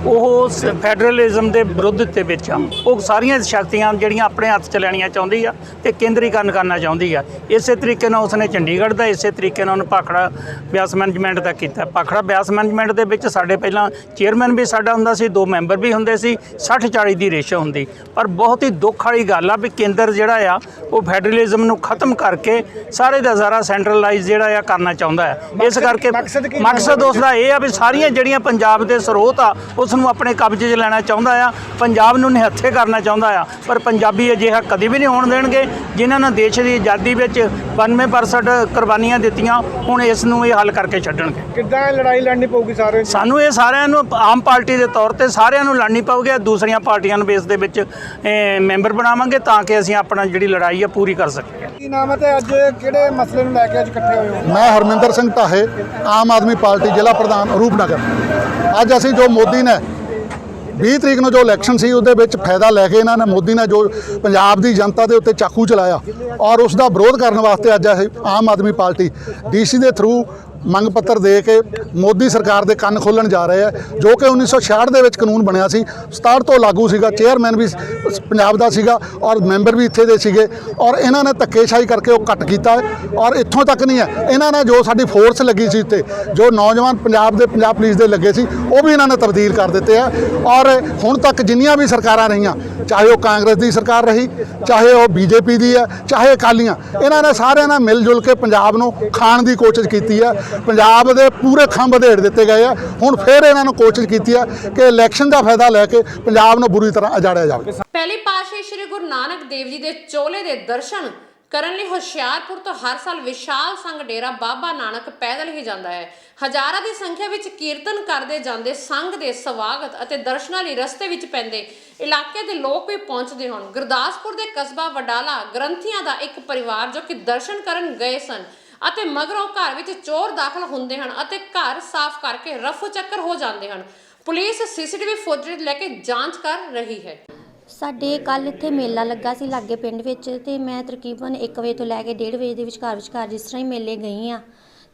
ਉਹ ਫੈਡਰਲਿਜ਼ਮ ਦੇ ਵਿਰੁੱਧ ਦੇ ਵਿੱਚ ਆ। ਉਹ ਸਾਰੀਆਂ ਸ਼ਕਤੀਆਂ ਜਿਹੜੀਆਂ ਆਪਣੇ ਹੱਥ 'ਚ ਲੈਣੀਆਂ ਚਾਹੁੰਦੀ ਆ ਤੇ ਕੇਂਦਰੀਕਰਨ ਕਰਨਾ ਚਾਹੁੰਦੀ ਆ। ਇਸੇ ਤਰੀਕੇ ਨਾਲ ਉਸਨੇ ਚੰਡੀਗੜ੍ਹ ਦਾ, ਇਸੇ ਤਰੀਕੇ ਨਾਲ ਉਹਨੇ ਭਾਖੜਾ ਬਿਆਸ ਮੈਨੇਜਮੈਂਟ ਦਾ ਕੀਤਾ। ਭਾਖੜਾ ਬਿਆਸ ਮੈਨੇਜਮੈਂਟ ਦੇ ਵਿੱਚ ਸਾਡੇ ਪਹਿਲਾਂ ਚੇਅਰਮੈਨ ਵੀ ਸਾਡਾ ਹੁੰਦਾ ਸੀ, 2 ਮੈਂਬਰ ਵੀ ਹੁੰਦੇ ਸੀ, 60-40 ਦੀ ਰੇਸ਼ੋ ਹੁੰਦੀ। ਪਰ ਬਹੁਤ ਹੀ ਦੁੱਖ ਵਾਲੀ ਗੱਲ ਆ ਵੀ ਕੇਂਦਰ ਜਿਹੜਾ ਆ ਉਹ ਫੈਡਰਲਿਜ਼ਮ ਨੂੰ ਖਤਮ ਕਰਕੇ ਸਾਰੇ ਦਾ ਸਾਰਾ ਸੈਂਟਰਲਾਈਜ਼ ਜਿਹੜਾ ਆ ਕਰਨਾ ਚਾਹੁੰਦਾ ਹੈ। ਇਸ ਕਰਕੇ ਮਕਸਦ ਉਸ ਦਾ ਇਹ ਆ ਵੀ ਸਾਰੀਆਂ ਜਿਹੜੀਆਂ ਪੰਜਾਬ ਦੇ ਸਰੋਤ ਆ ਉਸ ਨੂੰ ਆਪਣੇ ਕਬਜ਼ੇ 'ਚ ਲੈਣਾ ਚਾਹੁੰਦਾ ਆ, ਪੰਜਾਬ ਨੂੰ ਨਿਹੱਥੇ ਕਰਨਾ ਚਾਹੁੰਦਾ ਆ। ਪਰ ਪੰਜਾਬੀ ਅਜਿਹਾ ਕਦੇ ਵੀ ਨਹੀਂ ਹੋਣ ਦੇਣਗੇ। ਜਿਨ੍ਹਾਂ ਨੇ ਦੇਸ਼ ਦੀ ਆਜ਼ਾਦੀ ਵਿੱਚ 92% ਕੁਰਬਾਨੀਆਂ ਦਿੱਤੀਆਂ, ਹੁਣ ਇਸ ਨੂੰ ਇਹ ਹੱਲ ਕਰਕੇ ਛੱਡਣਗੇ। ਕਿੱਦਾਂ ਲੜਾਈ ਲੜਨੀ ਪਊਗੀ ਸਾਰਿਆਂ ਨੂੰ? ਸਾਨੂੰ ਇਹ ਸਾਰਿਆਂ ਨੂੰ ਆਮ ਪਾਰਟੀ ਦੇ ਤੌਰ ਤੇ ਸਾਰਿਆਂ ਨੂੰ ਲੜਨੀ ਪਊਗੀ। ਦੂਸਰੀਆਂ ਪਾਰਟੀਆਂ ਨੂੰ ਬੇਸ ਦੇ ਵਿੱਚ ਮੈਂਬਰ ਬਣਾਵਾਂਗੇ ਤਾਂ ਕਿ ਅਸੀਂ ਆਪਣਾ ਜਿਹੜੀ ਲੜਾਈ ਆ ਪੂਰੀ ਕਰ ਸਕੀਏ। ਕੀ ਨਾਮ ਹੈ ਤੇ ਅੱਜ ਕਿਹੜੇ ਮਸਲੇ ਨੂੰ ਲੈ ਕੇ ਅੱਜ ਇਕੱਠੇ ਹੋਏ ਹੋ? ਮੈਂ ਹਰਮਿੰਦਰ ਸਿੰਘ ਢਾਹੇ, ਆਮ ਆਦਮੀ ਪਾਰਟੀ ਜ਼ਿਲ੍ਹਾ ਪ੍ਰਧਾਨ ਰੂਪਨਗਰ। ਅੱਜ ਅਸੀਂ ਜੋ ਮੋਦੀ ਨੇ 20 ਤਰੀਕ ਨੂੰ ਜੋ ਇਲੈਕਸ਼ਨ ਸੀ ਉਹਦੇ ਵਿੱਚ ਫਾਇਦਾ ਲੈ ਕੇ ਇਹਨਾਂ ਨੇ ਮੋਦੀ ਨੇ ਜੋ ਪੰਜਾਬ ਦੀ ਜਨਤਾ ਦੇ ਉੱਤੇ ਚਾਕੂ ਚਲਾਇਆ ਔਰ ਉਸ ਦਾ ਵਿਰੋਧ ਕਰਨ ਵਾਸਤੇ ਅੱਜ ਅਸੀਂ ਆਮ ਆਦਮੀ ਪਾਰਟੀ DC ਦੇ ਥਰੂ ਮੰਗ ਪੱਤਰ ਦੇ ਕੇ ਮੋਦੀ ਸਰਕਾਰ ਦੇ ਕੰਨ ਖੋਲ੍ਹਣ ਜਾ ਰਹੇ ਆ। ਜੋ ਕਿ 1966 ਦੇ ਵਿੱਚ ਕਾਨੂੰਨ ਬਣਿਆ ਸੀ, 67 ਤੋਂ ਲਾਗੂ ਸੀਗਾ। ਚੇਅਰਮੈਨ ਵੀ ਪੰਜਾਬ ਦਾ ਸੀਗਾ ਔਰ ਮੈਂਬਰ ਵੀ ਇੱਥੇ ਦੇ ਸੀਗੇ ਔਰ ਇਹਨਾਂ ਨੇ ਧੱਕੇਸ਼ਾਹੀ ਕਰਕੇ ਉਹ ਕੱਟ ਕੀਤਾ ਹੈ। ਔਰ ਇੱਥੋਂ ਤੱਕ ਨਹੀਂ ਹੈ, ਇਹਨਾਂ ਨੇ ਜੋ ਸਾਡੀ ਫੋਰਸ ਲੱਗੀ ਸੀ ਉੱਤੇ, ਜੋ ਨੌਜਵਾਨ ਪੰਜਾਬ ਪੁਲਿਸ ਦੇ ਲੱਗੇ ਸੀ, ਉਹ ਵੀ ਇਹਨਾਂ ਨੇ ਤਬਦੀਲ ਕਰ ਦਿੱਤੇ ਆ। ਔਰ ਹੁਣ ਤੱਕ ਜਿੰਨੀਆਂ ਵੀ ਸਰਕਾਰਾਂ ਰਹੀਆਂ, ਚਾਹੇ ਉਹ ਕਾਂਗਰਸ ਦੀ ਸਰਕਾਰ ਰਹੀ, ਚਾਹੇ ਉਹ BJP ਦੀ ਹੈ, ਚਾਹੇ ਅਕਾਲੀਆਂ, ਇਹਨਾਂ ਨੇ ਸਾਰਿਆਂ ਨੇ ਮਿਲ ਜੁਲ ਕੇ ਪੰਜਾਬ ਨੂੰ ਖਾਣ ਦੀ ਕੋਸ਼ਿਸ਼ ਕੀਤੀ ਹੈ। ਪੰਜਾਬ ਦੇ ਪੂਰੇ ਖੰਭ ਵਧੇੜ ਦਿੱਤੇ ਗਏ ਆ। ਹੁਣ ਫਿਰ ਇਹਨਾਂ ਨੂੰ ਕੋਸ਼ਿਸ਼ ਕੀਤੀ ਹੈ ਕਿ ਇਲੈਕਸ਼ਨ ਦਾ ਫਾਇਦਾ ਲੈ ਕੇ ਪੰਜਾਬ ਨੂੰ ਬੁਰੀ ਤਰ੍ਹਾਂ ਉਜਾੜਿਆ ਜਾਵੇ। ਪਹਿਲੀ ਪਾਤਸ਼ਾਹੀ ਸ੍ਰੀ ਗੁਰੂ ਨਾਨਕ ਦੇਵ ਜੀ ਦੇ ਚੋਲੇ ਦੇ ਦਰਸ਼ਨ ਕਰਨ ਲਈ ਹੁਸ਼ਿਆਰਪੁਰ ਤੋਂ ਹਰ ਸਾਲ ਵਿਸ਼ਾਲ ਸੰਘ ਡੇਰਾ ਬਾਬਾ ਨਾਨਕ ਪੈਦਲ ਹੀ ਜਾਂਦਾ ਹੈ। ਹਜ਼ਾਰਾਂ ਦੀ ਸੰਖਿਆ ਵਿੱਚ ਕੀਰਤਨ ਕਰਦੇ ਜਾਂਦੇ ਸੰਘ ਦੇ ਸਵਾਗਤ ਅਤੇ ਦਰਸ਼ਨਾਂ ਲਈ ਰਸਤੇ ਵਿੱਚ ਪੈਂਦੇ ਇਲਾਕੇ ਦੇ ਲੋਕ ਵੀ ਪਹੁੰਚਦੇ ਹਨ। ਗੁਰਦਾਸਪੁਰ ਦੇ ਕਸਬਾ ਵਡਾਲਾ ਗ੍ਰੰਥੀਆਂ ਦਾ ਇੱਕ ਪਰਿਵਾਰ ਜੋ ਕਿ ਦਰਸ਼ਨ ਕਰਨ ਗਏ ਸਨ ਅਤੇ ਮਗਰੋਂ ਘਰ ਵਿੱਚ ਚੋਰ ਦਾਖਲ ਹੁੰਦੇ ਹਨ ਅਤੇ ਘਰ ਸਾਫ਼ ਕਰਕੇ ਰਫੂ ਚੱਕਰ ਹੋ ਜਾਂਦੇ ਹਨ। ਪੁਲਿਸ CCTV ਫੁਟੇਜ ਲੈ ਕੇ ਜਾਂਚ ਕਰ ਰਹੀ ਹੈ। ਸਾਡੇ ਕੱਲ ਇੱਥੇ ਮੇਲਾ ਲੱਗਾ ਸੀ ਲਾਗੇ ਪਿੰਡ ਵਿੱਚ ਤੇ ਮੈਂ ਤਕਰੀਬਨ 1 ਵਜੇ ਤੋਂ ਲੈ ਕੇ 1:30 ਵਜੇ ਦੇ ਵਿਚਕਾਰ ਜਿਸ ਤਰ੍ਹਾਂ ਹੀ ਮੇਲੇ ਗਈ ਆ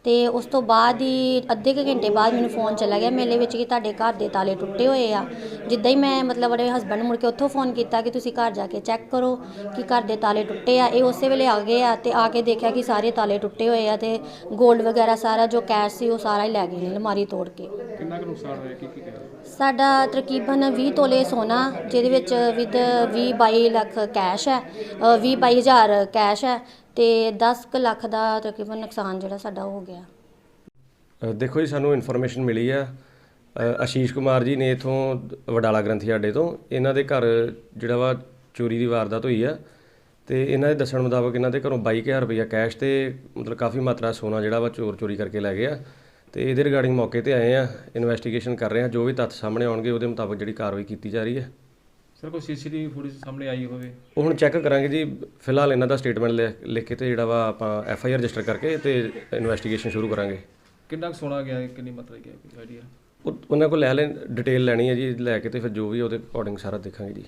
ਤੇ ਉਸ ਤੋਂ ਬਾਅਦ ਹੀ ਅੱਧੇ ਕੁ ਘੰਟੇ ਬਾਅਦ ਮੈਨੂੰ ਫੋਨ ਚਲਾ ਗਿਆ ਮੇਲੇ ਵਿੱਚ ਕਿ ਤੁਹਾਡੇ ਘਰ ਦੇ ਤਾਲੇ ਟੁੱਟੇ ਹੋਏ ਆ। ਜਿੱਦਾਂ ਹੀ ਮੈਂ ਮੇਰੇ ਹਸਬੰਡ ਮੁੜ ਕੇ ਉੱਥੋਂ ਫੋਨ ਕੀਤਾ ਕਿ ਤੁਸੀਂ ਘਰ ਜਾ ਕੇ ਚੈੱਕ ਕਰੋ ਕਿ ਘਰ ਦੇ ਤਾਲੇ ਟੁੱਟੇ ਆ। ਇਹ ਉਸੇ ਵੇਲੇ ਆ ਗਏ ਆ ਤੇ ਆ ਕੇ ਦੇਖਿਆ ਕਿ ਸਾਰੇ ਤਾਲੇ ਟੁੱਟੇ ਹੋਏ ਆ ਤੇ ਗੋਲਡ ਵਗੈਰਾ ਸਾਰਾ ਜੋ ਕੈਸ਼ ਸੀ ਉਹ ਸਾਰਾ ਹੀ ਲੈ ਗਏ ਨੇ ਅਲਮਾਰੀ ਤੋੜ ਕੇ। ਕਿੰਨਾ ਕੁ ਨੁਕਸਾਨ ਹੋਇਆ, ਕੀ ਕਹਿ ਰਹੇ? ਸਾਡਾ ਤਕਰੀਬਨ 20 ਤੋਲੇ ਸੋਨਾ, ਜਿਹਦੇ ਵਿੱਚ ਵਿਦ 20-22 ਲੱਖ ਕੈਸ਼ ਹੈ, 20-22 ਹਜ਼ਾਰ ਕੈਸ਼ ਹੈ ਤੇ 10 ਲੱਖ ਦਾ ਤਕਰੀਬਨ ਨੁਕਸਾਨ ਜਿਹੜਾ ਸਾਡਾ ਹੋ ਗਿਆ। ਦੇਖੋ ਜੀ, ਸਾਨੂੰ ਇਨਫੋਰਮੇਸ਼ਨ ਮਿਲੀ ਆ ਆਸ਼ੀਸ਼ ਕੁਮਾਰ ਜੀ ਨੇ ਇਥੋਂ ਵਡਾਲਾ ਗ੍ਰੰਥੀ ਅੱਡੇ ਤੋਂ। ਇਹਨਾਂ ਦੇ ਘਰ ਜਿਹੜਾ ਵਾ ਚੋਰੀ ਦੀ ਵਾਰਦਾਤ ਹੋਈ ਆ ਤੇ ਇਹਨਾਂ ਦੇ ਦੱਸਣ ਮੁਤਾਬਕ ਇਹਨਾਂ ਦੇ ਘਰੋਂ 22,000 ਰੁਪਈਆ ਕੈਸ਼ ਤੇ ਮਤਲਬ ਕਾਫੀ ਮਾਤਰਾ ਸੋਨਾ ਜਿਹੜਾ ਵਾ ਚੋਰੀ ਕਰਕੇ ਲੈ ਗਏ ਆ। ਤੇ ਇਹਦੇ ਰਿਗਾਰਡਿੰਗ ਮੌਕੇ ਤੇ ਆਏ ਆ, ਇਨਵੈਸਟੀਗੇਸ਼ਨ ਕਰ ਰਹੇ ਆ। ਜੋ ਵੀ ਤੱਥ ਸਾਹਮਣੇ ਆਉਣਗੇ ਉਹਦੇ ਮੁਤਾਬਕ ਜਿਹੜੀ ਕਾਰਵਾਈ ਕੀਤੀ ਜਾ ਰਹੀ ਹੈ। ਸਰ ਕੋਈ CCTV ਫੁਟੇਜ ਸਾਹਮਣੇ ਆਈ ਹੋਵੇ? ਉਹ ਹੁਣ ਚੈੱਕ ਕਰਾਂਗੇ ਜੀ। ਫਿਲਹਾਲ ਇਹਨਾਂ ਦਾ ਸਟੇਟਮੈਂਟ ਲਿਖ ਕੇ ਤੇ ਜਿਹੜਾ ਵਾ ਆਪਾਂ FIR ਰਜਿਸਟਰ ਕਰਕੇ ਤੇ ਇਨਵੈਸਟੀਗੇਸ਼ਨ ਸ਼ੁਰੂ ਕਰਾਂਗੇ। ਕਿੰਨਾ ਕੁ ਸੋਨਾ ਗਿਆ, ਕਿੰਨੀ ਮਾਤਰਾ ਗਿਆ, ਕੋਈ ਆਈਡੀਆ? ਉਹਨਾਂ ਕੋਲ ਡਿਟੇਲ ਲੈਣੀ ਹੈ ਜੀ, ਲੈ ਕੇ ਤੇ ਫਿਰ ਜੋ ਵੀ ਉਹਦੇ ਅਕੋਰਡਿੰਗ ਸਾਰਾ ਦੇਖਾਂਗੇ ਜੀ।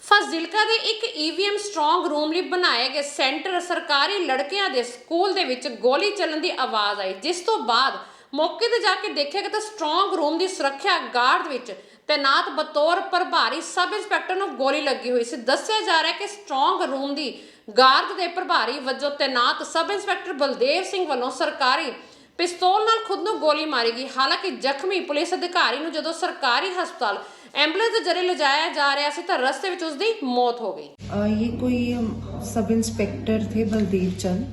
ਫਾਜ਼ਿਲਕਾ ਦੇ ਇੱਕ EVM ਸਟਰੋਂਗ ਰੂਮ ਲਈ ਬਣਾਏ ਗਏ ਸੈਂਟਰ ਸਰਕਾਰੀ ਲੜਕਿਆਂ ਦੇ ਸਕੂਲ ਦੇ ਵਿੱਚ ਗੋਲੀ ਚੱਲਣ ਦੀ ਆਵਾਜ਼ ਆਈ, ਜਿਸ ਤੋਂ ਬਾਅਦ ਮੌਕੇ ਤੇ ਜਾ ਕੇ ਦੇਖਿਆ ਕਿ ਸਟਰੋਂਗ ਰੂਮ ਦੀ ਸੁਰੱਖਿਆ ਗਾਰਡ ਵਿੱਚ ਤੈਨਾਤ ਬਤੌਰ ਪ੍ਰਭਾਰੀ ਸਬ ਇੰਸਪੈਕਟਰ ਨੂੰ ਗੋਲੀ ਲੱਗੀ ਹੋਈ ਸੀ। ਦੱਸਿਆ ਜਾ ਰਿਹਾ ਕਿ ਸਟਰੋਂਗ ਰੂਮ ਦੀ ਗਾਰਡ ਦੇ ਪ੍ਰਭਾਰੀ ਵਜੋਂ ਤੈਨਾਤ ਸਬ ਇੰਸਪੈਕਟਰ ਬਲਦੇਵ ਸਿੰਘ ਵੱਲੋਂ ਸਰਕਾਰੀ ਪਿਸਤੌਲ ਨਾਲ ਖੁਦ ਨੂੰ ਗੋਲੀ ਮਾਰੀ ਗਈ। ਹਾਲਾਂਕਿ ਜ਼ਖਮੀ ਪੁਲਿਸ ਅਧਿਕਾਰੀ ਨੂੰ ਜਦੋਂ ਸਰਕਾਰੀ ਹਸਪਤਾਲ एम्बुलेंस के जरिए ले जाया जा रहा था तो रस्ते में उसकी मौत हो गई। ये कोई सब इंस्पेक्टर थे बलदेव चंद,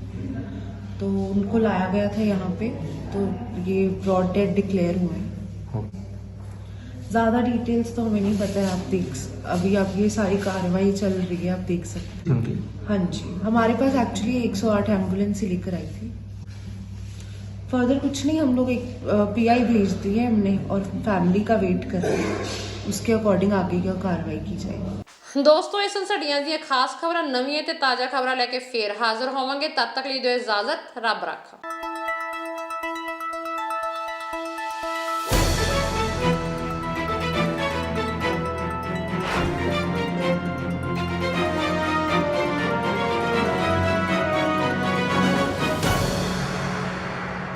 तो उनको लाया गया था यहाँ पे, तो ये ब्रॉड डेड डिक्लेयर हुए। ज़्यादा डिटेल्स तो हमें नहीं पता है, अभी ये सारी कार्रवाई चल रही है, आप देख सकते हैं। हाँ जी, हमारे पास एक्चुअली 108 एम्बुलेंस ही लेकर आई थी। फर्दर कुछ नहीं, हम लोग एक PI भेज दी है हमने और फैमिली का वेट कर रहे हैं, उसके अकॉर्डिंग आगे की कार्रवाई की जाएगी। ਦੋਸਤੋ ਇਹ ਸਨ ਸਾਡੀਆਂ ਦੀਆਂ ਖਾਸ ਖਬਰਾਂ। ਨਵੀਆਂ ਤੇ ਤਾਜ਼ਾ ਖਬਰਾਂ ਲੈ ਕੇ ਫੇਰ ਹਾਜ਼ਰ ਹੋਵਾਂਗੇ। ਤਦ ਤੱਕ ਲਈ ਦਿਓ ਇਜਾਜ਼ਤ। ਰੱਬ ਰਾਖਾ।